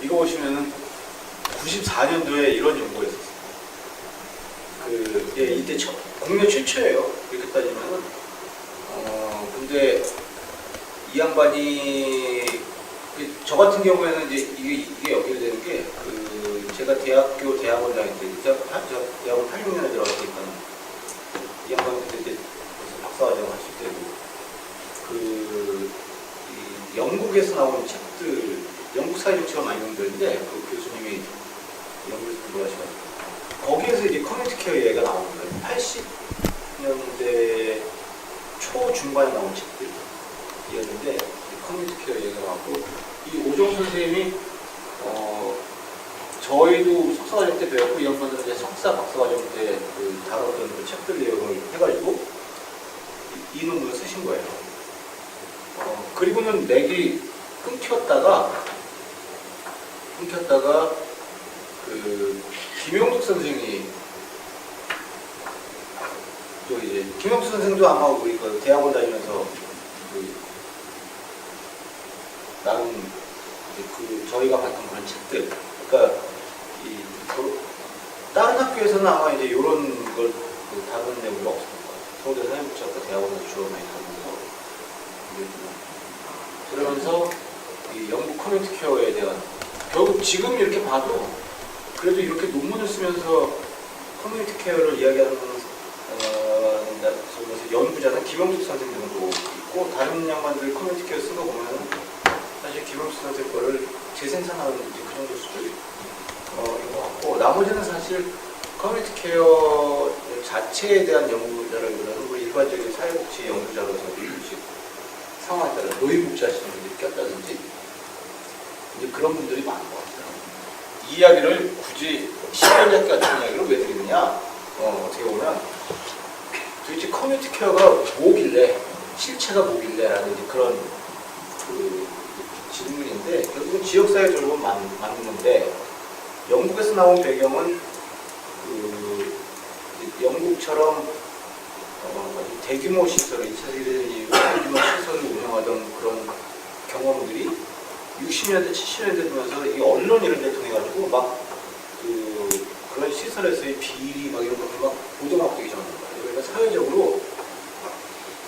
이거 보시면은 94년도에 이런 연구가 있었어요. 이때 국내 최초예요. 이렇게 따지면은. 근데 이 양반이, 저 같은 경우에는 이제 이게 연결되는 게, 제가 대학원 다닐 때, 대학원 86년에 들어갔으니까, 이 양반이 그때 이제 박사과정 하실 때고, 이 영국에서 나온 책들, 영국 사회정책을 많이 연구했는데, 그 교수님이 영국에서 공부하셔가지고, 거기에서 이제 커뮤니티 케어 얘기가 나오는 거예요. 80년대 초중반에 나온 책들이었는데, 커뮤니티 케어 얘기가 나왔고, 이 오정 선생님이, 저희도 석사과정 때 배웠고, 이 양반들은 이제 석사, 박사과정 때 다뤘던 그 책들 내용을 해가지고, 이 논문을 쓰신 거예요. 그리고는 맥이 끊겼다가, 김용덕 선생이, 또 이제, 김용덕 선생도 아마 우리 대학원 다니면서, 나름, 저희가 봤던 그런 책들, 그러니까, 다른 학교에서는 아마 이제 이런 걸 다루는 내용이 없었던 것 같아요. 서울대 사회복지학과 대학원에서 주로 많이 다루면서, 그러면서, 이 영국 커뮤니티 케어에 대한, 결국 지금 이렇게 봐도, 그래도 이렇게 논문을 쓰면서 커뮤니티 케어를 이야기하는 연구자는 김영숙 선생님 정도 있고, 다른 양반들 커뮤니티 케어 쓴 거 보면은 사실 김영숙 선생님 거를 재생산하는 그 정도 수준인 것 같고, 나머지는 사실 커뮤니티 케어 자체에 대한 연구자라기보다는 우리 일반적인 사회복지 연구자로서 상황에 따라 노인복지 하시는 분들이 꼈다든지 이제 그런 분들이 많은 것 같아요. 이 이야기를 굳이 시간잡기 같은 이야기를 왜 드리느냐? 어떻게 보면 도대체 커뮤니티 케어가 뭐길래, 실체가 뭐길래라는 이제 그런 질문인데, 결국은 지역사회 결국은 맞는 건데, 영국에서 나온 배경은 영국처럼 대규모 시설을, 2차 세계대전 이후 대규모 시설을 운영하던 그런 경험들이 60년대, 70년대 되면서 이 언론 이런 데를 통해가지고 막 그런 시설에서의 비리 막 이런 것들 막 보도막 되기 전인 거예요. 그러니까 사회적으로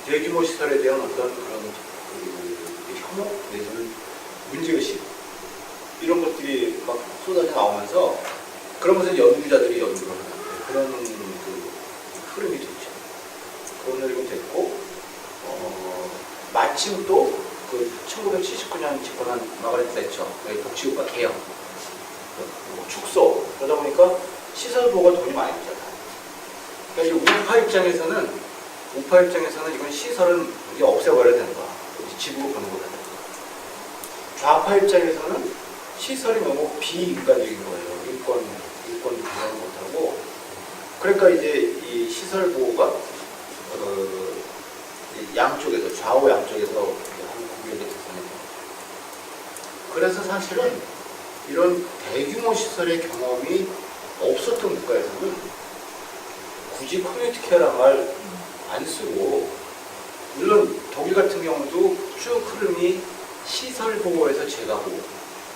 대규모 시설에 대한 어떤 그런 혐오 내지는 문제의식 이런 것들이 막 쏟아져 나오면서 그러면서 연구자들이 연구를 하는 그런 흐름이 됐죠. 그런 흐름이 됐고 마침 또 1979년 집권한 마가렛 대처 복지국가 개혁 축소 그러다 보니까 시설 보호가 돈이 많이 들잖아요. 그러니까 우파 입장에서는 이건 시설은 이제 없애버려야 되는 거야. 집으로 보는 거다. 좌파 입장에서는 시설이 너무 비인간적인 거예요. 인권 보호하는 못하고. 그러니까 이제 이 시설 보호가 양쪽에서 좌우 양쪽에서 구별이 됐습니다. 그래서 사실은 이런 대규모 시설의 경험이 없었던 국가에서는 굳이 커뮤니티 케어란 말 안 쓰고, 물론 독일 같은 경우도 쭉 흐름이 시설 보호에서 재가 보호,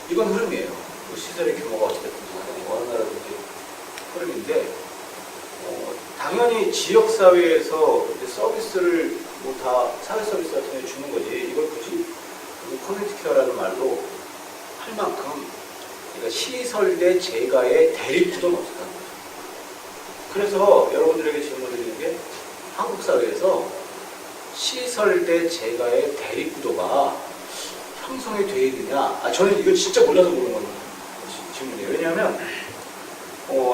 이건 흐름이에요. 시설의 규모가 어찌됐든 어느 나라든지 흐름인데, 당연히 지역사회에서 서비스를 뭐 다 사회 서비스 같은 데 주는 거지, 이걸 굳이 커뮤니티 케어라는 말로 할 만큼, 그러니까 시설 대 재가의 대립구도는 없었다는 거죠. 그래서 여러분들에게 질문 드리는 게, 한국 사회에서 시설 대 재가의 대립구도가 형성이 되어 있느냐? 저는 이거 진짜 몰라서 물은 건 질문이에요. 왜냐하면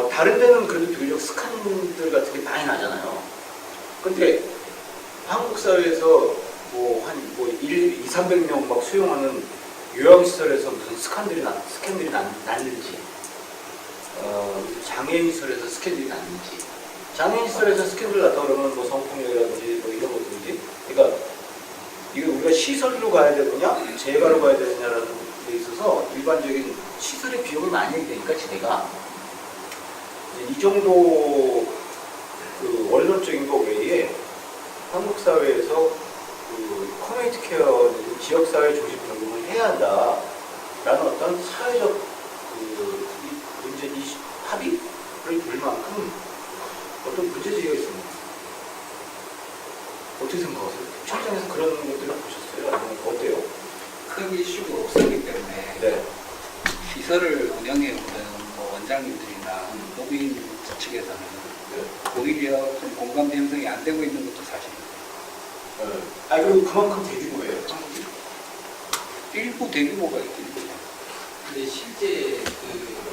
다른 데는 그래도 비교적 스칸들 같은 게 많이 나잖아요. 근데 한국 사회에서 한 200~300명 막 수용하는 요양시설에서 무슨 스캔들이 났는지, 장애인시설에서 스캔들이 났는지, 장애인시설에서 스캔들 났다 그러면 뭐 성폭력이라든지 뭐 이런 것들이지. 그러니까 이거 우리가 시설로 가야 되느냐, 재가로 가야 되느냐라는 데 있어서 일반적인 시설의 비용이 많이 되니까 재가 이 정도 원론적인 거 외에 한국 사회에서 커뮤니티 케어, 지역사회 중심 적용을 해야 한다. 어떤 사회적 문제, 합의를 볼 만큼 어떤 문제제기가 있습니다. 어떻게 생각하세요? 현장에서 그런 것들을 보셨어요? 아니면 어때요? 큰 이슈가 없었기 때문에 네. 시설을 운영해오는 뭐 원장님들이나 법인 측에서는 오히려 좀 공감대 형성이 안 되고 있는 것도 사실입니다. 아, 그리고 그만큼 대규모예요. 일부 대규모가 있긴 있죠. 근데 실제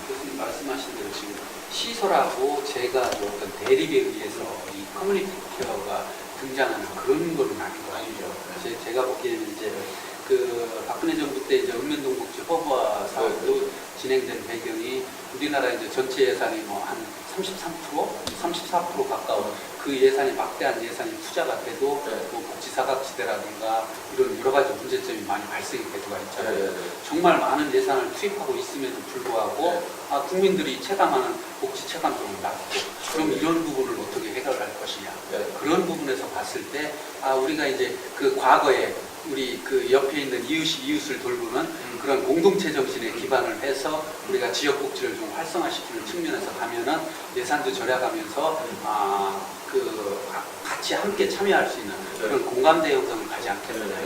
교수님 말씀하신 대로 지금 시설하고 제가 뭐 어떤 대립에 의해서 이 커뮤니티 케어가 등장하는 그런 거는 아닌 거 아니죠. 제가 보기에는 이제 박근혜 정부 때 이제 읍면동 복지 허브화 사업도 진행된 배경이 우리나라 이제 전체 예산이 뭐 한 34% 가까운 그 예산이 막대한 예산이 투자가 돼도 뭐 복지 사각지대라든가 이런 여러 가지 문제점이 많이 발생이 되도가 있잖아요. 정말 많은 예산을 투입하고 있음에도 불구하고 국민들이 체감하는 복지 체감도는 낮고 그럼 이런 부분을 어떻게 해결할 것이냐. 그런 부분에서 봤을 때 우리가 이제 그 과거에 우리 그 옆에 있는 이웃이 이웃을 돌보는 그런 공동체 정신에 기반을 해서 우리가 지역 복지를 좀 활성화시키는 측면에서 가면은 예산도 절약하면서 같이 함께 참여할 수 있는 그런 공감대 형성을 가지 않겠느냐.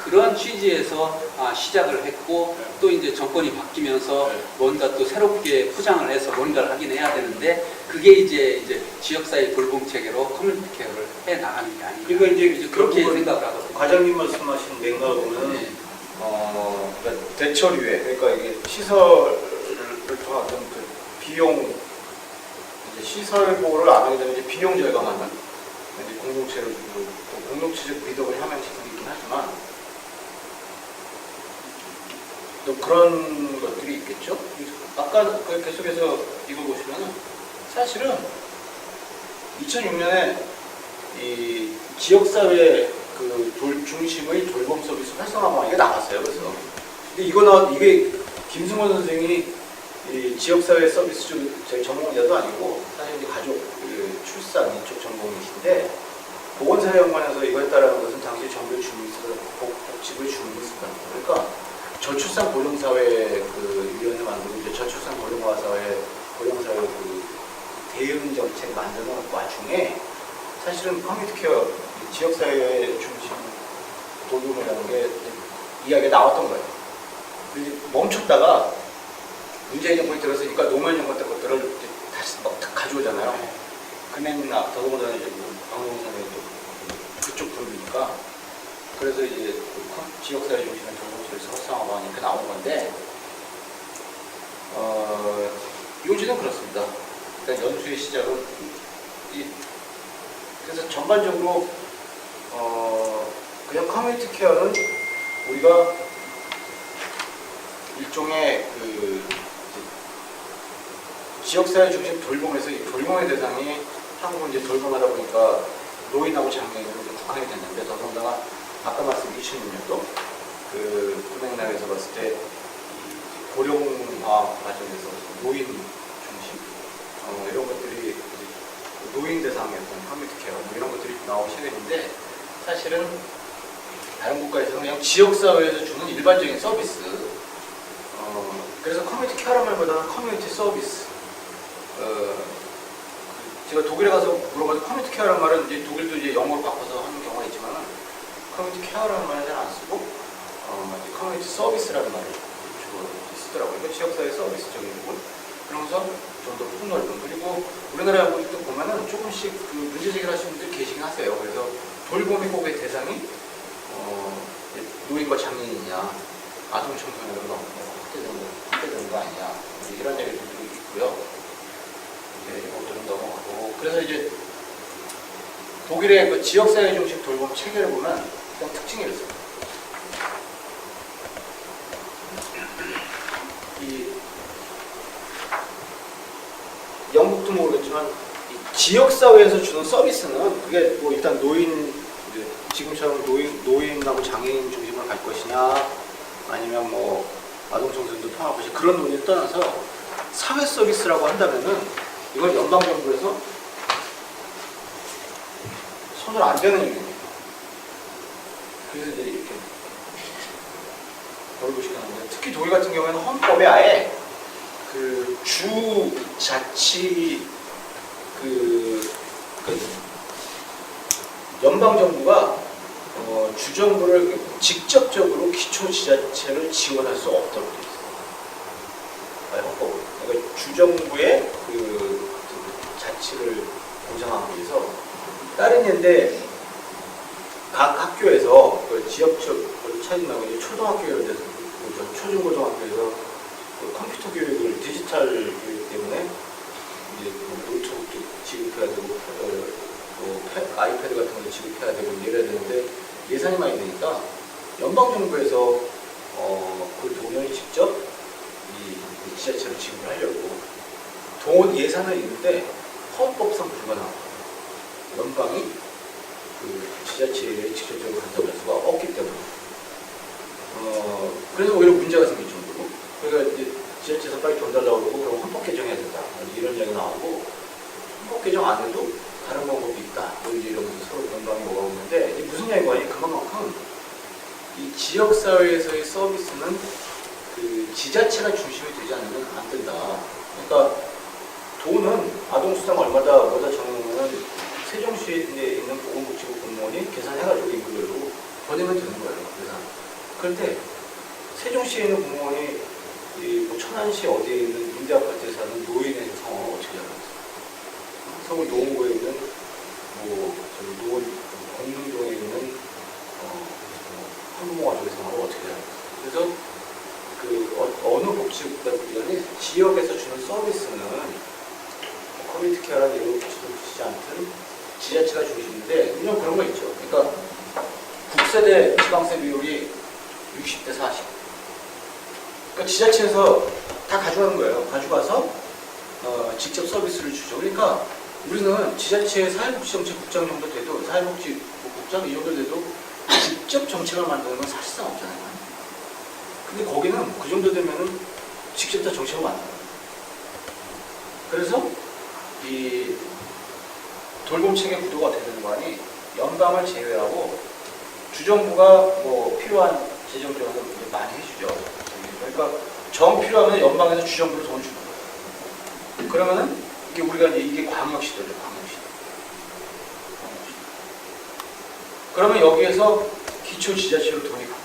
그런 취지에서 시작을 했고 또 이제 정권이 바뀌면서 뭔가 또 새롭게 포장을 해서 뭔가를 하긴 해야 되는데 그게 이제 지역사회 돌봄 체계로 커뮤니티 케어를 해 나가는 게 아니냐. 그러니까 이제 그렇게 생각을 하거든요. 과장님 말씀하신 맥락을 보면 그러니까 대처류에 그러니까 이게 시설을 통한 어떤 그 비용 이제 시설 보호를 안 하게 되면 이제 비용 절감하는 이제 공동체를 또 공동체적 미덕을 향한 시설이 있긴 하지만 또 그런 것들이 있겠죠. 아까 계속해서 이거 보시면은 사실은 2006년에 이 지역사회 중심의 돌봄 서비스 활성화가 이게 나왔어요. 그래서 근데 이게 김승원 선생이 이 지역사회 서비스 쪽 저희 전공자도 아니고 사실 이제 가족 출산 이쪽 전공이신데 보건사회연구원에서 이거 했다라는 것은 당시 정부 복지부의 주민이었습니다. 그러니까 저출산 고령사회 위원회 만들고 이제 저출산 고령사회 대응 정책 만드는 와중에 사실은 커뮤니티 케어 지역사회 중심 돌봄이라는 게 이야기가 나왔던 거예요. 근데 멈췄다가 문재인 정권이 들어서니까 노무현 정권 때 것들을 다시 막 가져오잖아요. 금액이나 더더군다나 이제 방송사회 그쪽 그룹이니까 그래서 이제 지역사회 중심의 돌봄 활성화가 이렇게 나온 건데 요지는 그렇습니다. 그러니까 연수의 시작은 그래서 전반적으로 그냥 커뮤니티 케어는 우리가 일종의 지역사회 중심 돌봄에서 이 돌봄의 대상이 한국은 이제 돌봄하다 보니까 노인하고 장애인으로 국한이 됐는데 더더군다나 아까 말씀 2006년도 금액락에서 봤을 때 고령화 과정에서 노인 중심 이런 것들이 노인 대상의 어떤 커뮤니티 케어 이런 것들이 나오기 시작했는데 사실은 다른 국가에서는 그냥 지역사회에서 주는 일반적인 서비스 그래서 커뮤니티 케어란 말보다는 커뮤니티 서비스 제가 독일에 가서 물어봐도 커뮤니티 케어란 말은 이제 독일도 이제 영어로 바꿔서 하는 경우가 있지만 커뮤니티 케어라는 말을 잘 안 쓰고 커뮤니티 서비스라는 말을 주로 쓰더라고요. 그러니까 지역사회 서비스적인 부분 그러면서 좀 더 폭넓은 그리고 우리나라 분들도 보면은 조금씩 문제제기를 하시는 분들이 계시긴 하세요. 그래서 돌봄의 복의 대상이 노인과 장애인이냐 아동 청소년으로 확대되는 거 아니냐 이런 얘기들도 있고요. 이것들은 넘어가고 그래서 이제 독일의 그 지역사회 중심 돌봄 체계를 보면 일단 특징이 있습니다. 영국도 모르겠지만 지역사회에서 주는 서비스는 그게 뭐 일단 지금처럼 노인하고 장애인 중심으로 갈 것이냐 아니면 뭐 아동 청소년도 포함할 것이냐 그런 논의를 떠나서 사회 서비스라고 한다면은 이건 연방정부에서 손을 안 대는 얘기입니다. 그래서 이제 이렇게 벌고 시작하는데 특히 독일 같은 경우에는 헌법에 아예 그 주자치 그 연방 정부가 주정부를 직접적으로 기초지자체를 지원할 수 없도록 돼 있어요. 아예 헌법으로. 그러니까 주정부의 그 자치를 보장하기 위해서 다른 예인데 각 학교에서 그 지역적 차이 나고 이제 초등학교 이런 데서 초중고등학교에서 그 컴퓨터 교육을 디지털 교육 때문에 이제 노트북도 지급해야 되고 아이패드 같은 걸 지급해야 되고 이래야 되는데 예산이 많이 되니까 연방 정부에서 그 돈을 직접 이 지자체로 지급을 하려고 돈 예산은 있는데 헌법상 불가능합니다. 연방이 그 지자체에 직접적으로 간섭할 수가 없기 때문에 그래서 오히려 문제가 생길 정도고 그러니까 이제 지자체에서 빨리 돈 달라고 그러고 그럼 헌법 개정해야 된다 이런 이야기 나오고 헌법 개정 안 해도 다른 방법이 있다 뭐 이제 이러면서 서로 연방이 뭐가 오는데 이게 무슨 이야기가 그만큼 이 지역사회에서의 서비스는 그 지자체가 중심이 되지 않으면 안 된다. 그러니까 돈은 아동수당 얼마다 정해놓으면 세종시에 있는 보건복지부 공무원이 계산해가지고 인구별로 보내면 되는 거예요. 계산. 그런데 세종시에 있는 공무원이 뭐 천안시 어디에 있는 임대아파트에 사는 노인의 상황을 어떻게 알아요? 서울 노원구에 있는 뭐 저기 공릉동에 있는 한부모 가족의 상황을 어떻게 알아요? 그래서 그 어느 복지국가든지 지역에서 주는 서비스는 커뮤니티 케어라는 이런 복지를 주지 않든 지자체가 중심인데 물론 그런 거 있죠. 그러니까 국세대 지방세 비율이 60대 40. 그러니까 지자체에서 다 가져가는 거예요. 가져가서 직접 서비스를 주죠. 그러니까 우리는 지자체 사회복지정책국장 정도 돼도 사회복지국장 이 정도 돼도 직접 정책을 만드는 건 사실상 없잖아요. 근데 거기는 그 정도 되면은 직접 다 정책을 만들어요. 그래서 이 돌봄체계 구도가 어떻게 되는 거 아니 연방을 제외하고 주정부가 뭐 필요한 재정 지원을 많이 해주죠. 그러니까 정 필요하면 연방에서 주정부로 돈을 주는 거예요. 그러면은 이게 우리가 이게 광역시도죠. 광역시도. 그러면 여기에서 기초지자체로 돈이 가는 거죠.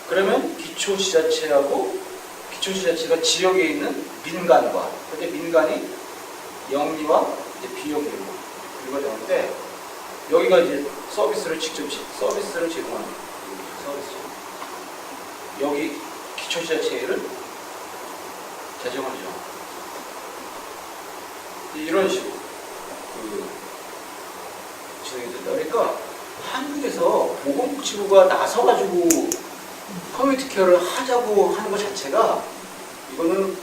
그러면 기초지자체가 지역에 있는 민간과 그때 민간이 영리와 이제 비영리로 분류가 되는데 여기가 이제 서비스를 제공하는 서비스. 여기 기초지자체를 재정하죠. 이런 식으로 진행이 된다. 그러니까 한국에서 보건복지부가 나서가지고 커뮤니티 케어를 하자고 하는 것 자체가 이거는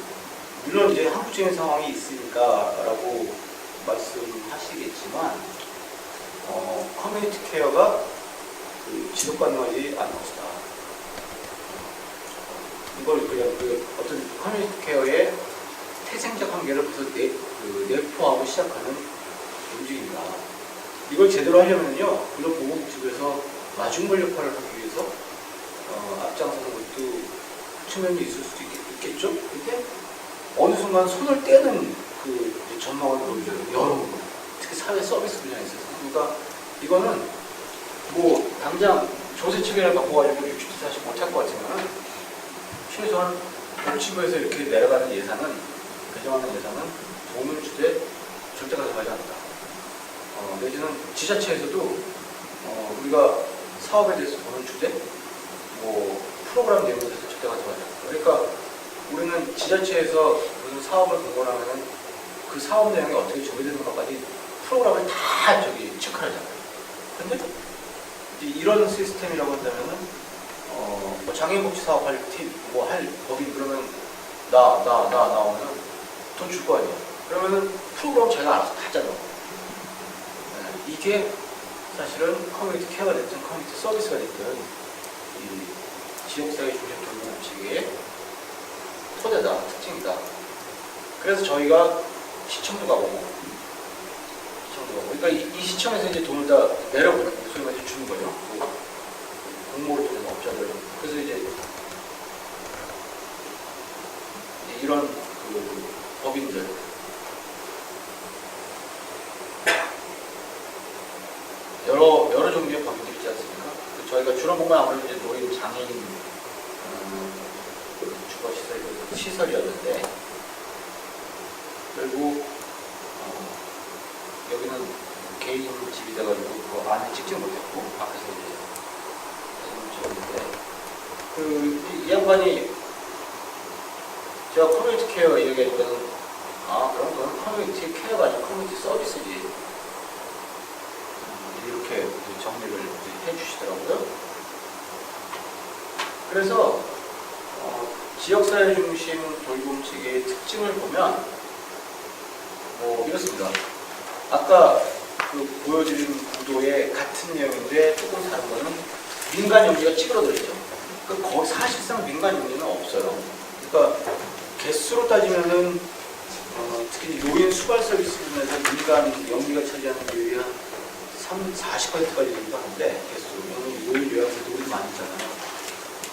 물론 이제 한국적인 상황이 있으니까라고 말씀하시겠지만 커뮤니티 케어가 지속 가능하지 않은 것이다. 이걸 그냥 어떤 커뮤니티 케어의 태생적 한계를 벌써 내포하고 시작하는 움직임이다. 이걸 제대로 하려면요, 물론 보건복지부에서 마중물 역할을 하기 위해서 앞장서는 것도 측면이 있을 수도 있겠죠. 근데 어느 순간 손을 떼는 그 전망을 보여줘요. 여러 부분. 특히 사회 서비스 분야에 있어서. 그러니까 이거는 뭐 당장 조세 체계를 바꿔가지고 60대 40 못할 것 같으면 최소한 복지부에서 이렇게 내려가는 예산은 배정하는 예산은 돈을 주되 절대 가져가지 않는다. 내지는 지자체에서도 우리가 사업에 대해서 돈을 주되 뭐 프로그램 내용에 대해서 절대 가져가지 않는다. 그러니까 우리는 지자체에서 무슨 사업을 공고하면 그 사업 내용이 어떻게 정의되는가까지 프로그램을 다 체크를 하잖아요. 근데 이런 시스템이라고 한다면은 뭐 장애인복지 사업할 팀, 뭐 할 법인 그러면 나오면 돈 줄 거 아니에요. 그러면은 프로그램 제가 알아서 다 짜요. 이게 사실은 커뮤니티 케어가 됐든 커뮤니티 서비스가 됐든 이 지역사회 중심 돌봄 체계의 토대다, 특징이다. 그래서 저희가 시청도 가보고 그러니까 이 시청에서 이제 돈을 다 내려보는 소위 말해서 주는 거죠. 공모를 통해서 사업자들. 그래서 이제 이런 그 법인들 여러 종류의 법인들이 있지 않습니까? 저희가 주로 보면 아무래도 이제 노인 장애인 주거 시설이었는데 결국 여기는 개인 집이 돼가지고 그 안에 찍지 못했고 앞에서 이제 사진을 찍었는데 이 양반이 제가 커뮤니티 케어 얘기할 때는 그럼 그건 커뮤니티 케어가 아니라 커뮤니티 서비스지 이렇게 정리를 해주시더라고요. 그래서 지역사회 중심 돌봄체계의 특징을 보면 이렇습니다. 아까 그 보여드린 구도의 같은 내용인데 조금 다른 거는 민간 용지가 찌그러져 있죠. 거기 사실상 민간 용지는 없어요. 그러니까 개수로 따지면은 특히 노인 수발 서비스 부분에서 민간 영리가 차지하는 비율이 한 40%까지 되기도 하는데 개수. 노인 요양소 노인 많이 있잖아요.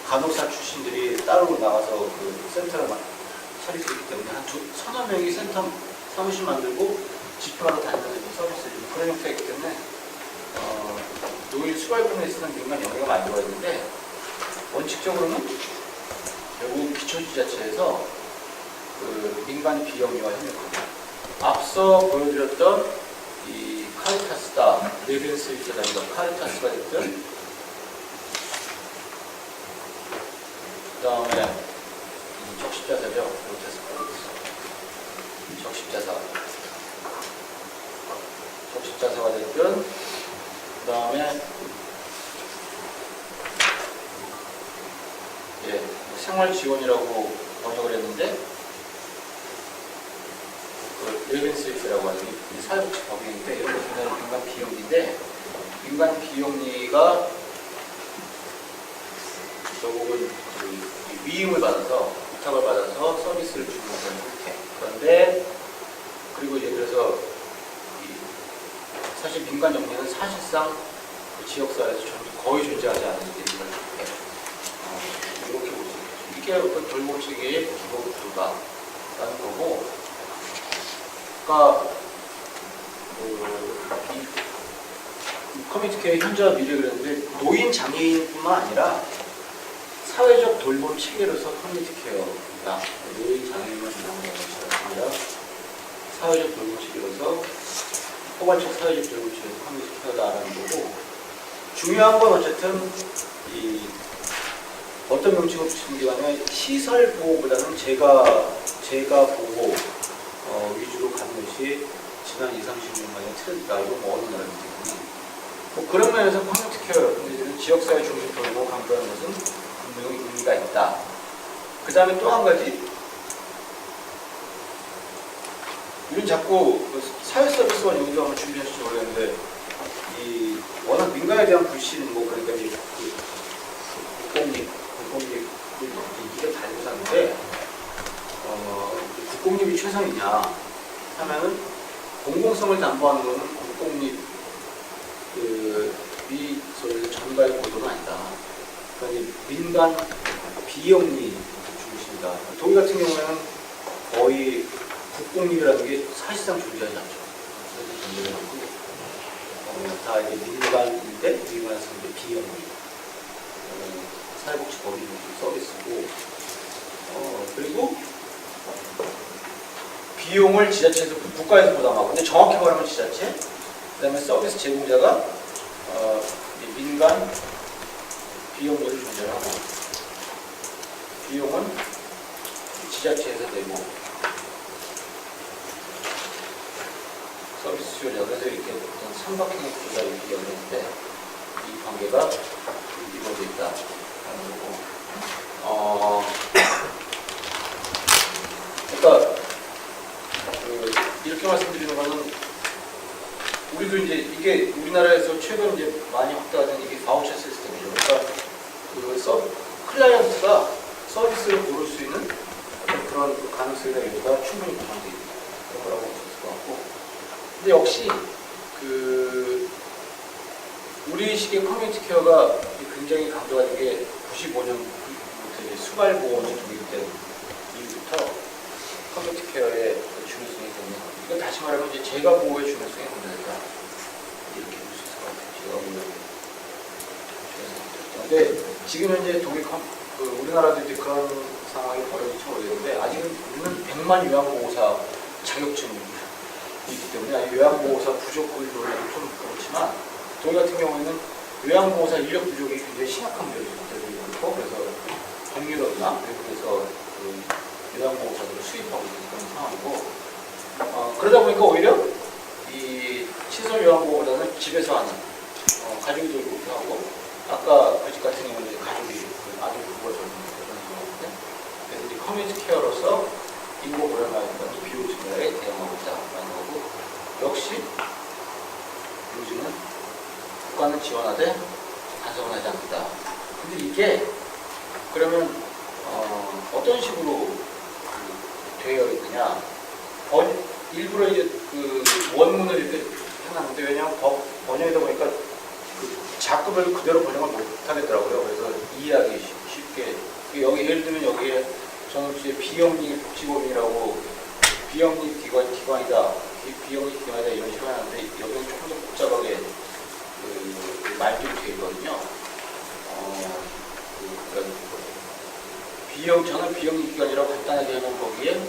간호사 출신들이 따로 나가서 그 센터를 차릴 수 있기 때문에 한 서너 명이 센터 사무실 만들고 집회마다 다니면서 서비스를 좀 그런 형태이기 때문에 노인 수발 부분에 있어서는 민간 영리가 많이 들어가 있는데 원칙적으로는 결국 기초지자체에서 그 민간 비영리와 협력합니다. 앞서 보여드렸던 이 카리타스다, 레벤스위트라든가 카리타스가 됐든 그 다음에 적십자사죠. 적십자사가 됐든 그 다음에 생활지원이라고 번역을 했는데 레벤스위트라고 하는 이 사회복지 법인인데 이런 것은 민간 비영리인데 민간 비영리가 결국은 위임을 받아서 부탁을 받아서 서비스를 주는 그런 형태. 그런데 그리고 이제 그래서 사실 민간 영리는 사실상 그 지역사회에서 거의 존재하지 않는 이런 형태. 이렇게 보시면 이게 어떤 돌봄체계의 기본 구조다라는 거고. 그러니까 이 커뮤니티 케어 현재와 미래 그랬는데 노인 장애인뿐만 아니라 사회적 돌봄 체계로서 커뮤니티 케어다. 노인 장애인만 나오는 것이 아니라 사회적 돌봄 체계로서 포괄적 사회적 돌봄 체계로서 커뮤니티 케어다라는 거고 중요한 건 어쨌든 이 어떤 명칭을 붙이는 게 아니라 시설 보호보다는 제가 보호 위주로 가는 것이 지난 20, 30년간의 트렌드다. 이건 어느 나라인지 때문에 그런 면에서 커뮤니티 케어, 지역사회 중심 돌봄을 강조하는 것은 분명히 의미가 있다. 그 다음에 또 한 가지 우린 자꾸 사회 서비스와 여기도 한번 준비하실지 모르겠는데 이 워낙 민간에 대한 불신 그러니까 이제 국공립 이게 달고 사는데 국공립이 최선이냐 하면은 공공성을 담보하는 것은 국공립 전가의 고도는 아니다. 그러니까 민간 비영리 중심이다. 독일 같은 경우에는 거의 국공립이라는 게 사실상 존재하지 않죠. 존재하지 않고 다 이제 민간인데 민간에서 이제 비영리 사회복지법인 서비스고 그리고 비용을 지자체에서 국가에서 부담하고 근데 정확히 말하면 지자체 그 다음에 서비스 제공자가 민간 비용료를 존재하고 비용은 지자체에서 내고 서비스 수요자 그래서 이렇게 어떤 삼각형의 구조가 이렇게 열리는데 이 관계가 이루어져 있다라는 거고 그러니까 이렇게 말씀드리는 거는 우리도 이제 이게 우리나라에서 최근 이제 많이 확대된 이게 바우처 시스템이죠. 그러니까 클라이언트가 서비스를 고를 수 있는 그런 가능성이나 여유가 충분히 보장되어 있는 그런 거라고 볼 수 있을 것 같고. 근데 역시 우리 식의 커뮤니티 케어가 굉장히 강조가 된 게 95년부터 이제 수발보험이 도입된 이후부터 커뮤니티 케어의 그 중요성이 굉장히 이건 다시 말하면 이제 재가 보호의 중요성이 굉장하다 이렇게 볼 수 있을 것 같아요. 재가 보호의 중요성. 근데 지금 현재 우리나라도 이제 그런 상황이 벌어질지 모르겠는데 아직은 우리는 100만 요양보호사 자격증이 있기 때문에 요양보호사 부족을 논란이 좀 그렇지만 독일 같은 경우에는 요양보호사 인력 부족이 굉장히 심각한 문제가 있고 그래서 동유럽이나 외국에서 그 요양보호사들을 수입하고 있는 그런 상황이고 그러다 보니까 오히려 이 시설 요양보호보다는 집에서 하는 가족이 돌보기도 하고 아까 그 집 같은 경우는 가족이 아주 부부가 돌보는 그런 상황인데 그래서 이제 커뮤니티 케어로서 인구 고령화니까 비용 증가에 대응하고 있다라는 거고 역시 요즘은 국가는 지원하되 반성은 하지 않는다. 근데 이게 그러면 어떤 식으로 되어 있느냐? 일부러 이제 그 원문을 이렇게 해놨는데 왜냐하면 번역이다 보니까 그 작급을 그대로 번역을 못 하겠더라고요. 그래서 이해하기 쉽게 여기 예를 들면 여기에 저는 이제 비영리 복지법인이라고 비영리 기관이다, 비영리 기관이다 이런 식으로 하는데 여기는 조금 더 복잡하게 그 말들이 되어 있거든요. 저는 비영리 기관이라고 간단하게 하면 거기에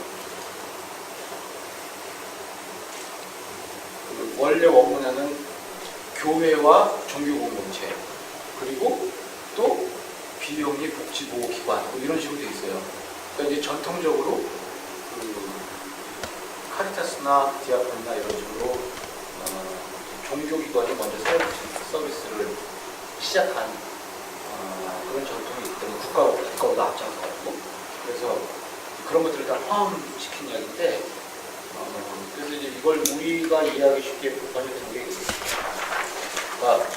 그 원래 원문에는 교회와 종교공동체 그리고 또 비영리 복지보호기관 뭐 이런 식으로 되어 있어요. 그러니까 이제 전통적으로 그 카리타스나 디아콘이나 이런 식으로 종교기관이 먼저 서비스를 시작한 그런 전통이 있기 때문에 국가보다 앞장서고 그래서 그런 것들을 다 포함시킨 이야기인데 그래서 이제 이걸 우리가 이해하기 쉽게 번역한 게 그러니까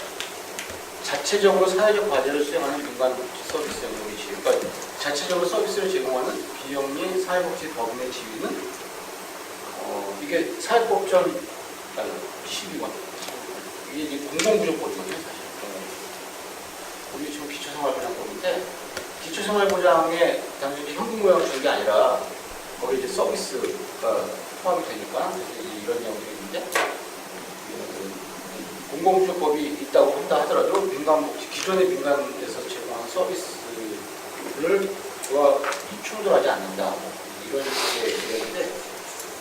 자체적으로 사회적 과제를 수행하는 민간 서비스 영역의 지위 그러니까 자체적으로 서비스를 제공하는 비영리 사회복지법인의 지위는 이게 사회법전 12번 이게 이제 공공부족법이거든요 사실. 우리 지금 기초생활보장법인데 기초생활보장에 단순히 현금모양을 주는 게 아니라 거기 이제 서비스가 포함이 되니까 이런 내용들이 있는데 공공부족법이 있다고 한다 하더라도 민간복지 기존의 민간에서 제공하는 서비스를 와 충돌하지 않는다 이런 식의 얘기인데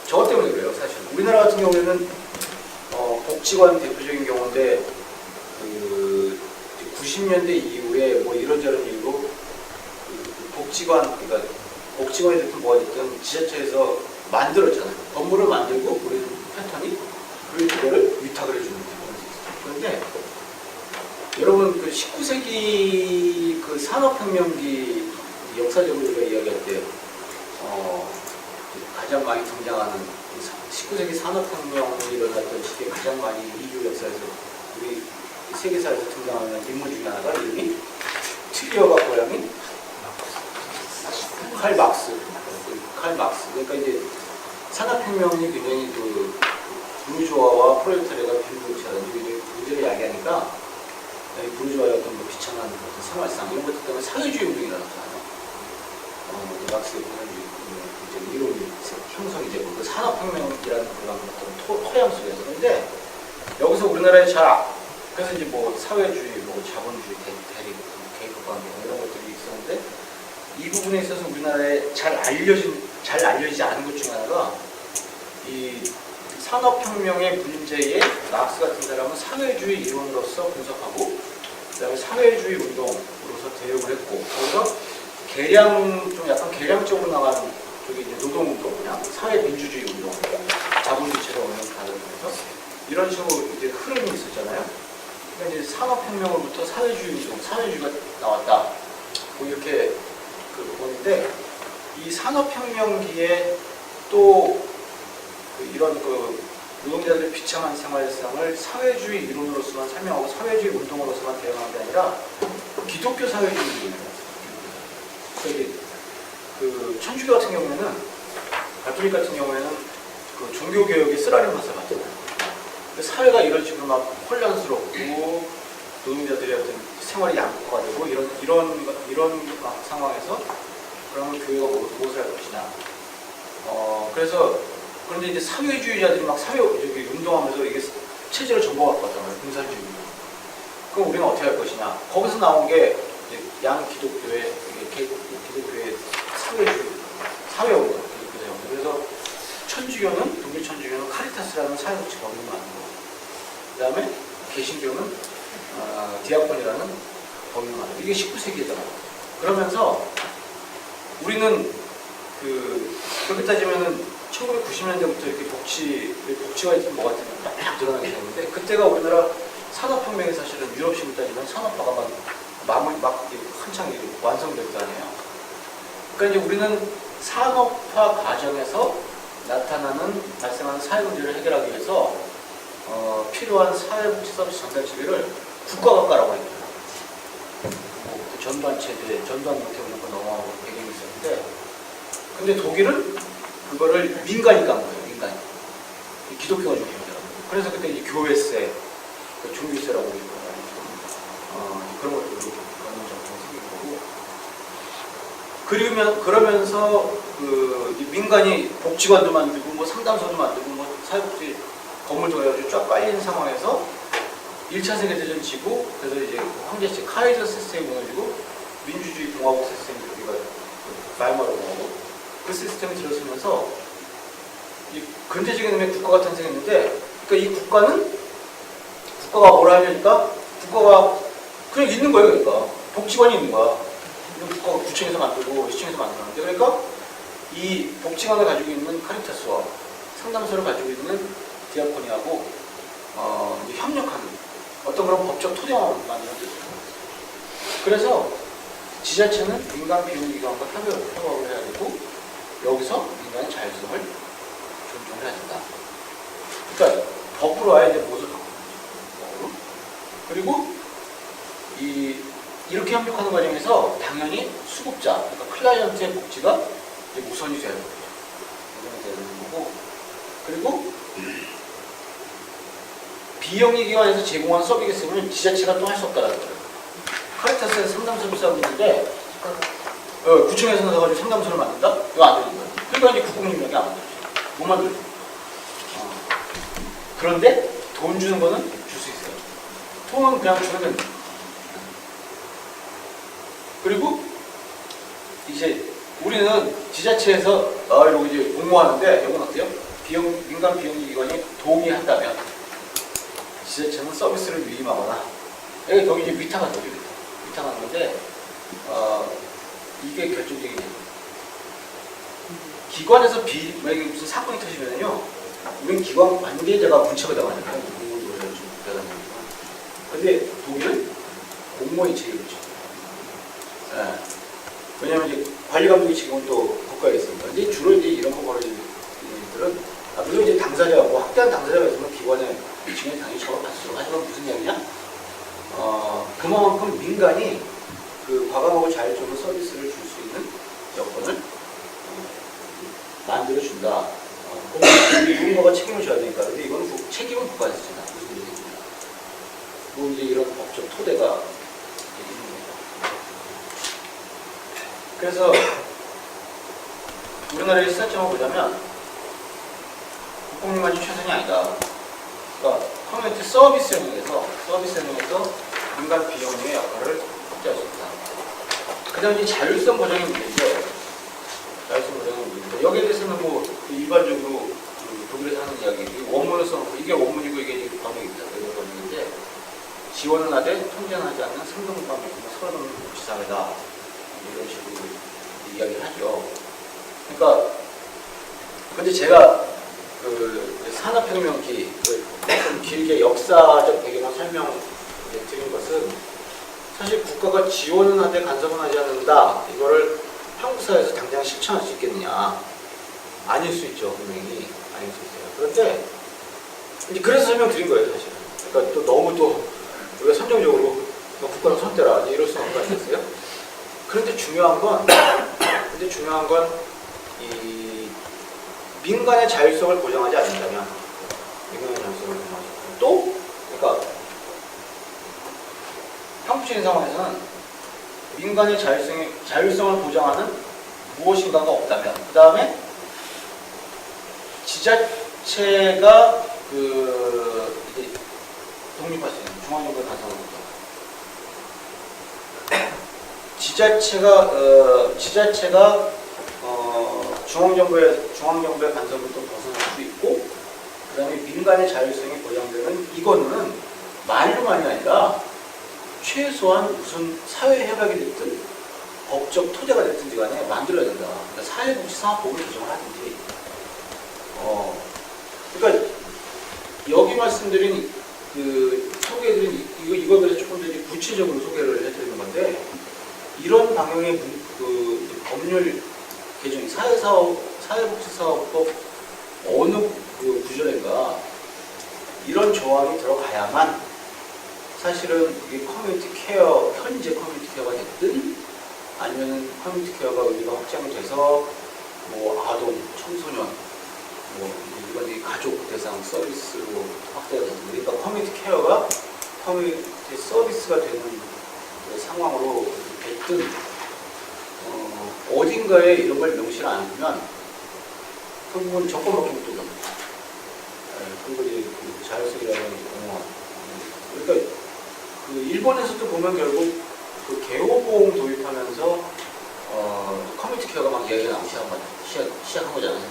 저것 때문에 그래요 사실. 우리나라 같은 경우에는 복지관 대표적인 경우인데 그 90년대 이후에 뭐 이런저런 이유로 그 복지관 그러니까 복지관이 됐든 뭐가 됐든 지자체에서 만들었잖아요. 건물을 만들고 우리 패턴이 그리고 그거를 위탁을 해주는 경우가 있어요. 그런데 여러분 그 19세기 그 산업혁명기 역사적으로 우리가 이야기할 때 가장 많이 등장하는 19세기 산업혁명이 일어났던 시기에 가장 많이 인류 역사에서 우리 세계사에서 등장하는 인물 중에 하나가 이름이 트리어가 고향인 칼 막스. 그러니까 이제 산업혁명이 굉장히 그 부르주아와 프롤레타리아가 빈부격차라는 문제를 이야기하니까 부르주아의 어떤 뭐 비참한 어떤 생활상 이런 것들 때문에 사회주의 운동이 일어났잖아요. 막스의 이론이 형성이 되고 그 산업혁명이라는 그런 어떤 토양 속에서 그런데 여기서 우리나라에 그래서 이제 뭐 사회주의, 뭐 자본주의, 대립, 계급관계 이런 것들이 있었는데 이 부분에 있어서 우리나라에 잘 알려지지 않은 것 중에 하나가 이 산업혁명의 문제에 막스 같은 사람은 사회주의 이론으로서 분석하고 그다음에 사회주의 운동으로서 대응을 했고 거기서 좀 약간 개량적으로 나가는 쪽이 이제 노동운동, 그냥 사회민주주의 운동, 자본주의체로 운영하는 거면서 이런 식으로 이제 흐름이 있었잖아요. 그러니까 이제 산업혁명으로부터 사회주의 운동, 사회주의가 나왔다. 뭐 이렇게 보는데 이 산업혁명기에 또 이런 노동자들의 비참한 생활상을 사회주의 이론으로서만 설명하고 사회주의 운동으로서만 대응하는 게 아니라 기독교 사회주의 운동입니다. 그 천주교 같은 경우에는 가톨릭 같은 경우에는 그 종교개혁의 쓰라린 맛을 봤잖아요. 사회가 이런 식으로 막 혼란스럽고 노동자들의 어떤 생활이 양극화가 되고 이런 상황에서 그러면 교회가 무엇을 할 것이냐. 그래서 그런데 이제 사회주의자들이 막 여기 운동하면서 이게 체제를 정복할 것 같잖아요. 공산주의. 그럼 우리는 어떻게 할 것이냐. 거기서 나온 게 양 기독교의 기독교의 사회운동, 기독교 사회운동. 그래서 천주교는 독일 천주교는 카리타스라는 사회복지 법인을 만들고, 그다음에 개신교는 디아콘이라는 법인을 만들고, 이게 19세기잖아요. 그러면서 우리는 그렇게 따지면은 1990년대부터 이렇게 복지가 있든 뭐가 있든 막 드러나게 되는데, 그때가 우리나라 산업혁명이 사실은 유럽식으로 따지면 산업화가 막 한창 완성될 거 아니에요. 그러니까 이제 우리는 산업화 과정에서 발생하는 사회 문제를 해결하기 위해서 필요한 사회복지 서비스 전달 체계를 국가가 깔아고 했죠. 전두환 체제, 전두환 노태우는 거 넘어가고 배경이 있었는데, 근데 독일은 그거를 민간이 깐 거예요. 민간이. 기독교가 좀 힘들어요. 그래서 그때 이제 교회세, 종교세라고 있고, 그런 것들도 그런 정책이 생긴 거고. 그러면서 민간이 복지관도 만들고, 뭐 상담소도 만들고, 뭐 사회복지 건물도 해가지고 쫙 깔리는 상황에서 1차 세계대전 지고, 그래서 이제 황제시 카이저 시스템이 무너지고 민주주의 공화국 시스템이 우리가 말마로 공화국 그 시스템이 들어서면서 이 근대적인 의미의 국가가 탄생했는데, 그러니까 이 국가가 뭐라 하려니까 국가가 그냥 있는 거예요. 그러니까 복지관이 있는 거야. 국가가 구청에서 만들고 시청에서 만들었는데, 그러니까 이 복지관을 가지고 있는 카리타스와 상담소를 가지고 있는 디아코니하고 이제 협력하는 어떤 그런 법적 토대만 만드는 뜻이에요. 그래서 지자체는 민간 비용기관과 협업을 해야 되고, 여기서 민간의 자율성을 존중을 해야 된다. 그러니까 법으로 아예 이제 모습을 바꾸는 거죠. 그리고 이렇게 협력하는 과정에서 당연히 수급자, 그러니까 클라이언트의 복지가 이제 우선이 돼야 되는 거고, 그리고 비영리 기관에서 제공하는 서비스는 지자체가 또 할 수 없다라는 거예요. 카리타스에서 상담 서비스하고 있는데 구청에서 나가지고 상담소를 만든다? 이거 안 되는 거예요. 그러니까 이제 국공립력이 안 만들어져. 못 만들어져. 그런데 돈 주는 거는 줄 수 있어요. 돈은 그냥 주면 됩니다. 그리고 이제 우리는 지자체에서 이러고 이제 공모하는데, 이건 어때요? 민간 비영리 기관이 동의한다면 지자체는 서비스를 위임하거나, 여기 이제 위탁한 거죠. 위탁한 건데, 이게 결정적인 거예요. 기관에서 만약에 무슨 사건이 터지면요, 우린 기관 관계자가 문책을 당하니까 근데 독일은 공무원이 책임을 져요. 왜냐하면 이제 관리감독이 지금은 또 국가에 있으니까. 근데 주로 이제 이런 거 벌어지는 일들은, 물론 이제 당사자하고 확대한 당사자가 있으면 기관의 지금은 당연히 처벌받수록. 하지만 무슨 이야기냐? 그만큼 민간이 과감하고 자율적으로 서비스를 줄 수 있는 여건을 만들어준다. 누군가가 책임을 져야 되니까. 근데 이거는 책임은 국가에서 지나. 무슨 얘기냐? 뭐 이제 이런 법적 토대가 있는 거죠. 그래서 우리나라의 시사점을 보자면 국공립만이 최선이 아니다. 그러니까 커뮤니티 서비스형에서 민간 비영리의 역할을 확대할 수 있다. 그 다음에 이제 자율성 보장의 문제인데, 여기에 대해서는 뭐 일반적으로 독일에서 하는 이야기, 원문을 써놓고 이게 원문이고 이게 이제 번역입니다. 이런 번역인데, 지원은 하되 통제는 하지 않는 상등반복이나 서른 복지사회다, 이런 식으로 이야기를 하죠. 그러니까 근데 제가 산업혁명기 좀 길게 역사적 배경을 설명드린 것은, 사실 국가가 지원은 하되 간섭은 하지 않는다, 이거를 한국 사회에서 당장 실천할 수 있겠느냐? 아닐 수 있죠, 분명히 아닐 수 있어요. 그런데 이제 그래서 설명드린 거예요, 사실은. 그러니까 또 너무 우리가 선정적으로 국가랑 손대라 이럴 수는 없는 거 아니겠어요? 그런데 중요한 건 이 민간의 자율성을 보장하지 않는다면, 또, 그러니까 상식적인 상황에서는 민간의 자율성을 보장하는 무엇인가가 없다면, 그 다음에 지자체가 이제 독립할 수 있는 중앙정부에 간섭합니다. 지자체가 중앙정부의 간섭부터 벗어날 수 있고, 그 다음에 민간의 자율성이 보장되는 이거는 말로만이 아니라 최소한 무슨 사회 협약이 됐든 법적 토대가 됐든지 간에 만들어야 된다. 그러니까 사회복지사업법을 개정을 하든지. 그러니까 여기 말씀드린 소개해드린 이거에 조금 더 구체적으로 소개를 해드리는 건데, 이런 방향의 법률 개정, 사회복지사업법 어느 구절인가 이런 조항이 들어가야만 사실은 이게 커뮤니티 케어, 현재 커뮤니티 케어가 됐든 아니면 커뮤니티 케어가 의미가 확장이 돼서 뭐 아동, 청소년, 뭐 일반 가족 대상 서비스로 확대가 되는, 그러니까 커뮤니티 케어가 커뮤니티 서비스가 되는 상황으로 됐든 어딘가에 이런 걸 명시를 안 하면 결국은 조건밖에 못 되는. 그리고 이제 자율성이라는 공허한. 그러니까 일본에서도 보면 결국 개호보험 도입하면서 커뮤니티 케어가 막 이야기가 나오기 시작한 거잖아요.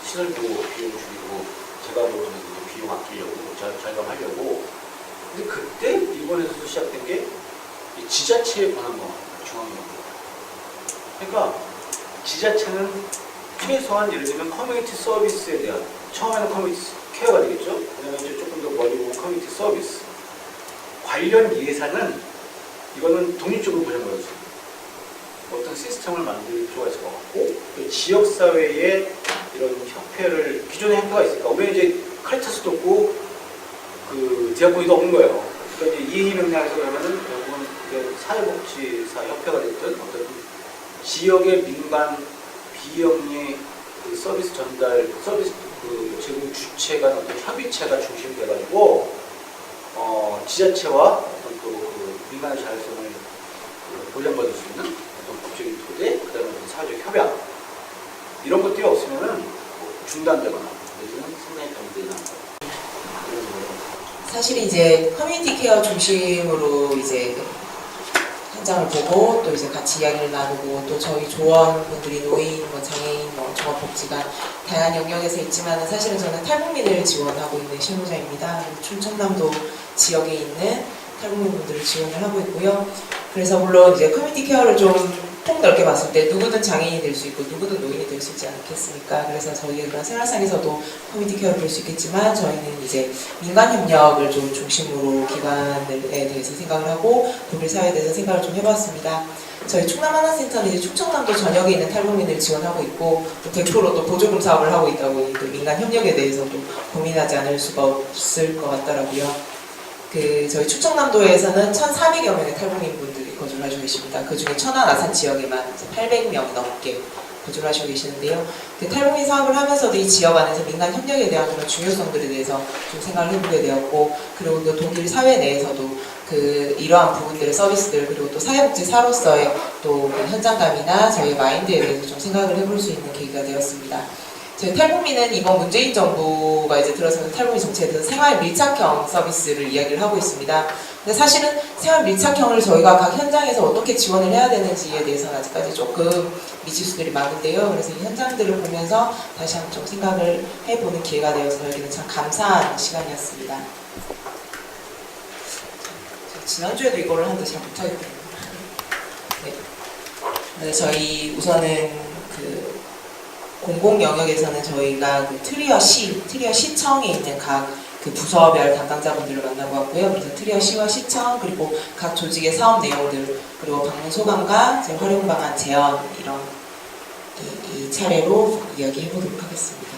시설 비용 줄이고 재가적으로 비용 아끼려고 절감하려고. 근데 그때 일본에서도 시작된 게 지자체에 관한 거, 중앙정부. 그러니까 지자체는 최소한 예를 들면 커뮤니티 서비스에 대한, 처음에는 커뮤니티 케어가 되겠죠. 그다음에 이제 조금 더 멀리 보면 커뮤니티 서비스 관련 예산은 이거는 독립적으로 보장받을 수 있는 어떤 시스템을 만들 필요가 있을 것 같고, 지역사회의 이런 협회를, 기존의 협회가 있으니까 우리는 이제 카리타스도 없고 디아코니도 없는 거예요. 그러니까 이제 이해명령에서 그러면은 결국은 사회복지사 협회가 됐든 어떤 지역의 민간 비영리 서비스 전달, 서비스 제공 주체가 어떤 협의체가 중심이 돼가지고 지자체와 어떤 또 민간의 자율성을 보장받을 수 있는 어떤 법적인 토대, 그다음에 사회적 협약 이런 것들이 없으면은 중단되거나 내지는 상당히 변되는 사실 이제 커뮤니티 케어 중심으로 이제 현장을 보고 또 이제 같이 이야기를 나누고, 또 저희 조원분들이 노인, 장애인, 종합복지관 다양한 영역에서 있지만 사실은 저는 탈북민을 지원하고 있는 실무자입니다. 충청남도 지역에 있는 탈북민분들을 지원을 하고 있고요. 그래서 물론 이제 커뮤니티 케어를 좀 폭넓게 봤을 때 누구든 장애인이 될 수 있고 누구든 노인이 될 수 있지 않겠습니까? 그래서 저희가 생활상에서도 커뮤니티 케어를 볼 수 있겠지만, 저희는 이제 민간 협력을 좀 중심으로 기관에 대해서 생각을 하고 독일 사회에 대해서 생각을 좀 해봤습니다. 저희 충남 하나센터는 이제 충청남도 전역에 있는 탈북민을 지원하고 있고, 또 100% 또 보조금 사업을 하고 있다고 또 민간 협력에 대해서도 고민하지 않을 수가 없을 것 같더라고요. 저희 충청남도에서는 1,400여 명의 탈북민분들이 거주를 하시고 계십니다. 그 중에 천안 아산 지역에만 800명 넘게 거주를 하시고 계시는데요. 탈북민 사업을 하면서도 이 지역 안에서 민간 협력에 대한 그런 중요성들에 대해서 좀 생각을 해보게 되었고, 그리고 또 독일 사회 내에서도 이러한 부분들의 서비스들, 그리고 또 사회복지사로서의 또 현장감이나 저희의 마인드에 대해서 좀 생각을 해볼 수 있는 계기가 되었습니다. 저희 탈북민은 이번 문재인 정부가 이제 들어서는 탈북민 정책에 대해서 생활 밀착형 서비스를 이야기를 하고 있습니다. 근데 사실은 생활 밀착형을 저희가 각 현장에서 어떻게 지원을 해야 되는지에 대해서는 아직까지 조금 미지수들이 많은데요. 그래서 이 현장들을 보면서 다시 한번 좀 생각을 해보는 기회가 되어서 저에게는 참 감사한 시간이었습니다. 지난주에도 이거를 하는데 잘 못하겠네요. 네, 저희 우선은 공공 영역에서는 저희가 트리어 시청에 있는 각 부서별 담당자분들을 만나고 왔고요. 그래서 트리어 시와 시청, 그리고 각 조직의 사업 내용들, 그리고 방문 소감과 활용 방안 제안, 이런 이 차례로 이야기해 보도록 하겠습니다.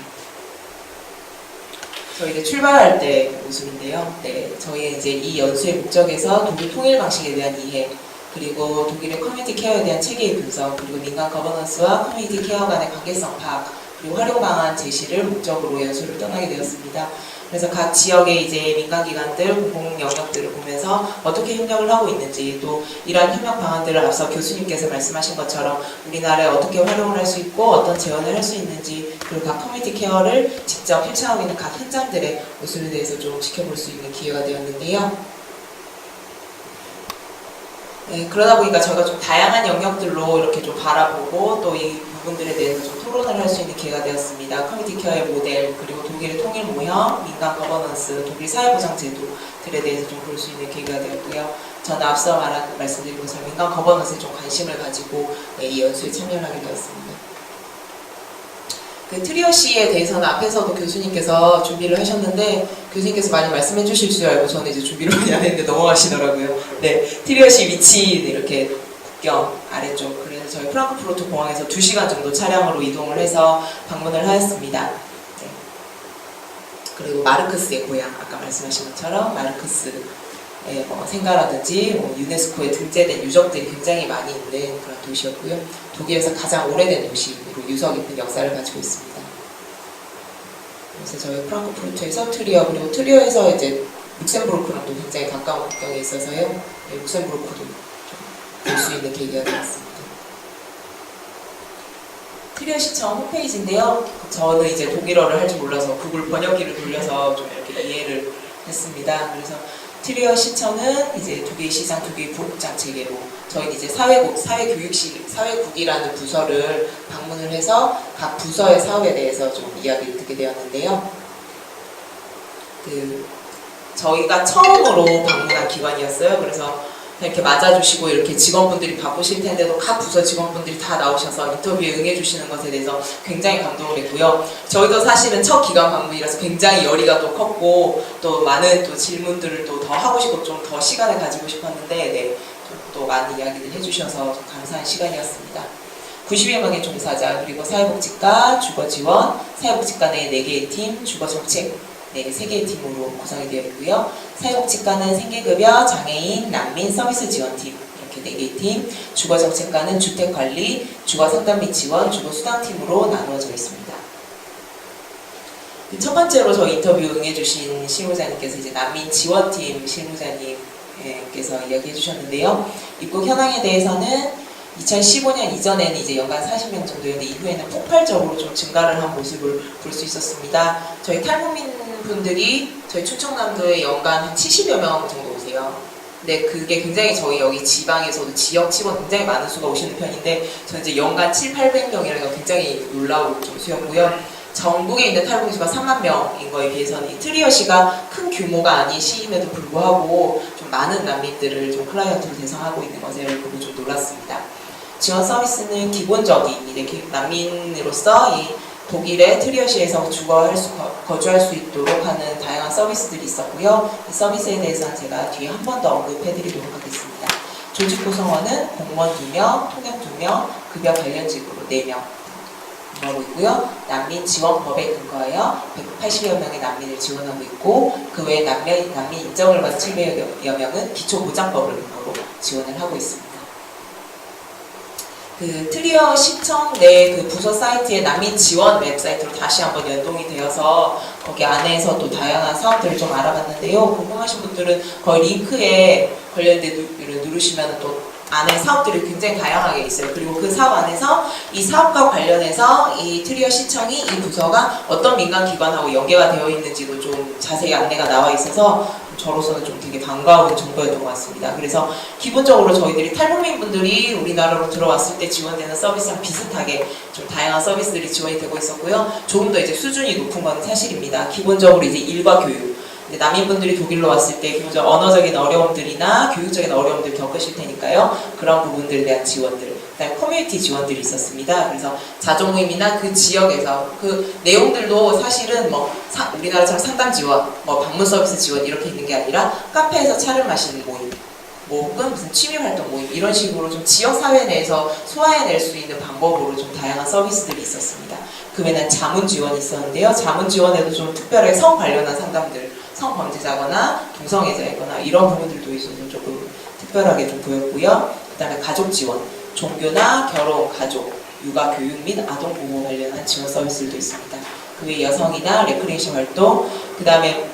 저희 이제 출발할 때 모습인데요. 네, 저희 이제 이 연수의 목적에서 독일 통일 방식에 대한 이해, 그리고 독일의 커뮤니티 케어에 대한 체계의 분석, 그리고 민간 거버넌스와 커뮤니티 케어 간의 관계성 파악, 그리고 활용 방안 제시를 목적으로 연수를 떠나게 되었습니다. 그래서 각 지역의 이제 민간기관들, 공공 영역들을 보면서 어떻게 협력을 하고 있는지, 또 이러한 협력 방안들을 앞서 교수님께서 말씀하신 것처럼 우리나라에 어떻게 활용을 할 수 있고 어떤 재원을 할 수 있는지, 그리고 각 커뮤니티 케어를 직접 실천하고 있는 각 현장들의 모습에 대해서 좀 지켜볼 수 있는 기회가 되었는데요. 네, 그러다 보니까 저희가 좀 다양한 영역들로 이렇게 좀 바라보고 또 이 부분들에 대해서 좀 토론을 할 수 있는 기회가 되었습니다. 커뮤니티 케어의 모델, 그리고 독일의 통일 모형, 민간 거버넌스, 독일 사회보장 제도들에 대해서 좀 볼 수 있는 기회가 되었고요. 저는 앞서 말씀드린 것처럼 민간 거버넌스에 좀 관심을 가지고 이 연수에 참여를 하게 되었습니다. 그 트리오시에 대해서는 앞에서도 교수님께서 준비를 하셨는데 교수님께서 많이 말씀해 주실 줄 알고 저는 이제 준비를 많이 안 했는데 넘어가시더라고요. 네, 트리오시 위치 이렇게 국경 아래쪽, 그래서 저희 프랑크푸르트 공항에서 2시간 정도 차량으로 이동을 해서 방문을 하였습니다. 네. 그리고 마르크스의 고향, 아까 말씀하신 것처럼 마르크스의 뭐 생가라든지 뭐 유네스코에 등재된 유적들이 굉장히 많이 있는 그런 도시였고요. 독일에서 가장 오래된 도시로 유서 깊은 역사를 가지고 있습니다. 그래서 저희 프랑크푸르트에서 트리어, 그리고 트리어에서 이제 룩셈부르크랑도 굉장히 가까운 국경에 있어서요. 네, 룩셈부르크도 볼 수 있는 계기가 되었습니다. 트리어 시청 홈페이지인데요. 저는 이제 독일어를 할 줄 몰라서 구글 번역기를 돌려서 좀 이렇게 이해를 했습니다. 그래서 트리어 시청은 이제 독일 시장, 독일 보육장 체계로 저희 이제 사회국이라는 부서를 방문을 해서 각 부서의 사업에 대해서 좀 이야기를 듣게 되었는데요. 저희가 처음으로 방문한 기관이었어요. 그래서 이렇게 맞아주시고 이렇게 직원분들이 바쁘실 텐데도 각 부서 직원분들이 다 나오셔서 인터뷰에 응해주시는 것에 대해서 굉장히 감동을 했고요. 저희도 사실은 첫 기관 방문이라서 굉장히 열의가 또 컸고 또 많은 또 질문들을 또 더 하고 싶고 좀 더 시간을 가지고 싶었는데 네, 또 많은 이야기를 해주셔서 좀 감사한 시간이었습니다. 90여 명의 종사자, 그리고 사회복지과, 주거지원, 사회복지과 내 4개의 팀, 주거정책 네, 3개의 팀으로 구성이 되어 있고요. 사회복지과는 생계급여, 장애인, 난민, 서비스 지원팀 이렇게 4개의 팀, 주거정책과는 주택관리, 주거상담 및 지원, 주거수당팀으로 나누어져 있습니다. 첫 번째로 저희 인터뷰 응해주신 실무자님께서 이제 난민 지원팀 실무자님께서 이야기해 주셨는데요. 입국 현황에 대해서는 2015년 이전에는 이제 연간 40명 정도였는데 이후에는 폭발적으로 좀 증가를 한 모습을 볼 수 있었습니다. 저희 탈북민 분들이 저희 충청남도에 연간 한 70여 명 정도 오세요. 근데 그게 굉장히 저희 여기 지방에서도 지역 직원 굉장히 많은 수가 오시는 편인데 저는 이제 연간 700~800명이라는 건 굉장히 놀라운 좀 수였고요. 전국에 있는 탈북민 수가 3만 명인 거에 비해서는 이 트리어시가 큰 규모가 아닌 시임에도 불구하고 좀 많은 난민들을 좀 클라이언트로 대상하고 있는 것에 보고 좀 놀랐습니다. 지원 서비스는 기본적인 난민으로서 이 독일의 트리어시에서 거주할 수 있도록 하는 다양한 서비스들이 있었고요. 이 서비스에 대해서는 제가 뒤에 한 번 더 언급해드리도록 하겠습니다. 조직 구성원은 공무원 2명, 통역 2명, 급여 관련직으로 4명 하고 있고요. 난민 지원법에 근거하여 180여 명의 난민을 지원하고 있고 그 외에 난민 인정을 받은 700여 명은 기초보장법을 근거로 지원을 하고 있습니다. 그 트리어 시청 내 그 부서 사이트에 난민 지원 웹사이트로 다시 한번 연동이 되어서 거기 안에서 또 다양한 사업들을 좀 알아봤는데요. 궁금하신 분들은 거의 링크에 관련된 누르시면 또 안에 사업들이 굉장히 다양하게 있어요. 그리고 그 사업 안에서 이 사업과 관련해서 이 트리어 시청이 이 부서가 어떤 민간기관하고 연계가 되어 있는지도 좀 자세히 안내가 나와 있어서 저로서는 좀 되게 반가운 정보였던 것 같습니다. 그래서 기본적으로 저희들이 탈북민 분들이 우리나라로 들어왔을 때 지원되는 서비스랑 비슷하게 좀 다양한 서비스들이 지원이 되고 있었고요. 조금 더 이제 수준이 높은 건 사실입니다. 기본적으로 이제 일과 교육. 난민분들이 독일로 왔을 때 기본적으로 언어적인 어려움들이나 교육적인 어려움들 겪으실 테니까요. 그런 부분들에 대한 지원들, 그다음에 커뮤니티 지원들이 있었습니다. 그래서 자조모임이나 그 지역에서 그 내용들도 사실은 뭐 우리나라처럼 상담 지원, 뭐 방문 서비스 지원 이렇게 있는 게 아니라 카페에서 차를 마시는 모임, 뭐 혹은 무슨 취미 활동 모임 이런 식으로 좀 지역 사회 내에서 소화해낼 수 있는 방법으로 좀 다양한 서비스들이 있었습니다. 그 외에는 자문 지원이 있었는데요. 자문 지원에도 좀 특별하게 성 관련한 상담들, 성범죄자거나 동성애자이거나 이런 부분들도 있어서 조금 특별하게 좀 보였고요. 그 다음에 가족 지원, 종교나 결혼, 가족, 육아, 교육 및 아동 보호 관련한 지원 서비스들도 있습니다. 그 외 여성이나 레크레이션 활동, 그 다음에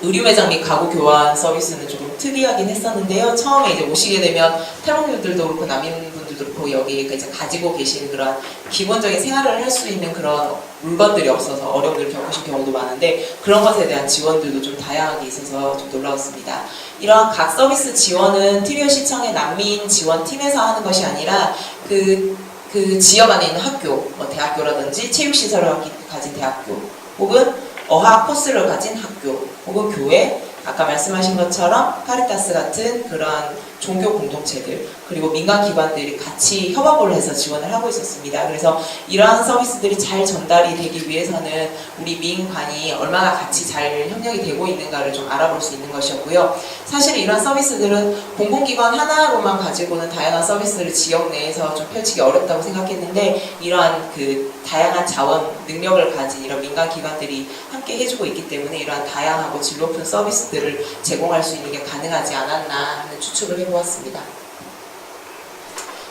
의류 매장 및 가구 교환 서비스는 조금 특이하긴 했었는데요. 처음에 이제 오시게 되면 탈북민들도 그렇고 난민분들도 그렇고 여기 이제 가지고 계신 그런 기본적인 생활을 할 수 있는 그런 물건들이 없어서 어려움을 겪으신 경우도 많은데 그런 것에 대한 지원들도 좀 다양하게 있어서 좀 놀라웠습니다. 이러한 각 서비스 지원은 트리오시청의 난민 지원팀에서 하는 것이 아니라 그 지역 안에 있는 학교, 뭐 대학교라든지 체육시설을 가진 대학교 혹은 어학 코스를 가진 학교 혹은 교회, 아까 말씀하신 것처럼 카리타스 같은 그런 종교 공동체들 그리고 민간 기관들이 같이 협업을 해서 지원을 하고 있었습니다. 그래서 이러한 서비스들이 잘 전달이 되기 위해서는 우리 민관이 얼마나 같이 잘 협력이 되고 있는가를 좀 알아볼 수 있는 것이었고요. 사실 이러한 서비스들은 공공기관 하나로만 가지고는 다양한 서비스를 지역 내에서 좀 펼치기 어렵다고 생각했는데 이러한 그 다양한 자원, 능력을 가진 이런 민간 기관들이 함께 해주고 있기 때문에 이러한 다양하고 질 높은 서비스들을 제공할 수 있는 게 가능하지 않았나 하는 추측을 해보았습니다.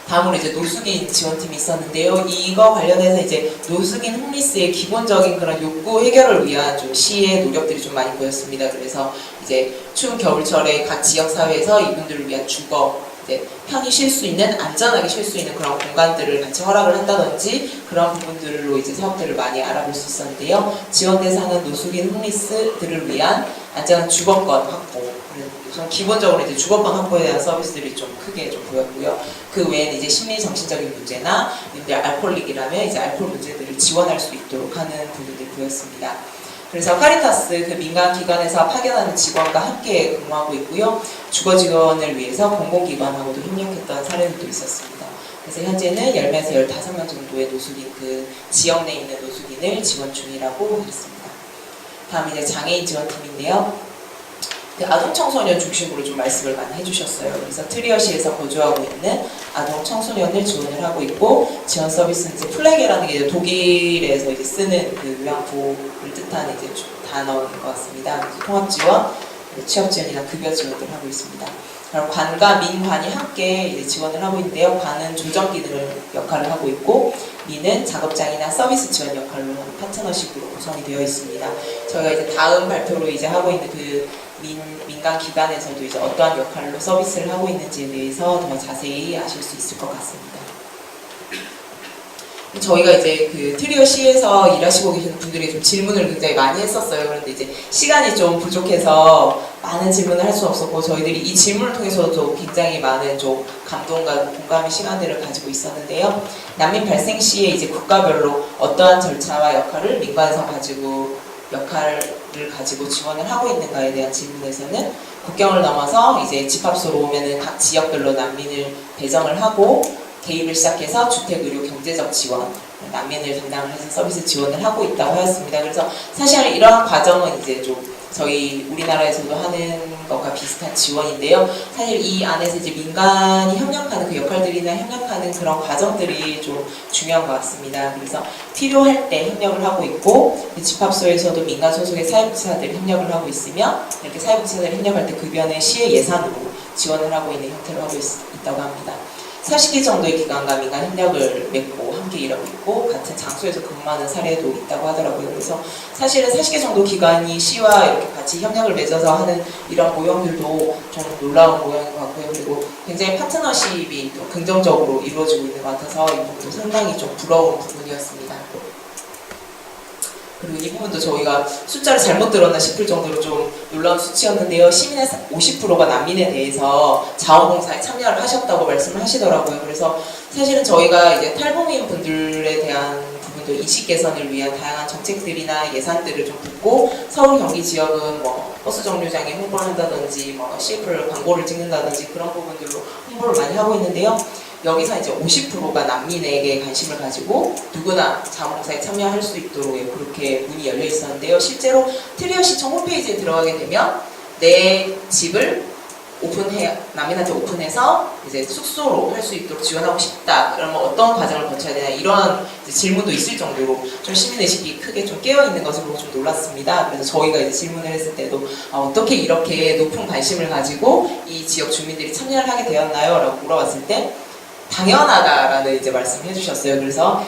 다음으로 이제 노숙인 지원팀이 있었는데요. 이거 관련해서 이제 노숙인 홈리스의 기본적인 그런 욕구 해결을 위한 좀 시의 노력들이 좀 많이 보였습니다. 그래서 이제 추운 겨울철에 각 지역 사회에서 이분들을 위한 주거, 이제 편히 쉴 수 있는, 안전하게 쉴 수 있는 그런 공간들을 같이 허락을 한다든지 그런 부분들로 이제 사업들을 많이 알아볼 수 있었는데요. 지원 대상은 노숙인 홈리스들을 위한 안전한 주거권 확보, 우선 기본적으로 이제 주거권 확보에 대한 서비스들이 좀 크게 좀 보였고요. 그 외에는 이제 심리 정신적인 문제나 이제 알코올릭이라면 이제 알코올 문제들을 지원할 수 있도록 하는 부분들이 보였습니다. 그래서 카리타스 그 민간 기관에서 파견하는 직원과 함께 근무하고 있고요. 주거 지원을 위해서 공공기관하고도 협력했던 사례들도 있었습니다. 그래서 현재는 10명에서 15명 정도의 노숙인, 그 지역 내에 있는 노숙인을 지원 중이라고 그랬습니다. 다음 이제 장애인 지원팀인데요. 아동 청소년 중심으로 좀 말씀을 많이 해주셨어요. 그래서 트리어시에서 거주하고 있는 아동 청소년을 지원을 하고 있고 지원 서비스는 이제 플래게라는 게 이제 독일에서 이제 쓰는 그 요양보호를 뜻하는 이제 단어인 것 같습니다. 통합 지원, 취업 지원이나 급여 지원을 하고 있습니다. 그리고 관과 민관이 함께 이제 지원을 하고 있는데요. 관은 조정 기능을 역할을 하고 있고 민은 작업장이나 서비스 지원 역할로 하는 파트너십으로 구성이 되어 있습니다. 저희가 이제 다음 발표로 이제 하고 있는 그 민간 기관에서도 이제 어떠한 역할로 서비스를 하고 있는지에 대해서 더 자세히 아실 수 있을 것 같습니다. 저희가 이제 그 트리오시에서 일하시고 계시는 분들이 좀 질문을 굉장히 많이 했었어요. 그런데 이제 시간이 좀 부족해서 많은 질문을 할 수 없었고 저희들이 이 질문을 통해서도 굉장히 많은 좀 감동과 공감의 시간들을 가지고 있었는데요. 난민 발생 시에 이제 국가별로 어떠한 절차와 역할을 민관에서 역할을 가지고 지원을 하고 있는가에 대한 질문에서는 국경을 넘어서 이제 집합소로 오면은 각 지역별로 난민을 배정을 하고 개입을 시작해서 주택, 의료, 경제적 지원, 난민을 담당을 해서 서비스 지원을 하고 있다고 하였습니다. 그래서 사실 이러한 과정은 이제 좀 저희 우리나라에서도 하는 것과 비슷한 지원인데요. 사실 이 안에서 이제 민간이 협력하는 그 역할들이나 협력하는 그런 과정들이 좀 중요한 것 같습니다. 그래서 필요할 때 협력을 하고 있고 집합소에서도 민간 소속의 사회복지사들이 협력을 하고 있으며 이렇게 사회복지사들이 협력할 때 급여는 시의 예산으로 지원을 하고 있는 형태로 하고 있다고 합니다. 40개 정도의 기관과 민간 협력을 맺고 함께 일하고 있고 같은 장소에서 근무하는 사례도 있다고 하더라고요. 그래서 사실은 40개 정도 기관이 시와 이렇게 같이 협력을 맺어서 하는 이런 모형들도 좀 놀라운 모형인 것 같고요. 그리고 굉장히 파트너십이 또 긍정적으로 이루어지고 있는 것 같아서 이 부분도 상당히 좀 부러운 부분이었습니다. 그리고 이 부분도 저희가 숫자를 잘못 들었나 싶을 정도로 좀 놀라운 수치였는데요. 시민의 50%가 난민에 대해서 자원봉사에 참여를 하셨다고 말씀을 하시더라고요. 그래서 사실은 저희가 이제 탈북민 분들에 대한 부분도 인식 개선을 위한 다양한 정책들이나 예산들을 좀 붓고 서울 경기 지역은 뭐 버스 정류장에 홍보를 한다든지 뭐 CF를 광고를 찍는다든지 그런 부분들로 홍보를 많이 하고 있는데요. 여기서 이제 50%가 난민에게 관심을 가지고 누구나 자원봉사에 참여할 수 있도록 그렇게 문이 열려 있었는데요. 실제로 트리오시청 홈페이지에 들어가게 되면 내 집을 난민한테 오픈해서 이제 숙소로 할 수 있도록 지원하고 싶다. 그러면 어떤 과정을 거쳐야 되나 이런 질문도 있을 정도로 좀 시민의식이 크게 좀 깨어있는 것으로 좀 놀랐습니다. 그래서 저희가 이제 질문을 했을 때도 어떻게 이렇게 높은 관심을 가지고 이 지역 주민들이 참여를 하게 되었나요? 라고 물어봤을 때 당연하다라는 이제 말씀을 해주셨어요. 그래서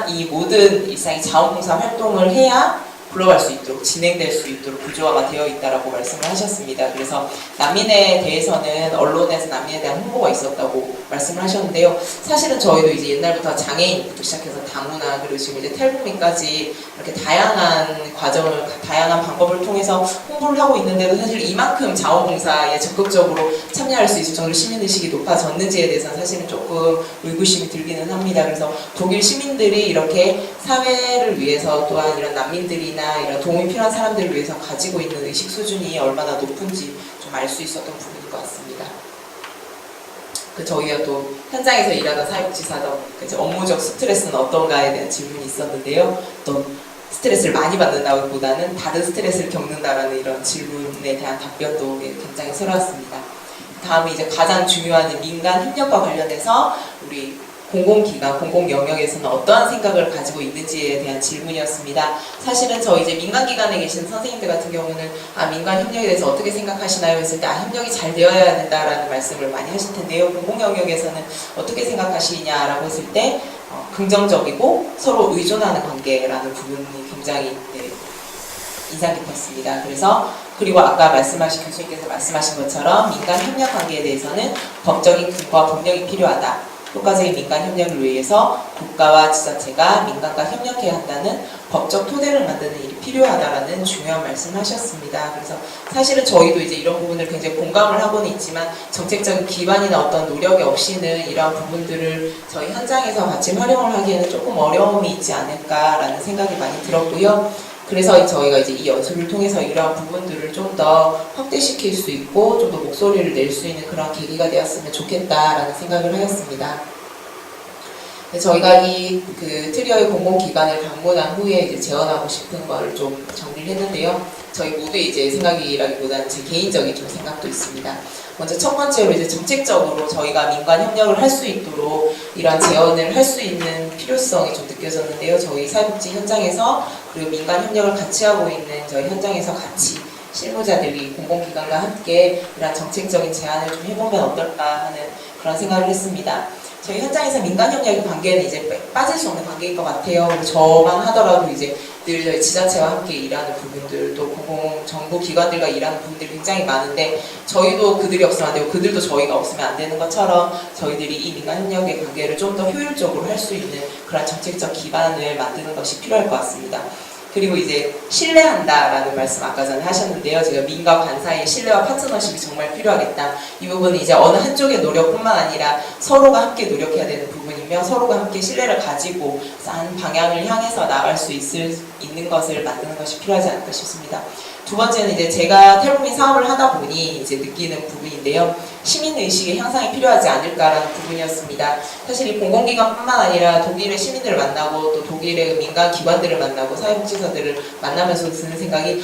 이 모든 일상이 자원봉사 활동을 해야 굴러갈 수 있도록 진행될 수 있도록 구조화가 되어 있다라고 말씀을 하셨습니다. 그래서 난민에 대해서는 언론에서 난민에 대한 홍보가 있었다고 말씀을 하셨는데요. 사실은 저희도 이제 옛날부터 장애인부터 시작해서 다문화 그리고 지금 이제 탈북민까지 이렇게 다양한 과정을 다양한 방법을 통해서 홍보를 하고 있는데도 사실 이만큼 자원봉사에 적극적으로 참여할 수 있을 정도로 시민의식이 높아졌는지에 대해서는 사실은 조금 의구심이 들기는 합니다. 그래서 독일 시민들이 이렇게 사회를 위해서 또한 이런 난민들이나 이런 도움이 필요한 사람들을 위해서 가지고 있는 의식 수준이 얼마나 높은지 좀 알 수 있었던 부분인 것 같습니다. 저희가 또 현장에서 일하던 사회복지사다 보니까 업무적 스트레스는 어떤가에 대한 질문이 있었는데요. 또 스트레스를 많이 받는다기보다는 다른 스트레스를 겪는다라는 이런 질문에 대한 답변도 굉장히 새로웠습니다. 다음에 이제 가장 중요한 민간 협력과 관련해서 우리 공공기관, 공공영역에서는 어떠한 생각을 가지고 있는지에 대한 질문이었습니다. 사실은 저 이제 민간기관에 계신 선생님들 같은 경우는 민간 협력에 대해서 어떻게 생각하시나요? 했을 때 협력이 잘 되어야 된다라는 말씀을 많이 하실 텐데요. 공공영역에서는 어떻게 생각하시냐라고 했을 때 긍정적이고 서로 의존하는 관계라는 부분이 굉장히 인상 깊었습니다. 그리고 아까 교수님께서 말씀하신 것처럼 민간 협력 관계에 대해서는 법적인 근거와 법령이 필요하다. 효과적인 민간 협력을 위해서 국가와 지자체가 민간과 협력해야 한다는 법적 토대를 만드는 일이 필요하다라는 중요한 말씀을 하셨습니다. 그래서 사실은 저희도 이제 이런 부분을 굉장히 공감을 하고는 있지만 정책적인 기반이나 어떤 노력이 없이는 이러한 부분들을 저희 현장에서 같이 활용을 하기에는 조금 어려움이 있지 않을까라는 생각이 많이 들었고요. 그래서 저희가 이제 이 연수를 통해서 이러한 부분들을 좀 더 확대시킬 수 있고 좀 더 목소리를 낼 수 있는 그런 계기가 되었으면 좋겠다라는 생각을 하였습니다. 저희가 이 트리어의 공공기관을 방문한 후에 이제 제언하고 싶은 거를 좀 정리를 했는데요. 저희 모두 이제 생각이라기보다는 제 개인적인 좀 생각도 있습니다. 먼저 첫 번째로 이제 정책적으로 저희가 민간 협력을 할 수 있도록 이러한 제언을 할 수 있는 필요성이 좀 느껴졌는데요. 저희 사회복지 현장에서 그리고 민간 협력을 같이 하고 있는 저희 현장에서 같이 실무자들이 공공기관과 함께 이러한 정책적인 제안을 좀 해보면 어떨까 하는 그런 생각을 했습니다. 저희 현장에서 민간 협력의 관계는 이제 빠질 수 없는 관계인 것 같아요. 저만 하더라도 이제 늘 저희 지자체와 함께 일하는 부분들, 또 공공정부 기관들과 일하는 부분들이 굉장히 많은데 저희도 그들이 없으면 안 되고 그들도 저희가 없으면 안 되는 것처럼 저희들이 이 민간 협력의 관계를 좀 더 효율적으로 할 수 있는 그런 정책적 기반을 만드는 것이 필요할 것 같습니다. 그리고 이제 신뢰한다라는 말씀 아까 전에 하셨는데요. 제가 민과 관 사이의 신뢰와 파트너십이 정말 필요하겠다. 이 부분은 이제 어느 한쪽의 노력뿐만 아니라 서로가 함께 노력해야 되는 부분이며 서로가 함께 신뢰를 가지고 싼 방향을 향해서 나갈 수 있는 것을 만드는 것이 필요하지 않을까 싶습니다. 두 번째는 이제 제가 탈북민 사업을 하다 보니 이제 느끼는 부분인데요. 시민의식의 향상이 필요하지 않을까라는 부분이었습니다. 사실 이 공공기관뿐만 아니라 독일의 시민들을 만나고 또 독일의 민간 기관들을 만나고 사회복지사들을 만나면서 드는 생각이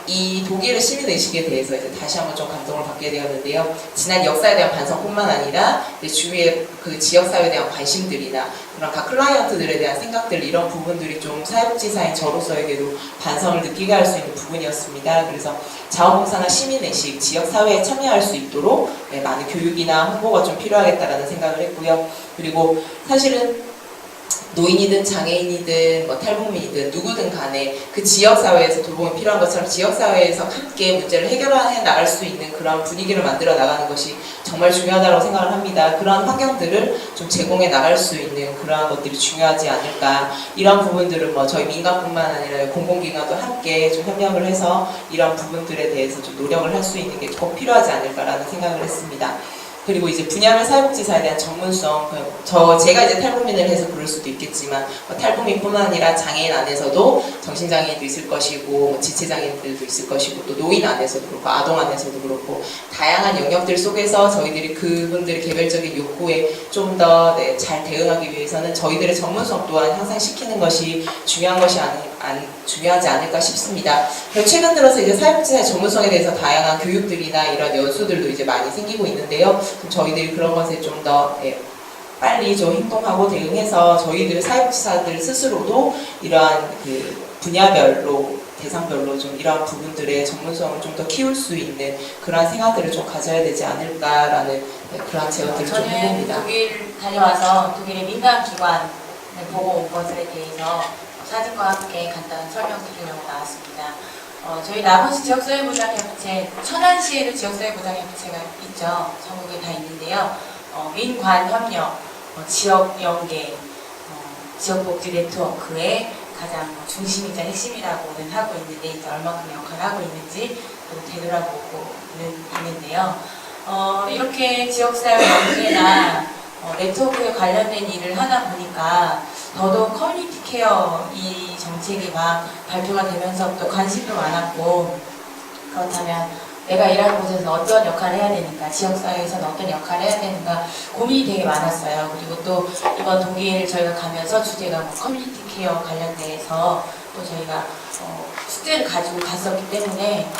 이 독일의 시민의식에 대해서 이제 다시 한번 좀 감동을 받게 되었는데요. 지난 역사에 대한 반성뿐만 아니라 이제 주위의 그 지역사회에 대한 관심들이나 그런 각 클라이언트들에 대한 생각들 이런 부분들이 좀 사회복지사인 저로서에게도 반성을 느끼게 할 수 있는 부분이었습니다. 그래서 자원봉사나 시민의식, 지역사회에 참여할 수 있도록 많은 교육이나 홍보가 좀 필요하겠다라는 생각을 했고요. 그리고 사실은 노인이든 장애인이든 탈북민이든 누구든 간에 그 지역사회에서 돌봄이 필요한 것처럼 지역사회에서 함께 문제를 해결해 나갈 수 있는 그런 분위기를 만들어 나가는 것이 정말 중요하다고 생각을 합니다. 그런 환경들을 좀 제공해 나갈 수 있는 그러한 것들이 중요하지 않을까. 이런 부분들은 저희 민간뿐만 아니라 공공기관도 함께 좀 협력을 해서 이런 부분들에 대해서 좀 노력을 할 수 있는 게 꼭 필요하지 않을까라는 생각을 했습니다. 그리고 이제 분야별 사회복지사에 대한 전문성, 제가 이제 탈북민을 해서 그럴 수도 있겠지만 탈북민뿐만 아니라 장애인 안에서도 정신장애인도 있을 것이고 지체장애인들도 있을 것이고 또 노인 안에서도 그렇고 아동 안에서도 그렇고 다양한 영역들 속에서 저희들이 그분들의 개별적인 욕구에 좀 더 잘 대응하기 위해서는 저희들의 전문성 또한 향상시키는 것이 중요하지 않을까 싶습니다. 그리고 최근 들어서 이제 사회복지사의 전문성에 대해서 다양한 교육들이나 이런 연수들도 이제 많이 생기고 있는데요. 저희들이 그런 것에 좀 더 빨리 좀 행동하고 대응해서 저희들 사회복지사들 스스로도 이러한 그 분야별로 대상별로 좀 이러한 부분들의 전문성을 좀 더 키울 수 있는 그러한 생각들을 좀 가져야 되지 않을까라는 그러한 제언들을 좀 저는 해봅니다. 독일 다녀와서 독일의 민간 기관을 보고 온 것에 대해서 사진과 함께 간단히 설명드리려고 나왔습니다. 저희 남원시 지역사회보장협의체, 천안시에도 지역사회보장협의체가 있죠. 전국에 다 있는데요. 민관협력, 지역연계, 지역복지 네트워크의 가장 중심이자 핵심이라고는 하고 있는데 이제 얼마큼 역할을 하고 있는지 되돌아보고는 있는데요. 이렇게 지역사회 연계나 네트워크에 관련된 일을 하다 보니까 더더욱 커뮤니티 케어 이 정책이 막 발표가 되면서부터 관심도 많았고, 그렇다면 내가 일하는 곳에서 어떤 역할을 해야 되는가, 지역사회에서는 어떤 역할을 해야 되는가 고민이 되게 많았어요. 그리고 또 이번 독일 저희가 가면서 주제가 뭐 커뮤니티 케어 관련돼서 또 저희가 숙제를 가지고 갔었기 때문에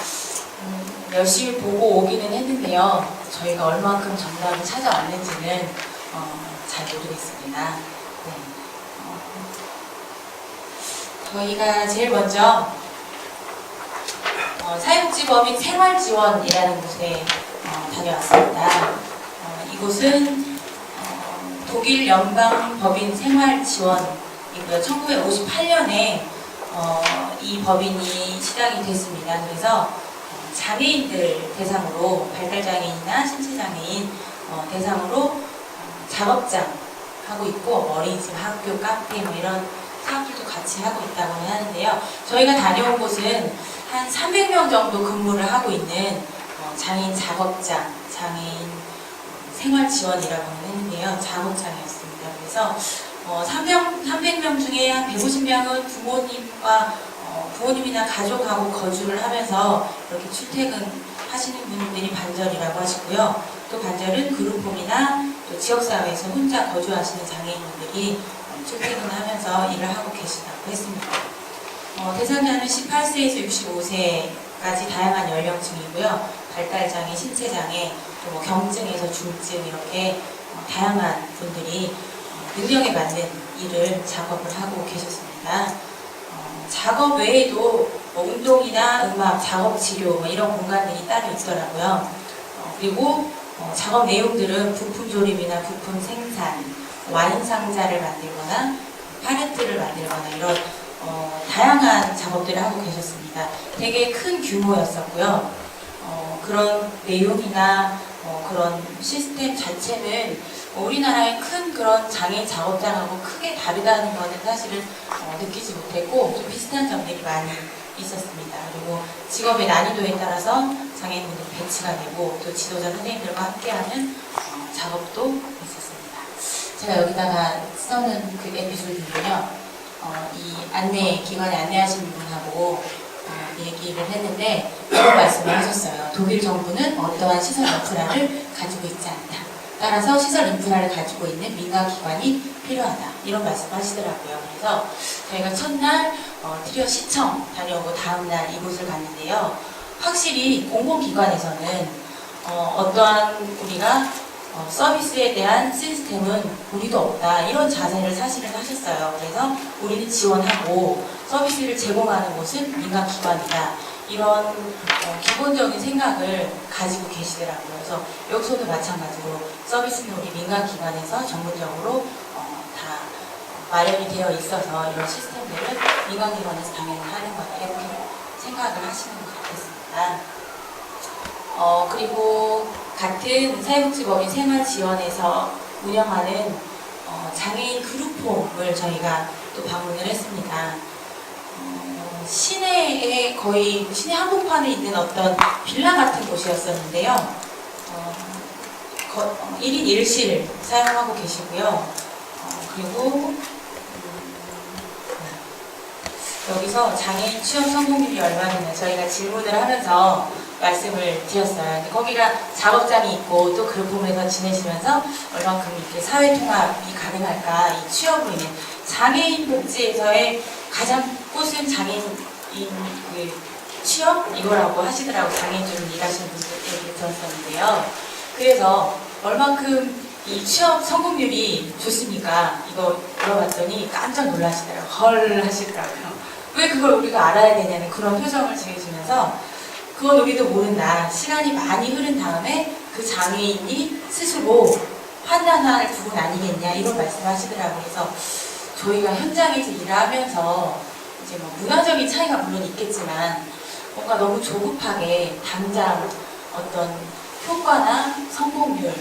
열심히 보고 오기는 했는데요. 저희가 얼만큼 정답을 찾아왔는지는 잘 모르겠습니다. 네. 저희가 제일 먼저 사회복지법인 생활지원이라는 곳에 다녀왔습니다. 이곳은 독일 연방법인 생활지원이고요. 1958년에 이 법인이 시작이 됐습니다. 그래서 장애인들 대상으로, 발달장애인이나 신체장애인 대상으로 작업장 하고 있고, 어린이집, 학교, 카페 뭐 이런 사업들도 같이 하고 있다고 하는데요. 저희가 다녀온 곳은 한 300명 정도 근무를 하고 있는 장애인 작업장, 장애인 생활지원이라고 했는데요. 작업장이었습니다. 그래서 300명 중에 한 150명은 부모님이나 가족하고 거주를 하면서 이렇게 출퇴근하시는 분들이 반절이라고 하시고요. 또 반절은 그룹홈이나 또 지역사회에서 혼자 거주하시는 장애인분들이 출퇴근하면서 일을 하고 계시다고 했습니다. 대상자는 18세에서 65세까지 다양한 연령층이고요. 발달장애, 신체장애, 또 뭐 경증에서 중증 이렇게 다양한 분들이 능력에 맞는 일을 작업을 하고 계셨습니다. 작업 외에도 뭐 운동이나 음악, 작업 치료 뭐 이런 공간들이 따로 있더라고요. 그리고 작업 내용들은 부품 조립이나 부품 생산, 와인 상자를 만들거나 팔레트를 만들거나 이런 다양한 작업들을 하고 계셨습니다. 되게 큰 규모였었고요. 그런 내용이나 그런 시스템 자체는 우리나라의 큰 그런 장애인 작업장하고 크게 다르다는 것은 사실은 느끼지 못했고 좀 비슷한 점들이 많이 있었습니다. 그리고 직업의 난이도에 따라서 장애인분들이 배치가 되고 또 지도자 선생님들과 함께하는 작업도 있었습니다. 제가 여기다가 써는 그 에피소드는요, 이 기관에 안내하시는 분하고 얘기를 했는데 이런 말씀을 하셨어요. 독일 정부는 어떠한 시설 인프라를 가지고 있지 않다. 따라서 시설 인프라를 가지고 있는 민간기관이 필요하다. 이런 말씀을 하시더라고요. 그래서 저희가 첫날 트리어 시청 다녀오고 다음날 이곳을 갔는데요. 확실히 공공기관에서는 어떠한 우리가 서비스에 대한 시스템은 우리도 없다. 이런 자세를 사실은 하셨어요. 그래서 우리는 지원하고 서비스를 제공하는 곳은 민간기관이다. 이런 기본적인 생각을 가지고 계시더라고요. 그래서 여기서도 마찬가지로 서비스는 우리 민간기관에서 전문적으로 다 마련이 되어 있어서 이런 시스템들을 민간기관에서 당연히 하는 거다. 이렇게 생각을 하시는 것 같습니다. 그리고 같은 사회복지법인 생활지원에서 운영하는 장애인 그룹홈을 저희가 또 방문을 했습니다. 시내에 거의 시내 한복판에 있는 어떤 빌라 같은 곳이었었는데요. 1인 1실 사용하고 계시고요. 그리고 여기서 장애인 취업 성공률이 얼마나 저희가 질문을 하면서 말씀을 드렸어요. 근데 거기가 작업장이 있고 또 그룹홈에서 지내시면서 얼만큼 이렇게 사회통합이 가능할까, 이 취업으로 인해 장애인 복지에서의 가장 꽃은 장애인 그 취업 이거라고 하시더라고. 장애인 좀 일하시는 분들 얘기를 들었었는데요. 그래서 얼만큼 이 취업 성공률이 좋습니까? 이거 물어봤더니 깜짝 놀라시더라고요. 헐 하시더라고요. 왜 그걸 우리가 알아야 되냐는 그런 표정을 지으시면서 그건 우리도 모른다. 시간이 많이 흐른 다음에 그 장애인이 스스로 판단할 부분 아니겠냐 이런 말씀하시더라고요. 그래서 저희가 현장에서 일하면서 이제 뭐 문화적인 차이가 물론 있겠지만 뭔가 너무 조급하게 당장 어떤 효과나 성공률,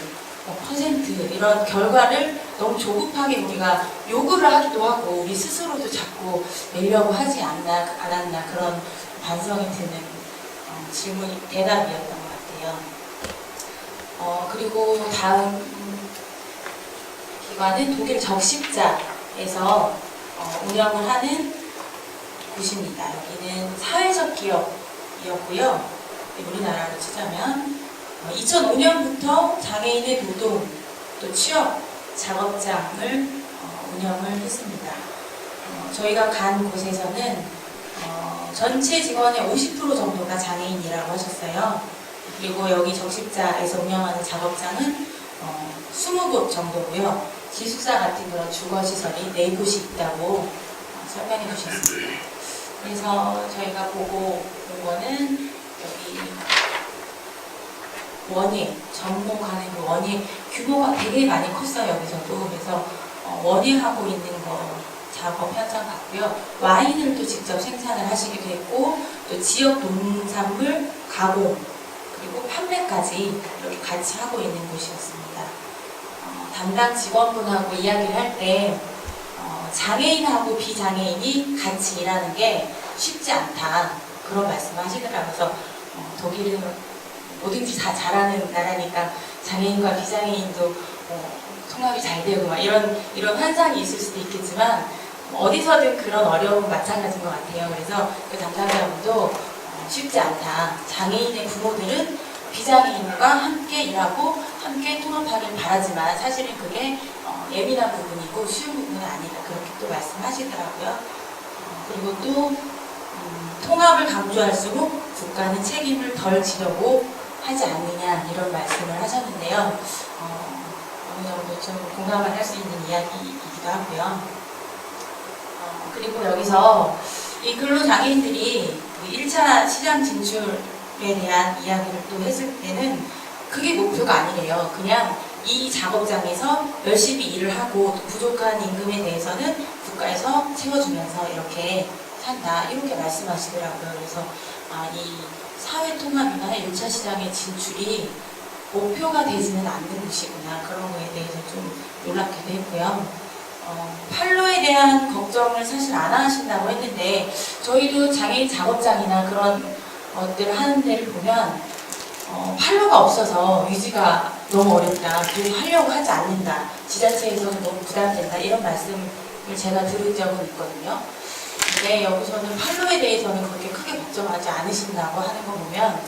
뭐 퍼센트 이런 결과를 너무 조급하게 우리가 요구를 하기도 하고 우리 스스로도 자꾸 내려고 하지 않았나 그런 반성이 드는 질문이 대답이었던 것 같아요. 그리고 다음 기관은 독일 적십자에서 운영을 하는 곳입니다. 여기는 사회적 기업이었고요. 우리나라로 치자면 2005년부터 장애인의 노동 또 취업 작업장을 운영을 했습니다. 저희가 간 곳에서는 전체 직원의 50% 정도가 장애인이라고 하셨어요. 그리고 여기 적십자에서 운영하는 작업장은 20곳 정도고요. 기숙사 같은 그런 주거시설이 4곳이 있다고 설명해 주셨습니다. 그래서 저희가 보고 온 거는 여기 원예, 전공하는 그 원예 규모가 되게 많이 컸어요. 여기서도. 그래서 원예하고 있는 거 작업 현장 같고요. 와인을 또 직접 생산을 하시기도 했고 또 지역 농산물 가공 그리고 판매까지 이렇게 같이 하고 있는 곳이었습니다. 담당 직원분하고 이야기를 할 때 장애인하고 비장애인이 같이 일하는 게 쉽지 않다 그런 말씀을 하시더라고요. 그래서 독일은 뭐든지 다 잘하는 나라니까 장애인과 비장애인도 통합이 잘 되고 막 이런 환상이 있을 수도 있겠지만 어디서든 그런 어려움은 마찬가지인 것 같아요. 그래서 그 담당자분도 쉽지 않다. 장애인의 부모들은 비장애인과 함께 일하고 함께 통합하길 바라지만 사실은 그게 예민한 부분이고 쉬운 부분은 아니다. 그렇게 또 말씀하시더라고요. 그리고 또 통합을 강조할수록 국가는 책임을 덜 지려고 하지 않느냐 이런 말씀을 하셨는데요. 어느 정도 좀 공감을 할 수 있는 이야기이기도 하고요. 그리고 여기서 이 근로장애인들이 1차 시장 진출에 대한 이야기를 또 했을 때는 그게 목표가 아니래요. 그냥 이 작업장에서 열심히 일을 하고 또 부족한 임금에 대해서는 국가에서 채워주면서 이렇게 산다. 이렇게 말씀하시더라고요. 그래서 이 사회통합이나 1차 시장의 진출이 목표가 되지는 않는 곳이구나. 그런 거에 대해서 좀 놀랍기도 했고요. 판로에 대한 걱정을 사실 안 하신다고 했는데 저희도 장애인 작업장이나 그런 것들을 하는 데를 보면 판로가 없어서 유지가 너무 어렵다. 그리고 하려고 하지 않는다. 지자체에서는 너무 부담된다. 이런 말씀을 제가 들은 적은 있거든요. 근데 여기서는 판로에 대해서는 그렇게 크게 걱정하지 않으신다고 하는 거 보면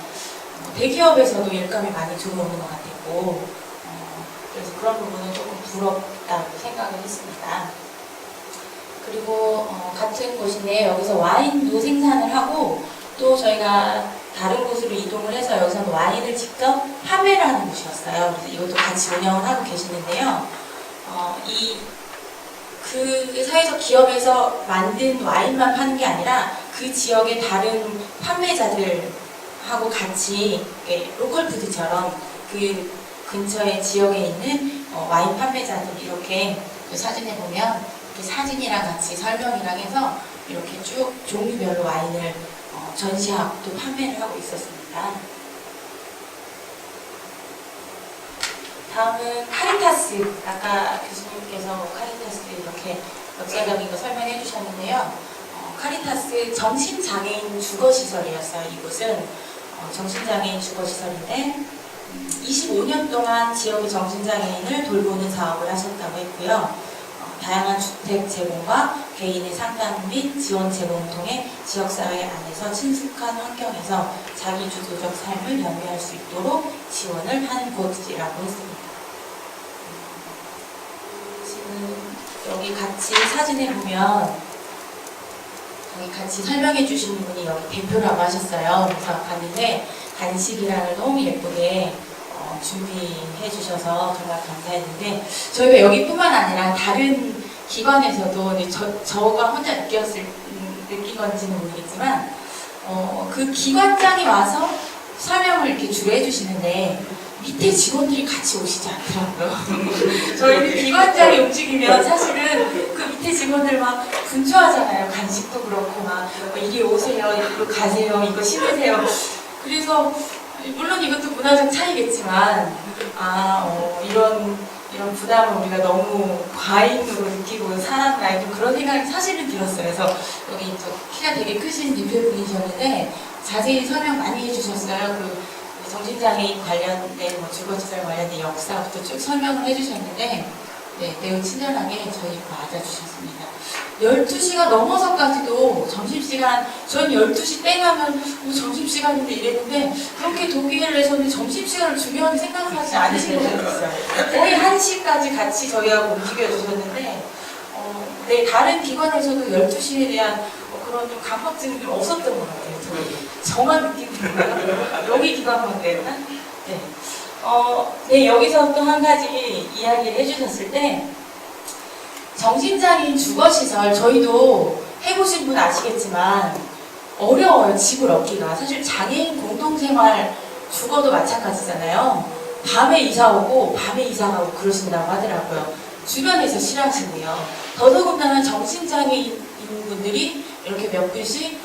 대기업에서도 일감이 많이 들어오는 것 같았고 그래서 그런 부분은 조금 부럽다고 생각을 했습니다. 그리고 같은 곳인데 여기서 와인도 생산을 하고 또 저희가 다른 곳으로 이동을 해서 여기서 와인을 직접 판매를 하는 곳이었어요. 그래서 이것도 같이 운영을 하고 계시는데요. 그 사회적 기업에서 만든 와인만 파는 게 아니라 그 지역의 다른 판매자들하고 같이 로컬 푸드처럼 그 근처에 지역에 있는 와인 판매자들이 이렇게 그 사진에 보면 이렇게 사진이랑 같이 설명이랑 해서 이렇게 쭉 종류별로 와인을 전시하고 또 판매를 하고 있었습니다. 다음은 카리타스. 아까 교수님께서 카리타스 이렇게 역사적인 거 설명해 주셨는데요. 카리타스 정신장애인 주거시설이었어요. 이곳은 정신장애인 주거시설인데 25년 동안 지역의 정신장애인을 돌보는 사업을 하셨다고 했고요. 다양한 주택 제공과 개인의 상담 및 지원 제공을 통해 지역사회 안에서 친숙한 환경에서 자기주도적 삶을 영위할 수 있도록 지원을 하는 곳이라고 했습니다. 지금 여기 같이 사진에 보면 여기 같이 설명해 주시는 분이 여기 대표라고 하셨어요. 그래서 봤는데 간식이랑을 너무 예쁘게 준비해 주셔서 정말 감사했는데 저희가 여기뿐만 아니라 다른 기관에서도 저가 혼자 느꼈을 느낀 건지는 모르겠지만 그 기관장이 와서 설명을 이렇게 주로 해주시는데 밑에 직원들이 같이 오시지 않더라고요. 저희는 기관장이 움직이면 사실은 그 밑에 직원들 막 분주하잖아요. 간식도 그렇고 막 이리 오세요, 이리로 가세요, 이거 심으세요. 그래서 물론 이것도 문화적 차이겠지만 이런 부담을 우리가 너무 과잉으로 느끼고 살았나 좀 그런 생각이 사실은 들었어요. 그래서 여기 또 키가 되게 크신 대표분이셨는데 자세히 설명 많이 해주셨어요. 그 정신장애인 관련된 주거시설 관련된 역사부터 쭉 설명을 해주셨는데 네, 매우 친절하게 저희 맞아주셨습니다. 12시가 넘어서까지도 점심시간, 전 12시 땡 하면 점심시간인데 이랬는데 그렇게 독일에서는 점심시간을 중요하게 생각하지 않으신 것 같았어요. 거의 1시까지 같이 저희하고 움직여주셨는데 네, 다른 기관에서도 12시에 대한 그런 좀 강박증이 좀 없었던 것 같아요. 저만 느끼는 건가요? 여기 기관만 그랬나? 네. 네, 여기서 또 한 가지 이야기를 해주셨을 때 정신장애인 주거시설 저희도 해보신 분 아시겠지만 어려워요. 집을 얻기가. 사실 장애인 공동생활 주거도 마찬가지잖아요. 밤에 이사 오고 밤에 이사 가고 그러신다고 하더라고요. 주변에서 싫어하신대요. 더더군다나 정신장애인 분들이 이렇게 몇 분씩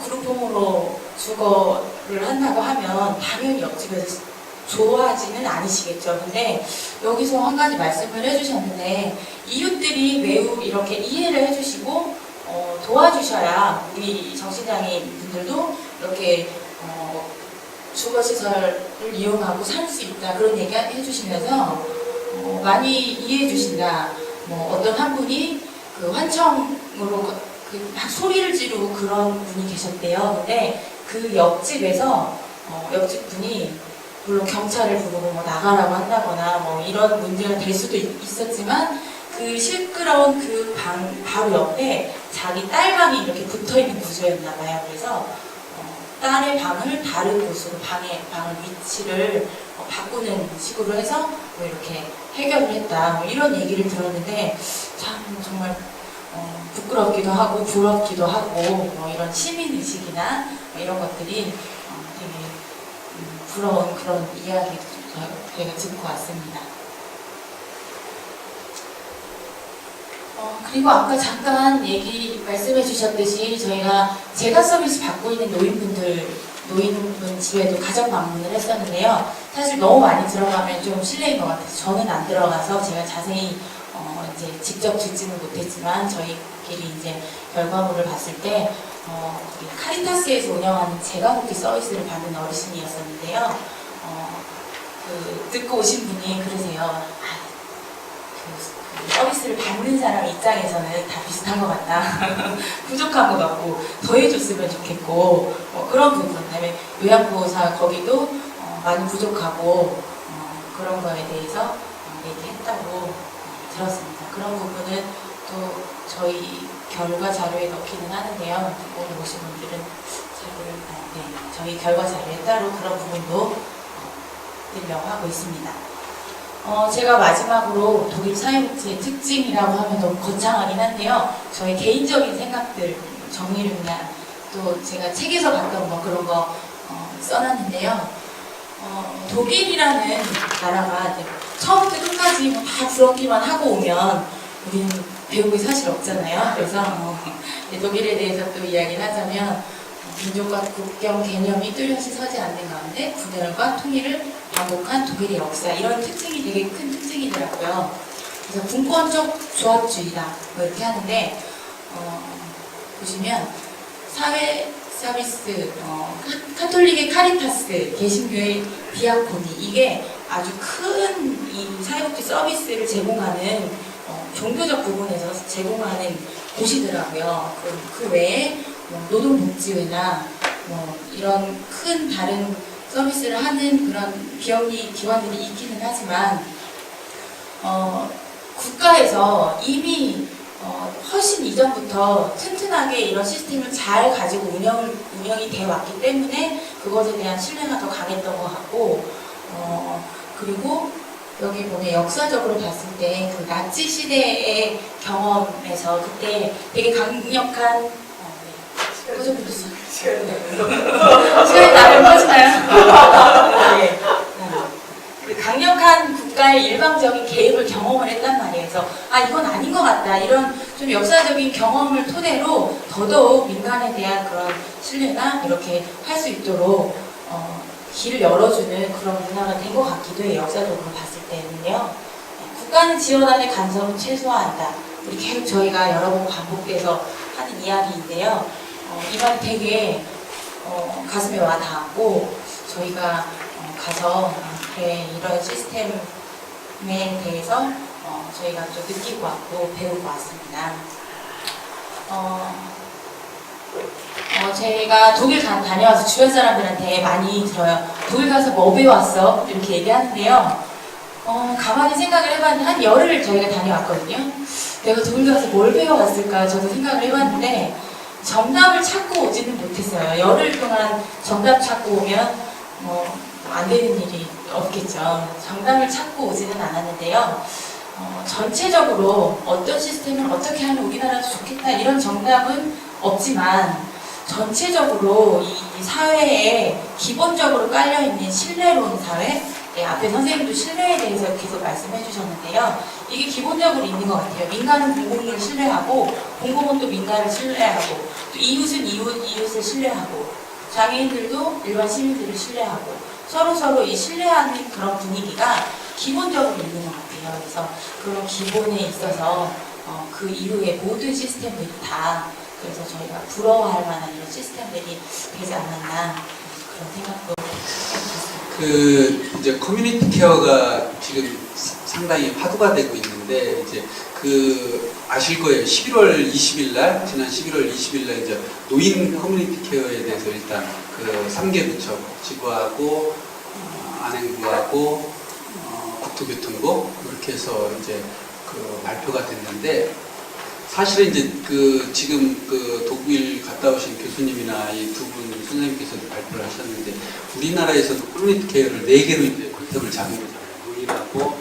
그룹홈으로 주거를 한다고 하면 당연히 옆집에서 좋아하지는 않으시겠죠. 근데 여기서 한 가지 말씀을 해주셨는데 이웃들이 매우 이렇게 이해를 해주시고 도와주셔야 우리 정신장애인 분들도 이렇게 주거시설을 이용하고 살 수 있다 그런 얘기 해주시면서 많이 이해해 주신다. 어떤 한 분이 그 환청으로 막 소리를 지르고 그런 분이 계셨대요. 근데 그 옆집에서 옆집 분이 물론 경찰을 부르고 나가라고 한다거나 이런 문제가 될 수도 있었지만 그 시끄러운 그 방 바로 옆에 자기 딸 방이 이렇게 붙어있는 구조였나 봐요. 그래서 딸의 방을 다른 곳으로 방을 위치를 바꾸는 식으로 해서 이렇게 해결을 했다. 이런 얘기를 들었는데 참 정말 부끄럽기도 하고 부럽기도 하고 이런 시민의식이나 이런 것들이 되게 부러운 그런 이야기도 저희가 듣고 왔습니다. 그리고 아까 잠깐 말씀해 주셨듯이 저희가 재가 서비스 받고 있는 노인분 집에도 가정 방문을 했었는데요. 사실 너무 많이 들어가면 좀 실례인 것 같아서 저는 안 들어가서 제가 자세히 이제 직접 듣지는 못했지만 저희끼리 이제 결과물을 봤을 때 카리타스에서 운영하는 재가복지 서비스를 받는 어르신이었었는데요. 듣고 오신 분이 그러세요. 그 서비스를 받는 사람 입장에서는 다 비슷한 것 같다. 부족한 것 같고 더 해줬으면 좋겠고 그런 부분, 그다음에 요양보호사 거기도 많이 부족하고 그런 거에 대해서 얘기했다고 들었습니다. 그런 부분은 또 저희 결과 자료에 넣기는 하는데요. 오늘 오신 분들은 저희 결과 자료에 따로 그런 부분도 넣으려고 하고 있습니다. 제가 마지막으로 독일 사회복지의 특징이라고 하면 너무 거창하긴 한데요. 저희 개인적인 생각들 정의를 그냥 또 제가 책에서 봤던 그런 거 써놨는데요. 독일이라는 나라가 이제 처음부터 끝까지 다 부럽기만 하고 오면 우리는 배운 게 사실 없잖아요. 그래서 독일에 대해서 또 이야기를 하자면 민족과 국경 개념이 뚜렷이 서지 않는 가운데 분열과 통일을 반복한 독일의 역사, 이런 특징이 되게 큰 특징이더라고요. 그래서 분권적 조합주의다 이렇게 하는데 보시면 사회 서비스, 카톨릭의 카리타스, 개신교의 디아코니, 이게 아주 큰 이 사회복지 서비스를 제공하는 종교적 부분에서 제공하는 곳이더라고요. 그 외에 노동복지회나 이런 큰 다른 서비스를 하는 그런 기관들이 있기는 하지만 국가에서 이미 훨씬 이전부터 튼튼하게 이런 시스템을 잘 가지고 운영이 되어 왔기 때문에 그것에 대한 신뢰가 더 강했던 것 같고 그리고 여기 보면 역사적으로 봤을 때 그 나치 시대의 경험에서 그때 되게 강력한 꺼져버렸어. 시간이 나면 꺼지나요? 네. 그 강력한 국가의 일방적인 개입을 경험을 했단 말이에요. 그래서 아 이건 아닌 것 같다. 이런 좀 역사적인 경험을 토대로 더더욱 민간에 대한 그런 신뢰나 이렇게 할 수 있도록 길을 열어주는 그런 문화가 된 것 같기도 해요. 역사적으로 봤을 때는요. 국가는 지원안의 간섭은 최소화한다. 우리 계속 저희가 여러 번 반복돼서 하는 이야기인데요. 이 말이 되게 가슴에 와 닿았고 저희가 가서 그래 이런 시스템에 대해서 저희가 좀 느끼고 왔고 배우고 왔습니다. 제가 독일 다녀와서 주변 사람들한테 많이 들어요. 독일 가서 뭐 배워왔어? 이렇게 얘기하는데요. 가만히 생각을 해봤는데 한 열흘을 저희가 다녀왔거든요. 내가 독일 가서 뭘 배워왔을까 저도 생각을 해봤는데 정답을 찾고 오지는 못했어요. 열흘 동안 정답 찾고 오면 안 되는 일이 없겠죠. 정답을 찾고 오지는 않았는데요. 전체적으로 어떤 시스템을 어떻게 하면 우리나라도 좋겠다 이런 정답은 없지만 전체적으로 이 사회에 기본적으로 깔려있는 신뢰론 사회, 앞에 선생님도 신뢰에 대해서 계속 말씀해 주셨는데요. 이게 기본적으로 있는 것 같아요. 민간은 공공을 신뢰하고 공공은 또 민간을 신뢰하고 또 이웃은 이웃을 신뢰하고 장애인들도 일반 시민들을 신뢰하고 서로 이 신뢰하는 그런 분위기가 기본적으로 있는 것 같아요. 그래서 그런 기본에 있어서 그 이후에 모든 시스템들이 다 그래서 저희가 부러워할 만한 이런 시스템들이 되지 않았나 그런 생각도 해봤습니다. 이제 커뮤니티 케어가 지금 상당히 화두가 되고 있는데 이제 아실 거예요. 11월 20일 날 지난 11월 20일 날 이제 노인 커뮤니티 케어에 대해서 일단 3개 부처 복지부하고 안행부하고 국토교통부 이렇게 해서 이제 발표가 됐는데 사실은 이제 지금 독일 갔다 오신 교수님이나 이 두 분 선생님께서도 발표를 하셨는데 우리나라에서도 커뮤니티 케어를 4개로 이제 컨셉을 잡은 거잖아요. 노인하고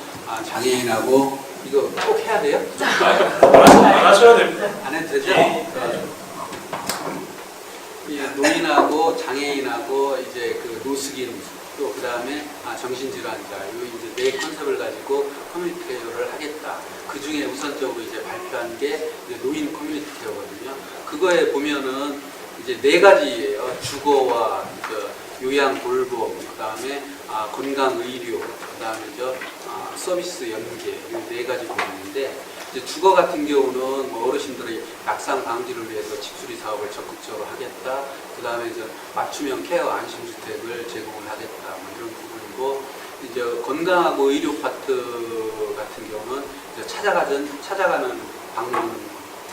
장애인하고 이거 꼭 해야 돼요? 안 하셔야 됩니다. 안 해도 되죠? 노인하고 장애인하고 이제 노숙인 또 그다음에 정신질환자 이 이제 4 컨셉을 가지고 커뮤니티 케어를 하겠다. 그 중에 우선적으로 이제 발표한 게 이제 노인 커뮤니티 케어거든요. 그거에 보면은 이제 4가지예요. 주거와 요양 돌봄, 그다음에 건강 의료, 그다음에 서비스 연계 이 4가지 보는데 이제 주거 같은 경우는 어르신들의 낙상 방지를 위해서 집수리 사업을 적극적으로 하겠다. 그다음에 이제 맞춤형 케어 안심주택을 제공을 하겠다. 이런 부분이고 이제 건강하고 의료 파트 같은 경우는 이제 찾아가는 방문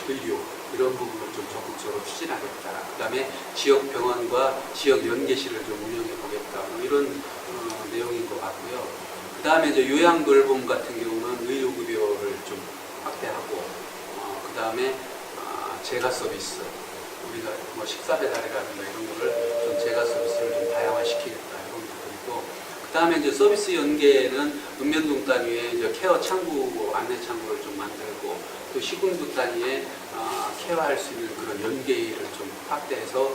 의료 이런 부분을 좀 적극적으로 추진하겠다. 그다음에 지역 병원과 지역 연계실을 좀 운영해 보겠다. 이런 내용인 것 같고요. 그다음에 이제 요양 돌봄 같은 경우는 의료급여를 좀 확대하고, 그다음에 제가 서비스, 우리가 식사 배달이라든가 이런 거를 좀 제가 서비스를 좀 다양화시키겠다 이런 부분이고, 그다음에 이제 서비스 연계는 읍면동 단위에 이제 케어 창구, 안내 창구를 좀 만들고, 또 시군구 단위에 케어할 수 있는 그런 연계를 좀 확대해서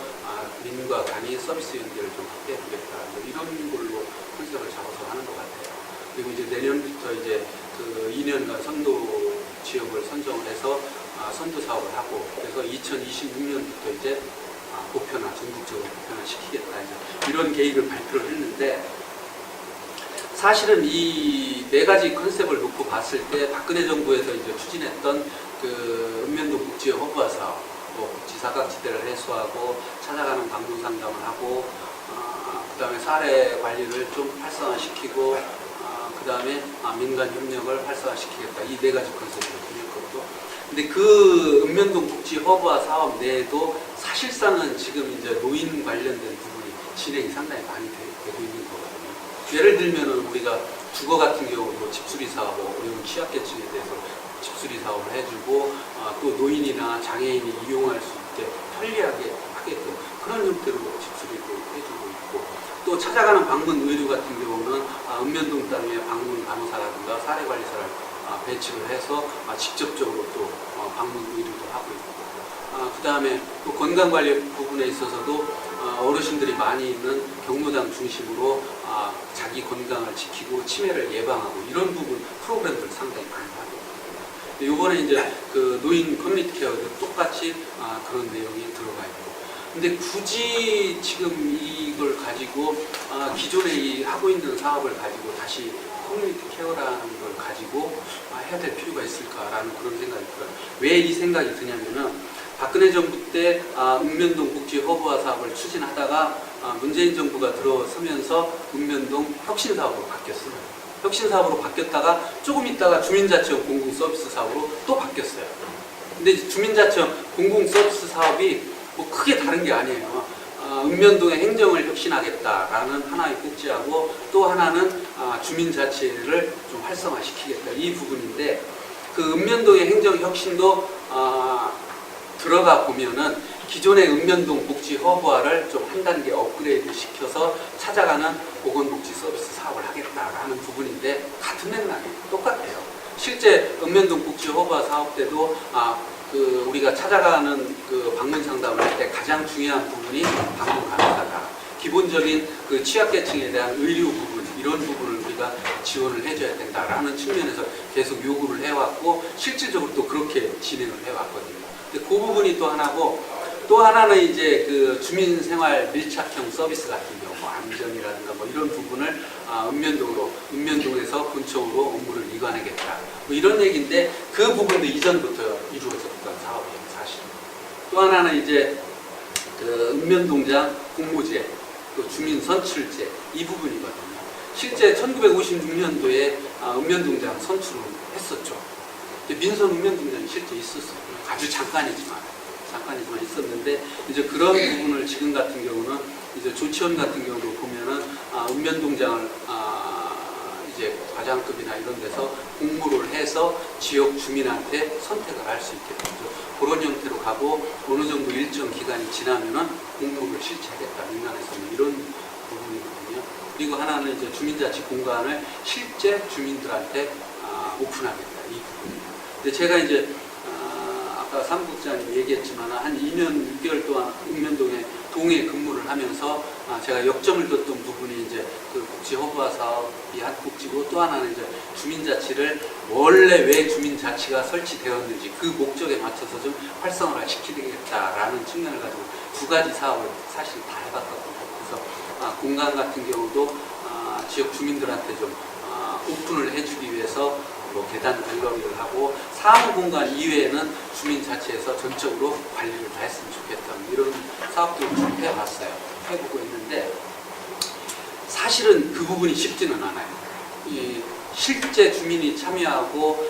민과 간이 서비스 연계를 좀 확대해 보겠다 이런 걸로 컨셉을 잡아서 하는 것 같아요. 그리고 이제 내년부터 이제 2년간 선도 지역을 선정을 해서 선도 사업을 하고, 그래서 2026년부터 이제 보편화, 전국적으로 보편화 시키겠다 이런 계획을 발표를 했는데, 사실은 이 4가지 컨셉을 놓고 봤을 때 박근혜 정부에서 이제 추진했던 읍면동 복지 허브화 사업, 복지 사각지대를 해소하고 찾아가는 방문 상담을 하고, 그다음에 사례 관리를 좀 활성화시키고, 그다음에 민간 협력을 활성화시키겠다. 이 4가지 컨셉이거든요. 근데 읍면동 복지 허브화 사업 내에도 사실상은 지금 이제 노인 관련된 부분이 진행이 상당히 많이 되고 있는 거거든요. 예를 들면은 우리가 주거 같은 경우도 집수리 사업, 어려운 취약계층에 대해서 집수리 사업을 해주고, 또 노인이나 장애인이 이용할 수 있게 편리하게 하게끔 그런 형태로 집수리도 해주고 있고, 또 찾아가는 방문 의료 같은 경우는 읍면동 단위의 방문 간호사라든가 사례관리사를 배치를 해서 직접적으로 또 방문 의료도 하고 있고, 그 다음에 또 건강관리 부분에 있어서도 어르신들이 많이 있는 경로당 중심으로 자기 건강을 지키고 치매를 예방하고 이런 부분 프로그램들 상당히 많이 하고 있거든요. 이번에 이제 그 노인 커뮤니티 케어도 똑같이 그런 내용이 들어가 있고, 근데 굳이 지금 이걸 가지고 기존에 이 하고 있는 사업을 가지고 다시 커뮤니티 케어라는 걸 가지고 해야 될 필요가 있을까라는 그런 생각이 들어요. 왜 이 생각이 드냐면은 박근혜 정부 때 읍면동 복지 허브화 사업을 추진하다가 문재인 정부가 들어서면서 읍면동 혁신사업으로 바뀌었어요. 혁신사업으로 바뀌었다가 조금 있다가 주민자치형 공공서비스 사업으로 또 바뀌었어요. 근데 이제 주민자치형 공공서비스 사업이 뭐 크게 다른 게 아니에요. 읍면동의 행정을 혁신하겠다라는 하나의 꼭지하고 또 하나는 주민자치를 좀 활성화시키겠다 이 부분인데, 그 읍면동의 행정 혁신도 들어가 보면은 기존의 읍면동 복지 허브화를 좀 한 단계 업그레이드 시켜서 찾아가는 보건복지 서비스 사업을 하겠다라는 부분인데 같은 맥락이에요. 똑같아요. 실제 읍면동 복지 허브화 사업 때도 그 우리가 찾아가는 그 방문 상담을 할 때 가장 중요한 부분이 방문 간호사다. 기본적인 그 취약계층에 대한 의료 부분 이런 부분을 우리가 지원을 해줘야 된다라는 측면에서 계속 요구를 해왔고 실질적으로 또 그렇게 진행을 해왔거든요. 근데 그 부분이 또 하나고, 또 하나는 이제 그 주민생활 밀착형 서비스 같은 경우, 뭐 안전이라든가 뭐 이런 부분을 읍면동에서 본청으로 업무를 이관하겠다. 뭐 이런 얘기인데 그 부분도 이전부터 이루어졌던 사업이에요, 사실. 또 하나는 이제 그 읍면동장 공모제, 또 주민선출제 이 부분이거든요. 실제 1956년도에 읍면동장 선출을 했었죠. 민선 읍면동장이 실제 있었어요. 아주 잠깐이지만 있었는데, 이제 그런 부분을 지금 같은 경우는 이제 조치원 같은 경우도 보면은 읍면동장을 이제 과장급이나 이런 데서 공모를 해서 지역 주민한테 선택을 할 수 있게 되죠. 그런 형태로 가고 어느 정도 일정 기간이 지나면은 공모를 실시하겠다 민간에서는 이런 부분이거든요. 그리고 하나는 이제 주민자치 공간을 실제 주민들한테 오픈하겠다 이 부분이에요. 근데 제가 이제 아까 사무국장님 얘기했지만 한 2년 6개월 동안 읍면동에 동해 근무를 하면서 제가 역점을 뒀던 부분이 이제 그 복지 허브화 사업이 한 꼭지고, 또 하나는 이제 주민자치를 원래 왜 주민자치가 설치되었는지 그 목적에 맞춰서 좀 활성화를 시키겠다라는 측면을 가지고 두 가지 사업을 사실 다 해봤거든요. 그래서 공간 같은 경우도 지역 주민들한테 좀 오픈을 해주기 위해서 뭐 계단 갤러리를 하고 사무 공간 이외에는 주민자치에서 전적으로 관리를 다 했으면 좋겠다 이런 사업들을 좀 해봤어요. 해보고 있는데 사실은 그 부분이 쉽지는 않아요. 이 실제 주민이 참여하고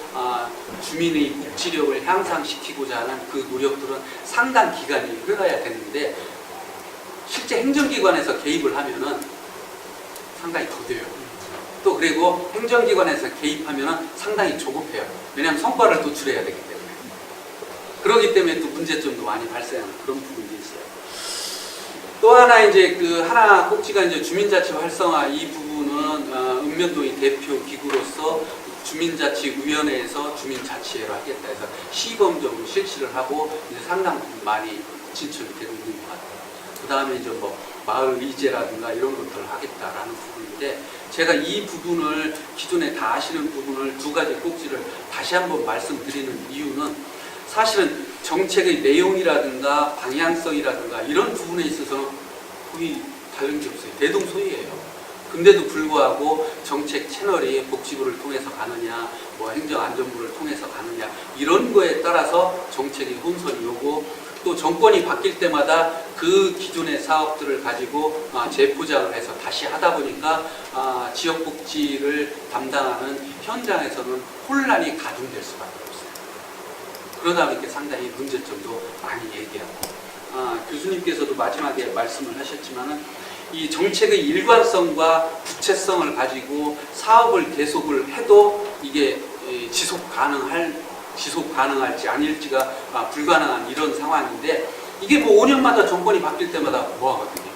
주민의 복지력을 향상시키고자 하는 그 노력들은 상당 기간이 흘러야 되는데 실제 행정기관에서 개입을 하면은 상당히 더뎌요. 또 그리고 행정기관에서 개입하면 상당히 조급해요. 왜냐하면 성과를 도출해야 되기 때문에. 그렇기 때문에 또 문제점도 많이 발생하는 그런 부분이 있어요. 또 하나 이제 그 하나 꼭지가 이제 주민자치 활성화 이 부분은 읍면동이 대표 기구로서 주민자치위원회에서 주민자치회를 하겠다 해서 시범적으로 실시를 하고 이제 상당 부분 많이 진출이 되고 있는 것 같아요. 그 다음에 이제 뭐 마을 의제라든가 이런 것들을 하겠다라는 부분인데, 제가 이 부분을 기존에 다 아시는 부분을 두 가지 꼭지를 다시 한번 말씀드리는 이유는 사실은 정책의 내용이라든가 방향성이라든가 이런 부분에 있어서는 거의 다른 게 없어요. 대동소이해요. 근데도 불구하고 정책 채널이 복지부를 통해서 가느냐, 뭐 행정안전부를 통해서 가느냐 이런 거에 따라서 정책이 혼선이 오고, 또 정권이 바뀔 때마다 그 기존의 사업들을 가지고 재포장을 해서 다시 하다 보니까 지역복지를 담당하는 현장에서는 혼란이 가중될 수밖에 없어요. 그러다 보니까 상당히 문제점도 많이 얘기하고, 교수님께서도 마지막에 말씀을 하셨지만은 이 정책의 일관성과 구체성을 가지고 사업을 계속을 해도 이게 지속 가능할지 아닐지가 불가능한 이런 상황인데, 이게 뭐 5년마다 정권이 바뀔 때마다 뭐하거든요.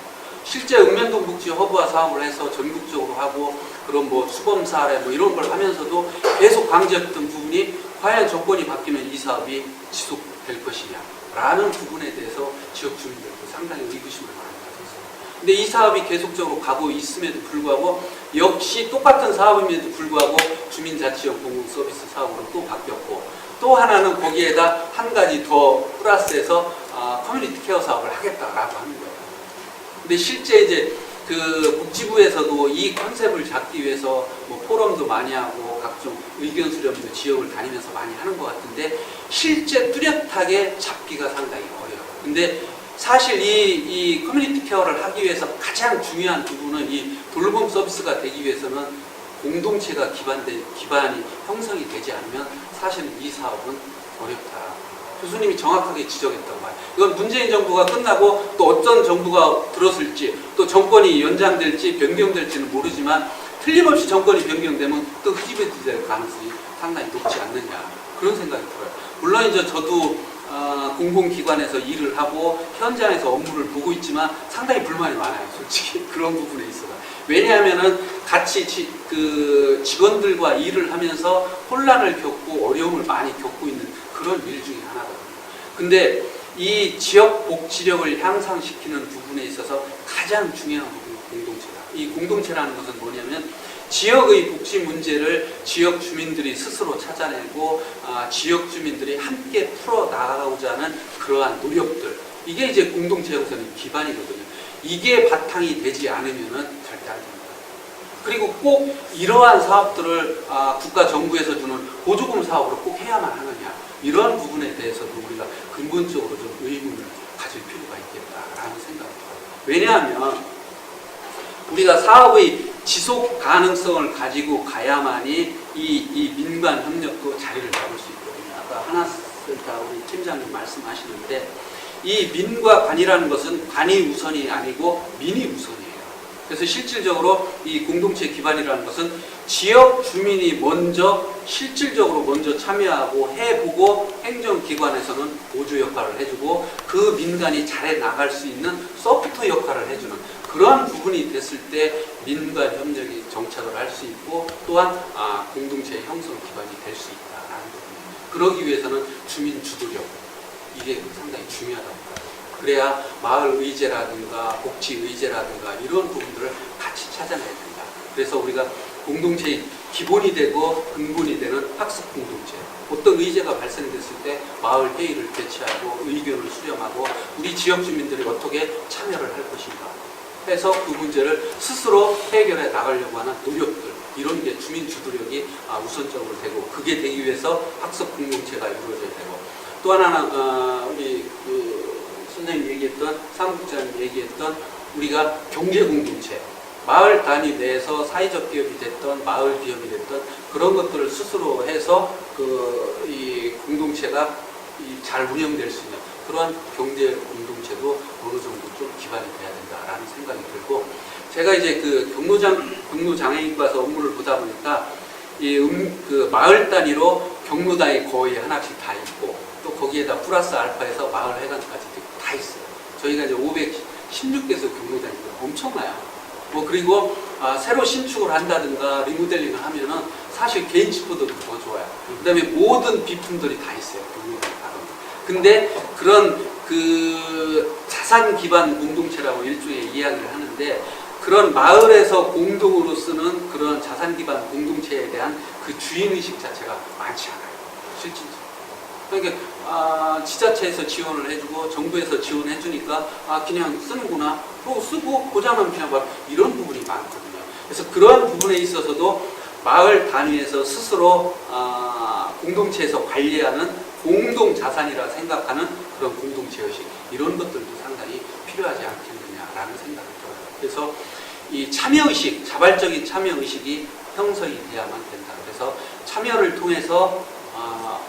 실제 읍면동 복지 허브화 사업을 해서 전국적으로 하고 그런 뭐 수범 사례 뭐 이런 걸 하면서도 계속 강조했던 부분이 과연 정권이 바뀌면 이 사업이 지속될 것이냐, 라는 부분에 대해서 지역 주민들도 상당히 의구심을 많이 가지고 있어요. 근데 이 사업이 계속적으로 가고 있음에도 불구하고 역시 똑같은 사업임에도 불구하고 주민자치형 공공서비스 사업으로 또 바뀌었고, 또 하나는 거기에다 한 가지 더 플러스해서 커뮤니티 케어 사업을 하겠다라고 하는 거예요. 근데 실제 이제 그 복지부에서도 이 컨셉을 잡기 위해서 뭐 포럼도 많이 하고 각종 의견 수렴도 지역을 다니면서 많이 하는 것 같은데 실제 뚜렷하게 잡기가 상당히 어려워요. 근데 사실 이 커뮤니티 케어를 하기 위해서 가장 중요한 부분은 이 돌봄 서비스가 되기 위해서는 공동체가 기반이 형성이 되지 않으면 사실은 이 사업은 어렵다. 교수님이 정확하게 지적했다고 봐요. 이건 문재인 정부가 끝나고 또 어떤 정부가 들었을지, 또 정권이 연장될지 변경될지는 모르지만 틀림없이 정권이 변경되면 또 흐지부지 가능성이 상당히 높지 않느냐, 그런 생각이 들어요. 물론 이제 저도 공공기관에서 일을 하고 현장에서 업무를 보고 있지만 상당히 불만이 많아요. 솔직히 그런 부분에 있어서. 왜냐하면은 같이 직원들과 일을 하면서 혼란을 겪고 어려움을 많이 겪고 있는 그런 일 중에 하나거든요. 근데 이 지역 복지력을 향상시키는 부분에 있어서 가장 중요한 부분이 공동체다. 이 공동체라는 것은 뭐냐면 지역의 복지 문제를 지역 주민들이 스스로 찾아내고 지역 주민들이 함께 풀어나가고자 하는 그러한 노력들, 이게 이제 공동체 형성의 기반이거든요. 이게 바탕이 되지 않으면은 절대 안 됩니다. 그리고 꼭 이러한 사업들을 국가 정부에서 주는 보조금 사업으로 꼭 해야만 하느냐, 이러한 부분에 대해서도 우리가 근본적으로 좀 의문을 가질 필요가 있겠다라는 생각이 들어요. 왜냐하면 우리가 사업의 지속 가능성을 가지고 가야만이 이 민관 협력도 자리를 잡을 수 있거든요. 아까 하나센터 우리 팀장님 말씀하시는데 이 민과 관이라는 것은 관이 우선이 아니고 민이 우선이에요. 그래서 실질적으로 이 공동체 기반이라는 것은 지역 주민이 실질적으로 먼저 참여하고 해보고 행정기관에서는 보조 역할을 해주고 그 민간이 잘 나갈 수 있는 소프트 역할을 해주는 그러한 부분이 됐을 때 민간 협력이 정착을 할 수 있고 또한 공동체의 형성 기반이 될 수 있다라는 부분이에요. 그러기 위해서는 주민 주도력, 이게 상당히 중요하다고 봐요. 그래야 마을 의제라든가 복지 의제라든가 이런 부분들을 같이 찾아내야 된다. 그래서 우리가 공동체의 기본이 되고 근본이 되는 학습 공동체, 어떤 의제가 발생됐을 때 마을 회의를 개최하고 의견을 수렴하고 우리 지역 주민들이 어떻게 참여를 할 것인가 해서 그 문제를 스스로 해결해 나가려고 하는 노력들, 이런 게 주민 주도력이 우선적으로 되고, 그게 되기 위해서 학습 공동체가 이루어져야 되고, 또 하나는 우리 선생님 얘기했던, 사무국장님 얘기했던 우리가 경제 공동체, 마을 단위 내에서 사회적 기업이 됐던 마을 기업이 됐던 그런 것들을 스스로 해서 이 공동체가 잘 운영될 수 있는 그러한 경제 공동체도 어느 정도 좀 기반이 돼야 된다라는 생각이 들고, 제가 이제 경로장애인과서 업무를 보다 보니까 그 마을 단위로 경로당이 거의 하나씩 다 있고, 또 거기에다 플러스 알파에서 마을 회관까지 다 있어요. 저희가 이제 516개소 경로당이 엄청나요. 그리고 새로 신축을 한다든가 리모델링을 하면은 사실 개인 집보다도 더 좋아요. 그 다음에 모든 비품들이 다 있어요. 경로당 다. 근데 그런 자산 기반 공동체라고 일종의 이야기를 하는데, 그런 마을에서 공동으로 쓰는 그런 자산 기반 공동체에 대한 그 주인의식 자체가 많지 않아요. 실질적으로. 그러니까 지자체에서 지원을 해주고 정부에서 지원해 주니까 그냥 쓰는구나, 또 쓰고 고장나면 그냥 막 이런 부분이 많거든요. 그래서 그러한 부분에 있어서도 마을 단위에서 스스로 공동체에서 관리하는 공동 자산이라 생각하는 그런 공동체 의식, 이런 것들도 상당히 필요하지 않겠느냐라는 생각이 들어요. 그래서 이 참여 의식, 자발적인 참여 의식이 형성이 돼야만 된다. 그래서 참여를 통해서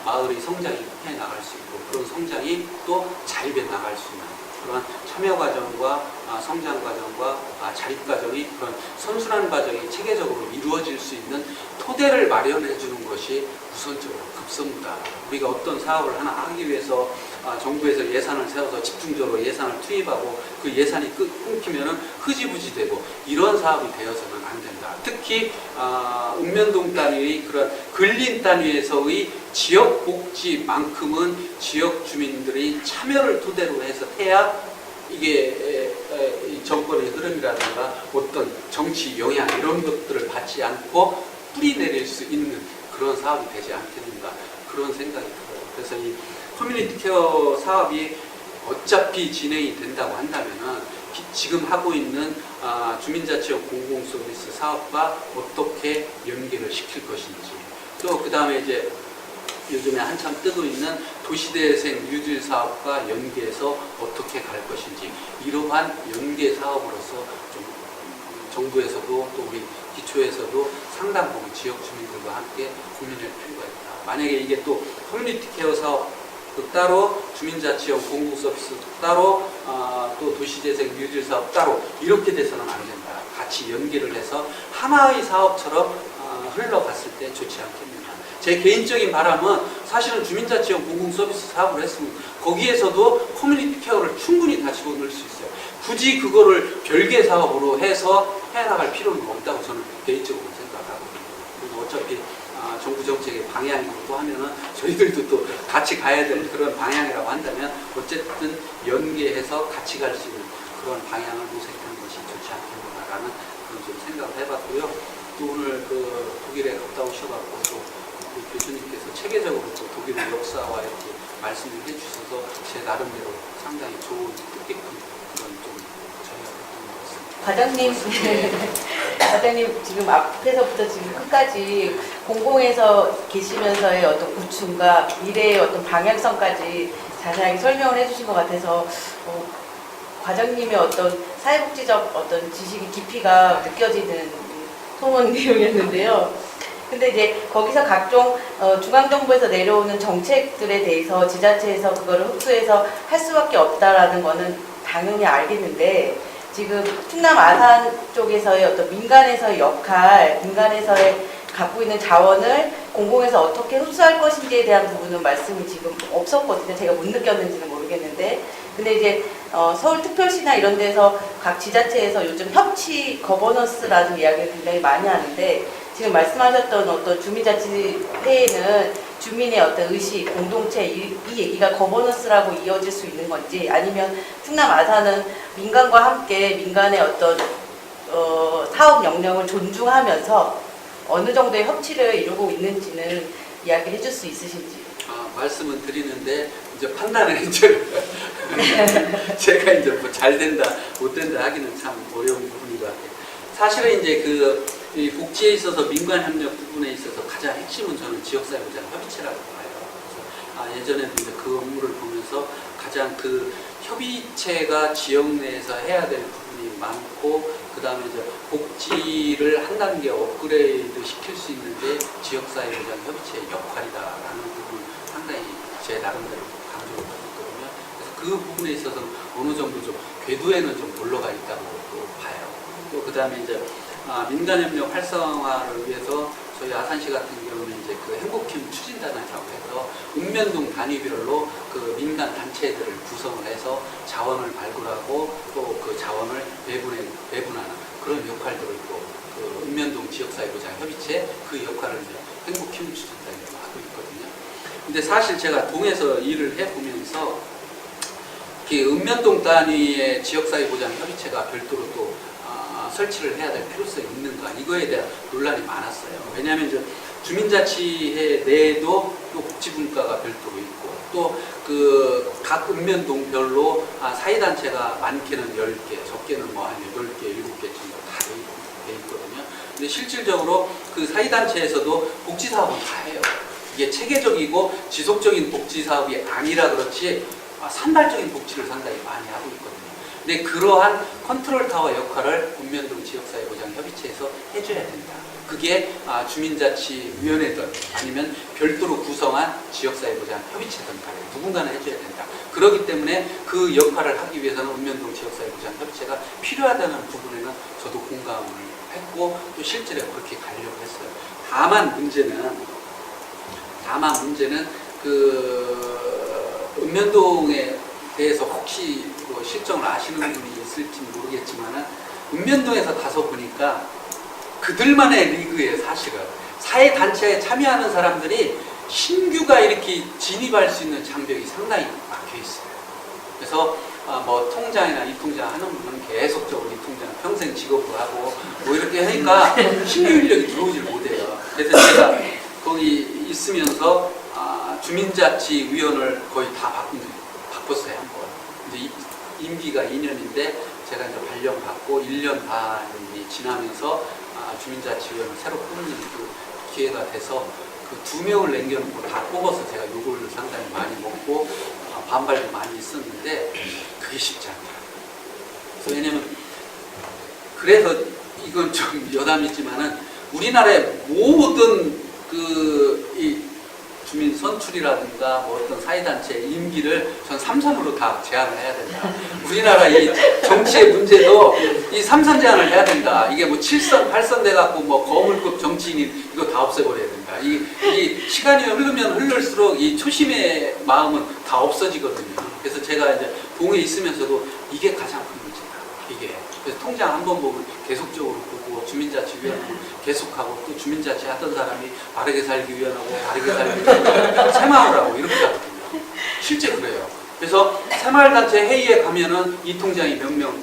마을의 성장이 해 나갈 수 있고, 그런 성장이 또 자립해 나갈 수 있는 그런 참여 과정과 성장 과정과 자립 과정이 그런 선순환 과정이 체계적으로 이루어질 수 있는 토대를 마련해 주는 것이 우선적으로 급선무다. 우리가 어떤 사업을 하나 하기 위해서 정부에서 예산을 세워서 집중적으로 예산을 투입하고 그 예산이 끊기면은 흐지부지 되고 이런 사업이 되어서는 안 된다. 특히 읍면동 단위의 그런 근린 단위에서의 지역 복지만큼은 지역 주민들이 참여를 토대로 해서 해야 이게 이 정권의 흐름이라든가 어떤 정치 영향 이런 것들을 받지 않고 뿌리 내릴 수 있는 그런 사업이 되지 않겠는가 그런 생각이 들어요. 그래서 이 커뮤니티 케어 사업이 어차피 진행이 된다고 한다면은 지금 하고 있는 주민자치형 공공서비스 사업과 어떻게 연계를 시킬 것인지 또 그 다음에 이제 요즘에 한참 뜨고 있는 도시대생 뉴딜 사업과 연계해서 어떻게 갈 것인지 이러한 연계 사업으로서 좀 정부에서도 또 우리 기초에서도 상당 부분 지역 주민들과 함께 고민할 필요가 있다. 만약에 이게 또 커뮤니티 케어 사업 따로 주민자치형 공공서비스 따로 또 도시재생 뉴딜 사업 따로 이렇게 돼서는 안 된다. 같이 연계를 해서 하나의 사업처럼 흘러갔을 때 좋지 않겠느냐. 제 개인적인 바람은 사실은 주민자치형 공공서비스 사업을 했으면 거기에서도 커뮤니티 케어를 충분히 다 집어넣을 수 있어요. 굳이 그거를 별개 사업으로 해서 해나갈 필요는 없다고 저는 개인적으로 생각하거든요. 그리고 어차피 정부 정책의 방향이고 하면은 저희들도 또 같이 가야 되는 그런 방향이라고 한다면 어쨌든 연계해서 같이 갈 수 있는 그런 방향을 모색하는 것이 좋지 않겠느냐라는 그런 좀 생각을 해봤고요. 또 오늘 그 독일에 갔다 오셔갖고 또 우리 교수님께서 체계적으로 또 독일의 역사와 이렇게 말씀을 해주셔서 제 나름대로 상당히 좋은 뜻깊은 그런 좀 저희가 됐던 것 같습니다. 과장님 지금 앞에서부터 지금 끝까지 공공에서 계시면서의 어떤 구축과 미래의 어떤 방향성까지 자세하게 설명을 해주신 것 같아서 과장님의 어떤 사회복지적 어떤 지식의 깊이가 느껴지는 토론 내용이었는데요. 근데 이제 거기서 각종 중앙정부에서 내려오는 정책들에 대해서 지자체에서 그거를 흡수해서 할 수밖에 없다라는 거는 당연히 알겠는데 지금 충남 아산 쪽에서의 어떤 민간에서의 역할, 민간에서의 갖고 있는 자원을 공공에서 어떻게 흡수할 것인지에 대한 부분은 말씀이 지금 없었거든요. 제가 못 느꼈는지는 모르겠는데. 근데 이제 서울특별시나 이런 데서 각 지자체에서 요즘 협치 거버넌스라는 이야기를 굉장히 많이 하는데 지금 말씀하셨던 어떤 주민자치회에는 주민의 어떤 의식, 공동체 이 얘기가 거버넌스라고 이어질 수 있는 건지 아니면 충남 아산은 민간과 함께 민간의 어떤 사업 역량을 존중하면서 어느 정도의 협치를 이루고 있는지는 이야기해 줄 수 있으신지. 말씀은 드리는데 이제 판단을 이제 제가 이제 뭐 잘 된다 못 된다 하기는 참 어려운 부분인 것 같아요. 사실은 이제 이 복지에 있어서 민간 협력 부분에 있어서 가장 핵심은 저는 지역사회보장 협의체라고 봐요. 그래서 예전에도 이제 그 업무를 보면서 가장 그 협의체가 지역 내에서 해야 될 부분이 많고 그 다음에 이제 복지를 한 단계 업그레이드 시킬 수 있는 게 지역사회보장 협의체의 역할이다라는 부분 상당히 제 나름대로 강조를 받았거든요. 그래서 그 부분에 있어서는 어느 정도 좀 궤도에는 좀 올라가 있다고 봐요. 또 그 다음에 이제 민간협력 활성화를 위해서 저희 아산시 같은 경우는 이제 그 행복팀 추진단이라고 해서 읍면동 단위별로 그 민간 단체들을 구성을 해서 자원을 발굴하고 또 그 자원을 배분하는 그런 역할들을 또 그 읍면동 지역사회보장 협의체 그 역할을 이제 행복팀 추진단이라고 하고 있거든요. 근데 사실 제가 동에서 일을 해보면서 읍면동 단위의 지역사회보장 협의체가 별도로 또 설치를 해야 될 필요성이 있는가 이거에 대한 논란이 많았어요. 왜냐하면 이제 주민자치회 내에도 또 복지분과가 별도로 있고 또 그 각 읍면동별로 사회단체가 많게는 10개, 적게는 뭐 한 8개, 7개 정도 다 돼 있거든요. 근데 실질적으로 그 사회단체에서도 복지사업은 다 해요. 이게 체계적이고 지속적인 복지사업이 아니라 그렇지 산발적인 복지를 상당히 많이 하고 있거든요. 근데 그러한 컨트롤 타워 역할을 읍면동 지역사회보장협의체에서 해줘야 된다. 그게 주민자치위원회든 아니면 별도로 구성한 지역사회보장협의체든 간에 누군가는 해줘야 된다. 그렇기 때문에 그 역할을 하기 위해서는 읍면동 지역사회보장협의체가 필요하다는 부분에는 저도 공감을 했고 또 실제로 그렇게 가려고 했어요. 다만 문제는 그 읍면동에 대해서 혹시 뭐 실정을 아시는 분이 있을지 모르겠지만은 읍면동에서 가서 보니까 그들만의 리그에 사실은 사회단체에 참여하는 사람들이 신규가 이렇게 진입할 수 있는 장벽이 상당히 막혀 있어요. 그래서 뭐 통장이나 이 통장 하는 분은 계속적으로 이 통장 평생 직업으로 하고 뭐 이렇게 하니까 신규 인력이 들어오질 못해요. 그래서 제가 거기 있으면서 주민자치위원을 거의 다 바꿨어요. 한 번. 이제 임기가 2년인데 제가 이제 발령받고 1년 반이 지나면서 주민자치위원을 새로 뽑는 그 기회가 돼서 그 2명을 남겨놓고 다 뽑아서 제가 요거를 상당히 많이 먹고 반발도 많이 있었는데 그게 쉽지 않더라고요. 왜냐면 그래서 이건 좀 여담이지만은 우리나라의 모든 이 주민 선출이라든가 뭐 어떤 사회단체 임기를 전 3선으로 다 제한을 해야 된다. 우리나라 이 정치의 문제도 이 3선 제한을 해야 된다. 이게 뭐 7선, 8선 돼갖고 뭐 거물급 정치인이 이거 다 없애버려야 된다. 이 시간이 흐르면 흐를수록 이 초심의 마음은 다 없어지거든요. 그래서 제가 이제 동에 있으면서도 이게 가장 큰 문제다. 이게. 그래서 통장 한 번 보면 계속적으로 보고 주민자치위원회는 계속하고 또 주민자치 하던 사람이 바르게 살기 위원하고 바르게 살기 위원하고 새마을하고 이렇게 하거든요. 실제 그래요. 그래서 새마을단체 회의에 가면은 이 통장이 몇 명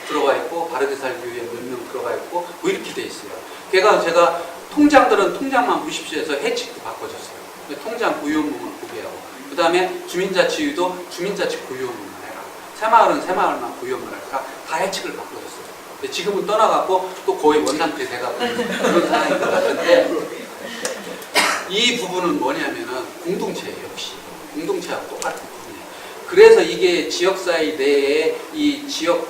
들어가 있고 바르게 살기 위해 몇 명 들어가 있고 뭐 이렇게 돼 있어요. 제가 통장들은 통장만 보십시오 해서 해칙도 바꿔줬어요. 통장 고유업무만 구비하고 그 다음에 주민자치위도 주민자치 고유업무만 해라. 새마을은 새마을만 고유업무를 할까 다 해칙을 바꿔줬어요. 근데 지금은 떠나갖고 또 거의 원상태 돼가고 그런 상황인 것 같은데 이 부분은 뭐냐면은 공동체예요. 역시 공동체하고 똑같은 부분이에요. 그래서 이게 지역사회 내에 이 지역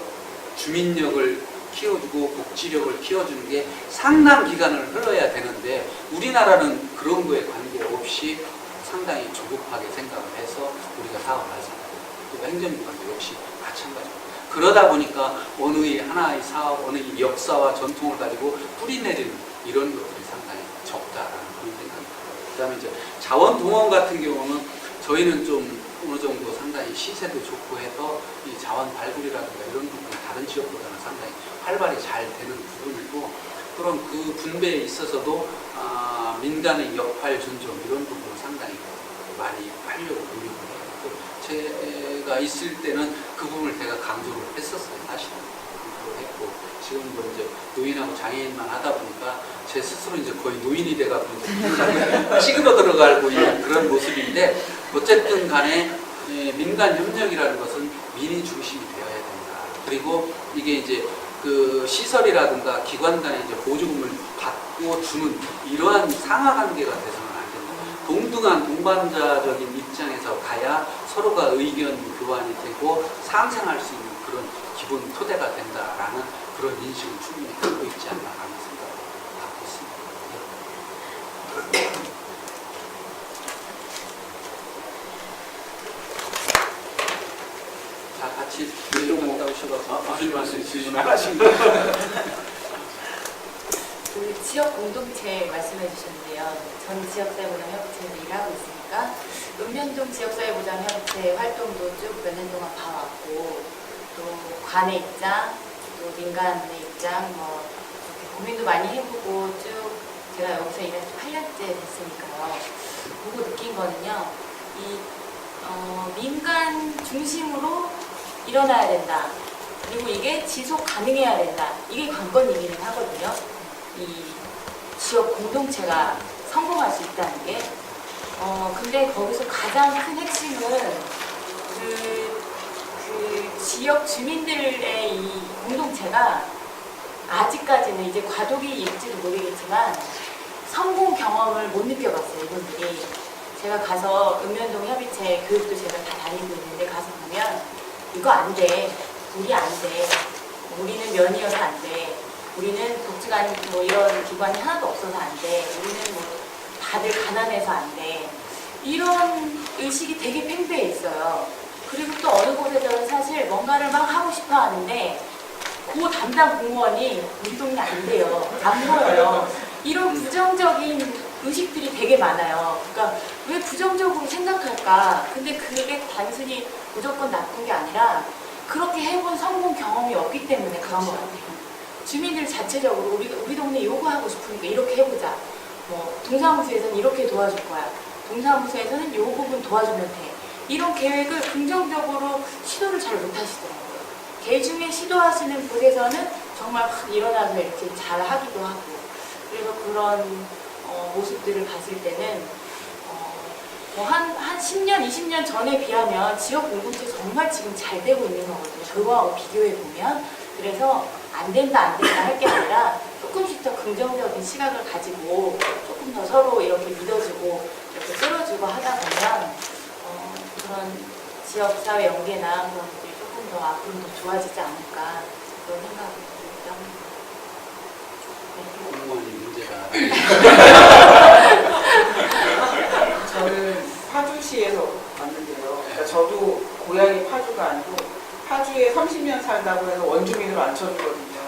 주민력을 키워주고 복지력을 키워주는 게 상당 기간을 흘러야 되는데 우리나라는 그런 거에 관계없이 상당히 조급하게 생각을 해서 우리가 사업을 하잖아요. 또 행정기관도 역시 마찬가지입니다. 그러다 보니까 어느 하나의 사업, 어느 역사와 전통을 가지고 뿌리내리는 이런 것들이 상당히 적다라는 그런 생각이 들어요. 그 다음에 이제 자원동원 같은 경우는 저희는 좀 어느 정도 상당히 시세도 좋고 해서 이 자원 발굴이라든가 이런 부분이 다른 지역보다는 상당히 활발히 잘 되는 부분이고 그런 그 분배에 있어서도 민간의 역할 존중 이런 부분을 상당히 많이 하려고 노력을 해요. 제가 있을 때는 그 부분을 제가 강조를 했었어요. 사실은 강조를 했고 지금 뭐 이제 노인하고 장애인만 하다 보니까 제 스스로 이제 거의 노인이 돼가지고 찌그러 들어가고 있는 그런 모습인데 어쨌든 간에 민간 협력이라는 것은 민의 중심이 되어야 된다. 그리고 이게 이제 그 시설이라든가 기관 간에 이제 보조금을 받고 주는 이러한 상하 관계가 돼서는 안 된다. 동등한 동반자적인 입장에서 가야 서로가 의견 교환이 되고 상생할 수 있는 그런 기본 토대가 된다라는 그런 인식을 충분히 갖고 있지 않나라는 생각을 갖고 있습니다. 자, 같이 이쪽 갔다 오셔서 무슨 말씀 있으시면 하십니다. 그 지역 공동체 말씀해 주셨는데요. 전 지역사회보장협의체에서 일하고 있으니까 읍면동 지역사회보장협의체 활동도 쭉 몇 년 동안 봐왔고 또 관의 입장, 또 민간의 입장 뭐 이렇게 고민도 많이 해보고 쭉 제가 여기서 일한 지 8년째 됐으니까요. 보고 느낀 거는요. 민간 중심으로 일어나야 된다. 그리고 이게 지속 가능해야 된다. 이게 관건이기는 하거든요. 이 지역 공동체가 성공할 수 있다는 게. 근데 거기서 가장 큰 핵심은 그 지역 주민들의 이 공동체가 아직까지는 이제 과도기 일지도 모르겠지만 성공 경험을 못 느껴봤어요, 이분들이. 제가 가서 읍면동 협의체 교육도 제가 다 다니고 있는데 가서 보면 이거 안 돼. 우리 안 돼. 우리는 면이어서 안 돼. 우리는 복지관 뭐 이런 기관이 하나도 없어서 안 돼. 우리는 뭐 다들 가난해서 안 돼. 이런 의식이 되게 팽배해 있어요. 그리고 또 어느 곳에서는 사실 뭔가를 막 하고 싶어 하는데 그 담당 공무원이 우리 동네 안 돼요. 안 보여요. 이런 부정적인 의식들이 되게 많아요. 그러니까 왜 부정적으로 생각할까? 근데 그게 단순히 무조건 나쁜 게 아니라 그렇게 해본 성공 경험이 없기 때문에 그런 것 같아요. 주민들 자체적으로 우리 동네 요구하고 싶으니까 이렇게 해보자. 뭐 동사무소에서는 이렇게 도와줄 거야. 동사무소에서는 요 부분 도와주면 돼. 이런 계획을 긍정적으로 시도를 잘 못하시더라고요. 개중에 시도하시는 곳에서는 정말 확 일어나서 이렇게 잘 하기도 하고, 그래서 그런 모습들을 봤을 때는 뭐 한 10년, 20년 전에 비하면 지역 공동체 정말 지금 잘 되고 있는 거거든요. 그거하고 비교해 보면. 그래서 안 된다 할 게 아니라 조금씩 더 긍정적인 시각을 가지고 조금 더 서로 이렇게 믿어주고 이렇게 끌어주고 하다 보면 그런 지역사회 연계나 그런 것들이 조금 더 앞으로 더 좋아지지 않을까 그런 생각이 듭니다. 공무원이 문제다. 저는 파주시에서 왔는데요. 그러니까 저도 고향이 파주가 아니고 파주에 30년 살다고 해서 원주민으로 안 쳐주거든요.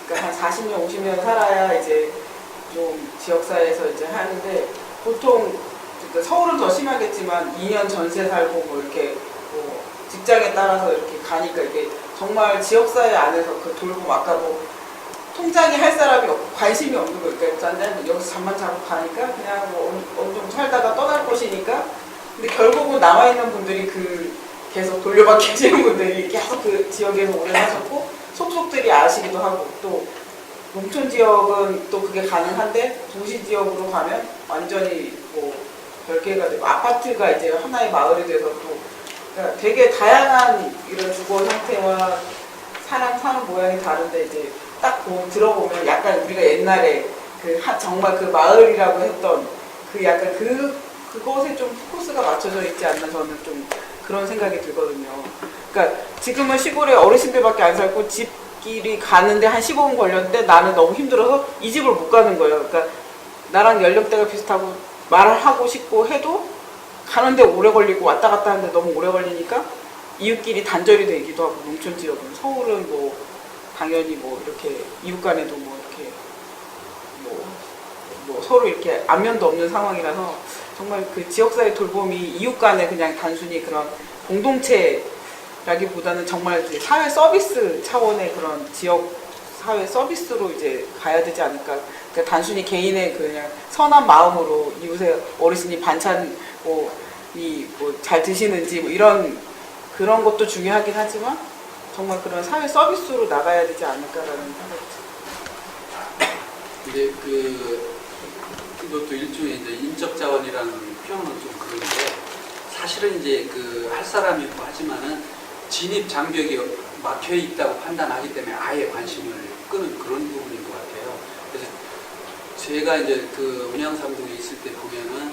그러니까 한 40년, 50년 살아야 이제 좀 지역사회에서 이제 하는데 보통 그러니까 서울은 더 심하겠지만 2년 전세 살고 뭐 이렇게 뭐 직장에 따라서 이렇게 가니까 이게 정말 지역사회 안에서 그 돌봄 아까 뭐 통장에 할 사람이 없고 관심이 없는 거니까 일단은 여기서 잠만 자고 가니까 그냥 뭐 어느 정도 살다가 떠날 곳이니까 근데 결국은 남아있는 분들이 그 계속 돌려받기 하시는 분들이 계속 그 지역에서 오래 사셨고 속속들이 아시기도 하고 또 농촌 지역은 또 그게 가능한데 도시 지역으로 가면 완전히 뭐 별개가 되고 아파트가 이제 하나의 마을이 돼서 또 그러니까 되게 다양한 이런 주거 형태와 사람 사는 모양이 다른데 이제 딱 들어보면 약간 우리가 옛날에 그 정말 그 마을이라고 했던 그 약간 그것에 좀 포커스가 맞춰져 있지 않나 저는 좀 그런 생각이 들거든요. 그러니까 지금은 시골에 어르신들밖에 안 살고 집끼리 가는데 한 15분 걸렸는데 나는 너무 힘들어서 이 집을 못 가는 거예요. 그러니까 나랑 연령대가 비슷하고 말을 하고 싶고 해도 가는데 오래 걸리고 왔다 갔다 하는데 너무 오래 걸리니까 이웃끼리 단절이 되기도 하고 농촌 지역은 서울은 뭐 당연히 뭐 이렇게 이웃 간에도 뭐 이렇게 뭐 서로 이렇게 안면도 없는 상황이라서 정말 그 지역사회 돌봄이 이웃 간에 그냥 단순히 그런 공동체라기보다는 정말 이제 사회 서비스 차원의 그런 지역 사회 서비스로 이제 가야 되지 않을까. 그러니까 단순히 개인의 그냥 선한 마음으로 이웃의 어르신이 반찬 뭐 잘 드시는지 뭐 이런 그런 것도 중요하긴 하지만 정말 그런 사회 서비스로 나가야 되지 않을까라는 생각이 듭니다. 근데 그것도 일종의 이제 인적 자원이라는 표현은 좀 그런데 사실은 이제 할 사람이 있고 하지만은 진입 장벽이 막혀 있다고 판단하기 때문에 아예 관심을 끄는 그런 부분인 것 같아요. 그래서 제가 이제 운양삼동에 있을 때 보면은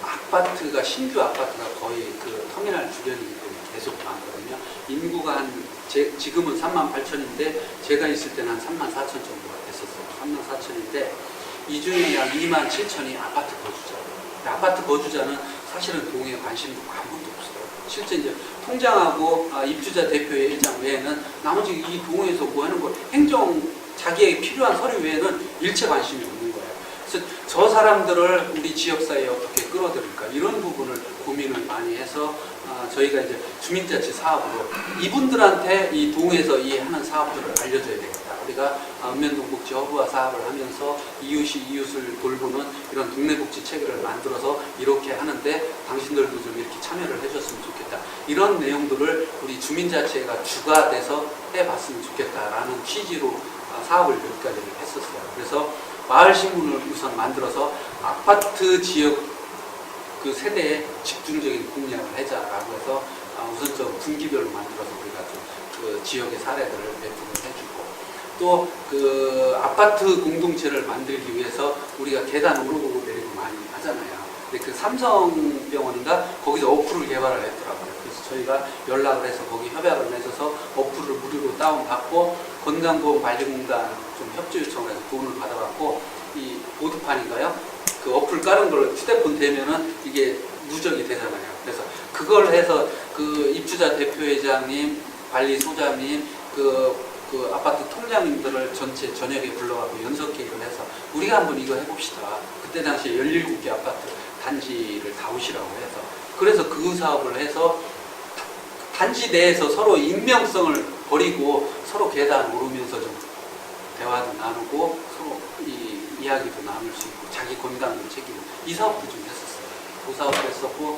아파트가 신규 아파트가 거의 터미널 주변이기 때문에 계속 많거든요. 인구가 지금은 38,000인데 제가 있을 때는 한 34,000 정도가 됐었어요. 34,000인데 이 중에 한 27,000이 아파트 거주자. 아파트 거주자는 사실은 동에 관심도 아무것도 없어요. 실제 이제 통장하고 입주자 대표의 일장 외에는 나머지 이 동에서 뭐 하는 거 자기에게 필요한 서류 외에는 일체 관심이 없는 거예요. 그래서 저 사람들을 우리 지역사회에 어떻게 끌어들일까 이런 부분을 고민을 많이 해서 저희가 이제 주민자치 사업으로 이분들한테 이 동에서 하는 사업들을 알려줘야 되겠다. 우리가 읍면동복지 허브화 사업을 하면서 이웃이 이웃을 돌보는 이런 동네복지 체계를 만들어서 이렇게 하는데 당신들도 좀 이렇게 참여를 해줬으면 좋겠다. 이런 내용들을 우리 주민자치회가 주가 돼서 해봤으면 좋겠다라는 취지로 사업을 몇 가지를 했었어요. 그래서 마을신문을 우선 만들어서 아파트 지역 세대에 집중적인 공략을 하자라고 해서 우선적으로 분기별로 만들어서 우리가 좀 지역의 사례들을 배포를 해주고 또 아파트 공동체를 만들기 위해서 우리가 계단 오르고 내리고 많이 하잖아요. 근데 삼성병원인가 거기서 어플을 개발을 했더라고요. 그래서 저희가 연락을 해서 거기 협약을 맺어서 어플을 무료로 다운받고 건강보험관리공단 좀 협조 요청을 해서 돈을 받아갖고 이 보드판인가요? 그 어플 깔은 걸 휴대폰 대면은 이게 누적이 되잖아요. 그래서 그걸 해서 그 입주자 대표회장님, 관리소장님, 그 아파트 통장님들을 전체 저녁에 불러가고 연석회의를 해서 우리가 한번 이거 해봅시다. 그때 당시에 17개 아파트 단지를 다 오시라고 해서 그래서 그 사업을 해서 단지 내에서 서로 익명성을 버리고 서로 계단 오르면서 좀 대화도 나누고 서로 이야기도 나눌 수 있고 자기 건강을 챙기고 이 사업도 좀 했었어요. 그 사업도 했었고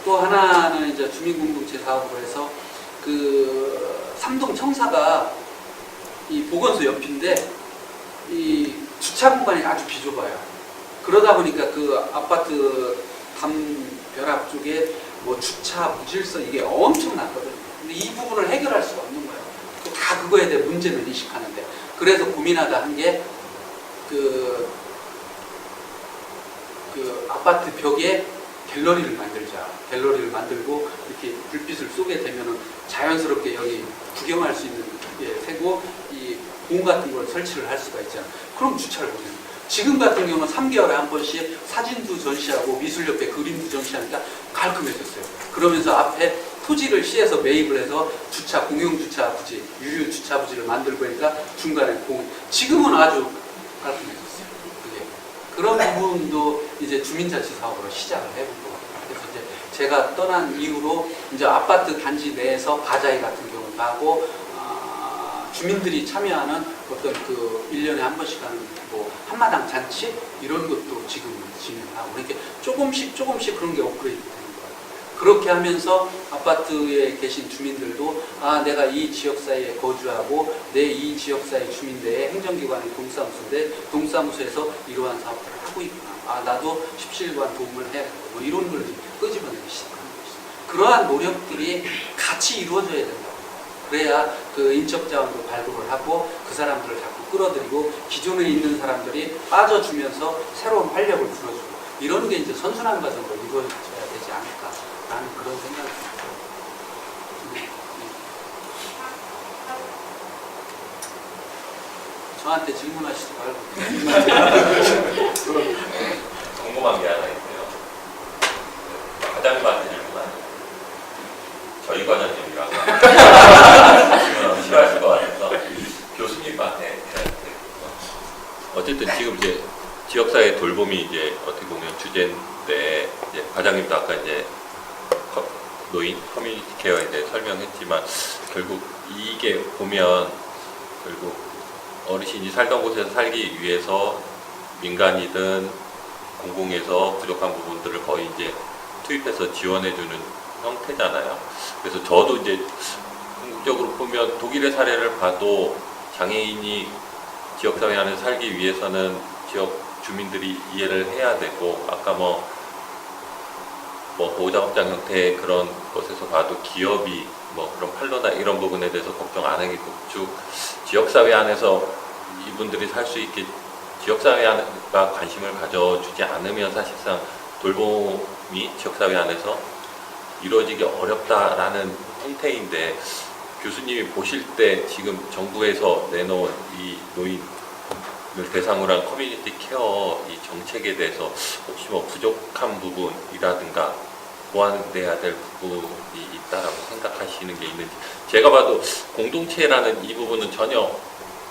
또 하나는 이제 주민공동체 사업으로 해서 그 삼동 청사가 이 보건소 옆인데 이 주차 공간이 아주 비좁아요. 그러다 보니까 그 아파트 담벼락 쪽에 뭐 주차 무질서 이게 엄청났거든요. 근데 이 부분을 해결할 수가 없는 거예요. 다 그거에 대해 문제를 인식하는데 그래서 고민하다 한 게 그 아파트 벽에 갤러리를 만들자. 갤러리를 만들고 이렇게 불빛을 쏘게 되면은 자연스럽게 여기 구경할 수 있는 게 되고 이 공 같은 걸 설치를 할 수가 있잖아요. 그럼 주차를 보내요. 지금 같은 경우는 3개월에 한 번씩 사진도 전시하고 미술협회 그림도 전시하니까 깔끔해졌어요. 그러면서 앞에 토지를 시에서 매입을 해서 주차, 공용주차 부지, 유료 주차 부지를 만들고 하니까 중간에 지금은 아주 깔끔해졌어요. 그게. 그런 부분도 이제 주민자치 사업으로 시작을 해본 것 같아요. 그래서 이제 제가 떠난 이후로 이제 아파트 단지 내에서 바자회 같은 경우도 하고 주민들이 참여하는 어떤 그 1년에 한 번씩 하는 뭐 한마당 잔치 이런 것도 지금 진행하고 이렇게 조금씩 그런 게 업그레이드 되는 거예요. 그렇게 하면서 아파트에 계신 주민들도 내가 이 지역사회에 거주하고 내 이 지역사회 주민대의 행정기관의 동사무소인데 동사무소에서 이러한 사업들을 하고 있구나. 나도 십시일반 도움을 해야겠다. 뭐 이런 걸 끄집어내기 시작하는 것이죠. 그러한 노력들이 같이 이루어져야 된다. 그래야 그 인적 자원도 발굴을 하고 그 사람들을 자꾸 끌어들이고 기존에 있는 사람들이 빠져주면서 새로운 활력을 불어주고 이런 게 이제 선순환 과정으로 이루어져야 되지 않을까라는 그런 생각이 듭니다. 저한테 질문하시지 말고. 궁금한 게 하나 있네요. 과장님한테 질문 아니에요. 저희 과장님이라서 싫어하실 것 같아서 교수님한테 어쨌든 지금 이제 지역사회 돌봄이 이제 어떻게 보면 주제인데 이제 과장님도 아까 이제 노인 커뮤니티 케어에 대해 설명했지만 결국 이게 보면 결국 어르신이 살던 곳에서 살기 위해서 민간이든 공공에서 부족한 부분들을 거의 이제 투입해서 지원해주는 형태잖아요. 그래서 저도 이제 궁극적으로 보면 독일의 사례를 봐도 장애인이 지역사회 안에 살기 위해서는 지역 주민들이 이해를 해야 되고 아까 뭐 보호자업장 형태의 그런 것에서 봐도 기업이 뭐 그런 판로나 이런 부분에 대해서 걱정 안 하겠고 쭉 지역사회 안에서 이분들이 살 수 있게 지역사회가 관심을 가져주지 않으면 사실상 돌봄이 지역사회 안에서 이루어지기 어렵다라는 형태인데 교수님이 보실 때 지금 정부에서 내놓은 이 노인을 대상으로 한 커뮤니티 케어 이 정책에 대해서 혹시 뭐 부족한 부분이라든가 보완돼야 될 부분이 있다라고 생각하시는 게 있는지 제가 봐도 공동체라는 이 부분은 전혀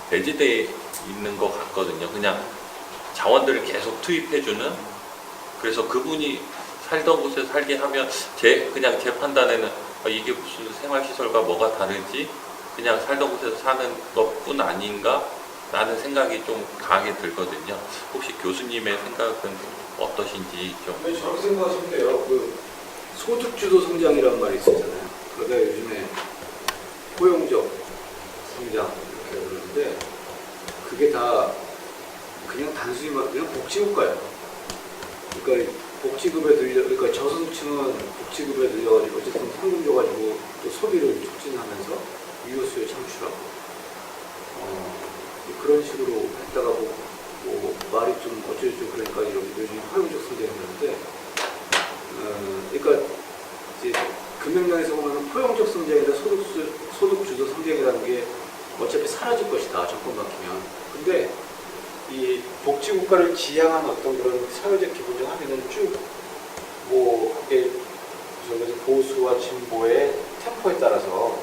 배제되어 있는 것 같거든요. 그냥 자원들을 계속 투입해주는 그래서 그분이 살던 곳에 살게 하면 그냥 제 판단에는 이게 무슨 생활시설과 뭐가 다르지? 그냥 살던 곳에서 사는 것뿐 아닌가? 라는 생각이 좀 강하게 들거든요. 혹시 교수님의 생각은 어떠신지 좀. 저렇게 생각하시면 돼요. 그 소득주도 성장이란 말이 있었잖아요. 그러다 요즘에 포용적 성장 이렇게 그러는데 그게 다 그냥 단순히 그냥 복지국가예요. 그러니까 그러니까 저소득층은 복지급에 들려가지고 어쨌든 상금 줘가지고 또 소비를 촉진하면서 유효수요 창출하고 그런 식으로 했다가 뭐 말이 좀 어쩌고 그러니까 요즘 활용적 성장이 되는데 그러니까 이제 금액량에서 보면 국가를 지향한 어떤 그런 사회적 기본적 합의는 쭉 뭐 그게 보수와 진보의 템포에 따라서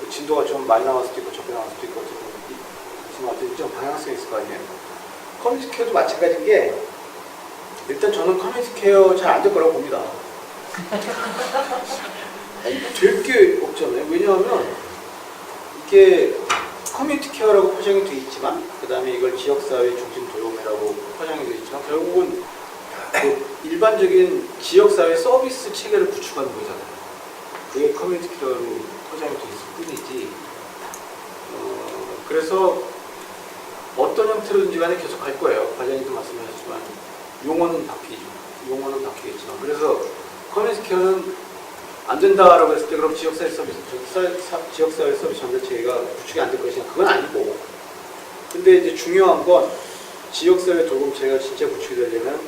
진도가 좀 많이 나올 수도 있고 적게 나올 수도 있고 어쨌든 일정 방향성이 있을 거 아니에요. 커뮤니티 케어도 마찬가지인 게 일단 저는 커뮤니티 케어 잘 안 될 거라고 봅니다. 될 게 없잖아요. 왜냐하면 이게 커뮤니티 케어라고 포장이 되어 있지만 그 다음에 이걸 지역사회 중심 도움이라고 포장이 되어 있지만 결국은 그 일반적인 지역사회 서비스 체계를 구축하는 거잖아요. 그게 커뮤니티 케어로 포장이 되어 있을 뿐이지. 그래서 어떤 형태로든지 간에 계속 갈 거예요. 과장님도 말씀하셨지만 용어는 바뀌죠. 용어는 바뀌겠지만 그래서 커뮤니티 케어는 안 된다라고 했을 때 그럼 지역사회 서비스 전달 체계가 구축이 안 될 것이냐 그건 아니고 근데 이제 중요한 건 지역사회 돌봄체가 진짜 구축이 되려면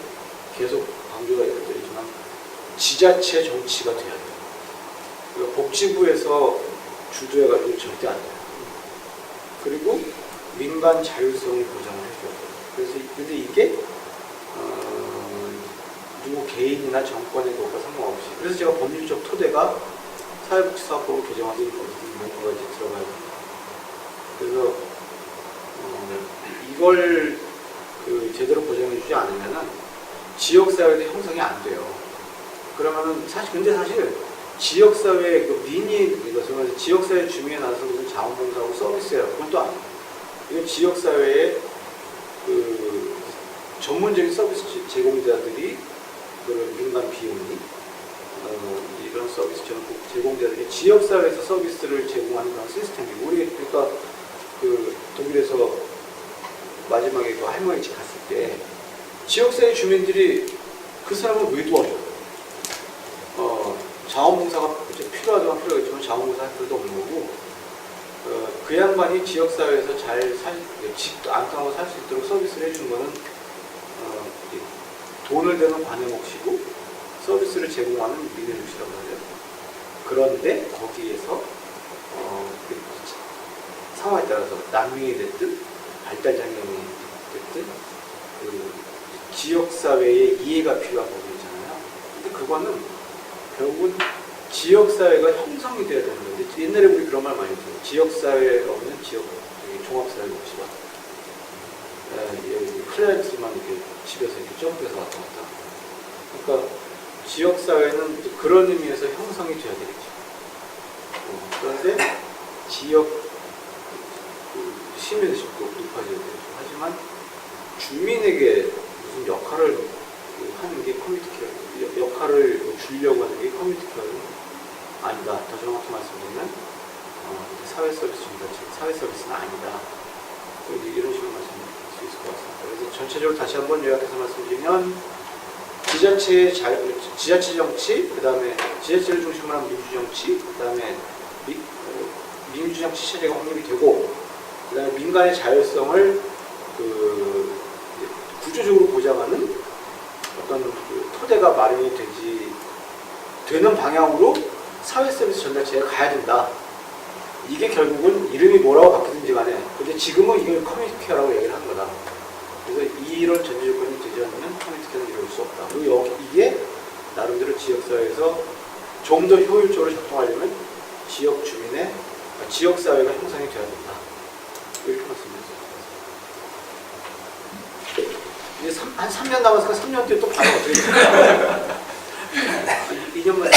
계속 강조가 되지만 지자체 정치가 돼야 돼요. 그러니까 복지부에서 주도해가지고 절대 안 돼요. 그리고 민간 자율성을 보장을 해줘야 돼요. 그래서 근데 이게 누구 개인이나 정권의 것과 상관없이 그래서 제가 법률적 토대가 사회복지사업법을 개정하는 문구가 이제 들어가야 됩니다. 그래서 이걸 제대로 보장해주지 않으면은 지역사회도 형성이 안 돼요. 그러면은 근데 사실 지역사회 이것은 지역사회 주민에 나서서 무슨 자원봉사하고 서비스예요. 그건 또 아니에요. 이건 지역사회의 전문적인 서비스 제공자들이 그런 민간 비용이 이런 서비스 제공자들이 지역사회에서 서비스를 제공하는 그런 시스템이고 우리 그러니까 독일에서 마지막에 그 할머니 집 갔을 때 지역사회 주민들이 그 사람을 왜 도와줘요? 자원봉사가 필요하다면 필요하겠지만 자원봉사 할 필요도 없는 거고 그 양반이 지역사회에서 집도 안 떠나고 살 수 있도록 서비스를 해준 거는 돈을 대는 관의 몫이고 서비스를 제공하는 민의 몫이라고 하죠. 그런데 거기에서 상황에 따라서 난민이 됐든 발달장애인이 됐든 지역사회의 이해가 필요한 부분이잖아요. 근데 그거는 결국은 지역사회가 형성이 돼야 되는 건데 옛날에 우리 그런 말 많이 했어요. 지역사회 없는 종합사회 몫이다. 클라이언트만 이렇게 집에서 이렇게 점프해서 왔다 갔다. 그러니까 지역사회는 그런 의미에서 형성이 돼야 되겠죠. 그런데 지역 시민의식도 높아져야 되죠. 하지만 주민에게 무슨 역할을 하는 게 커뮤니티 케어, 역할을 주려고 하는 게 커뮤니티 케어는 아니다. 더 정확히 말씀드리면 사회 서비스 전달체, 사회 서비스는 아니다. 이런 식으로 말씀드릴 수 있을 것 같습니다. 그래서 전체적으로 다시 한번 요약해서 말씀드리면 지자체 정치, 그 다음에 지자체를 중심으로 한 민주 정치, 그 다음에 민주 정치 체제가 확립이 되고, 그 다음에 민간의 자율성을 구조적으로 보장하는 어떤 토대가 마련이 되는 방향으로 사회 서비스 전달체가 가야 된다. 이게 결국은 이름이 뭐라고 바뀌든지 간에 근데 지금은 이걸 커뮤니티 케어라고 얘기를 한 거다. 그래서 이런 전제 조건이 되지 않으면 커뮤니티 케어는 이룰 수 없다. 그리고 이게 나름대로 지역사회에서 좀 더 효율적으로 작동하려면 지역 주민의 지역사회가 형성이 되어야 된다. 이렇게 말씀드렸습니다. 이제 한 3년 남았으니까 3년 뒤에 또 바로 어떻게 될까요? 2년만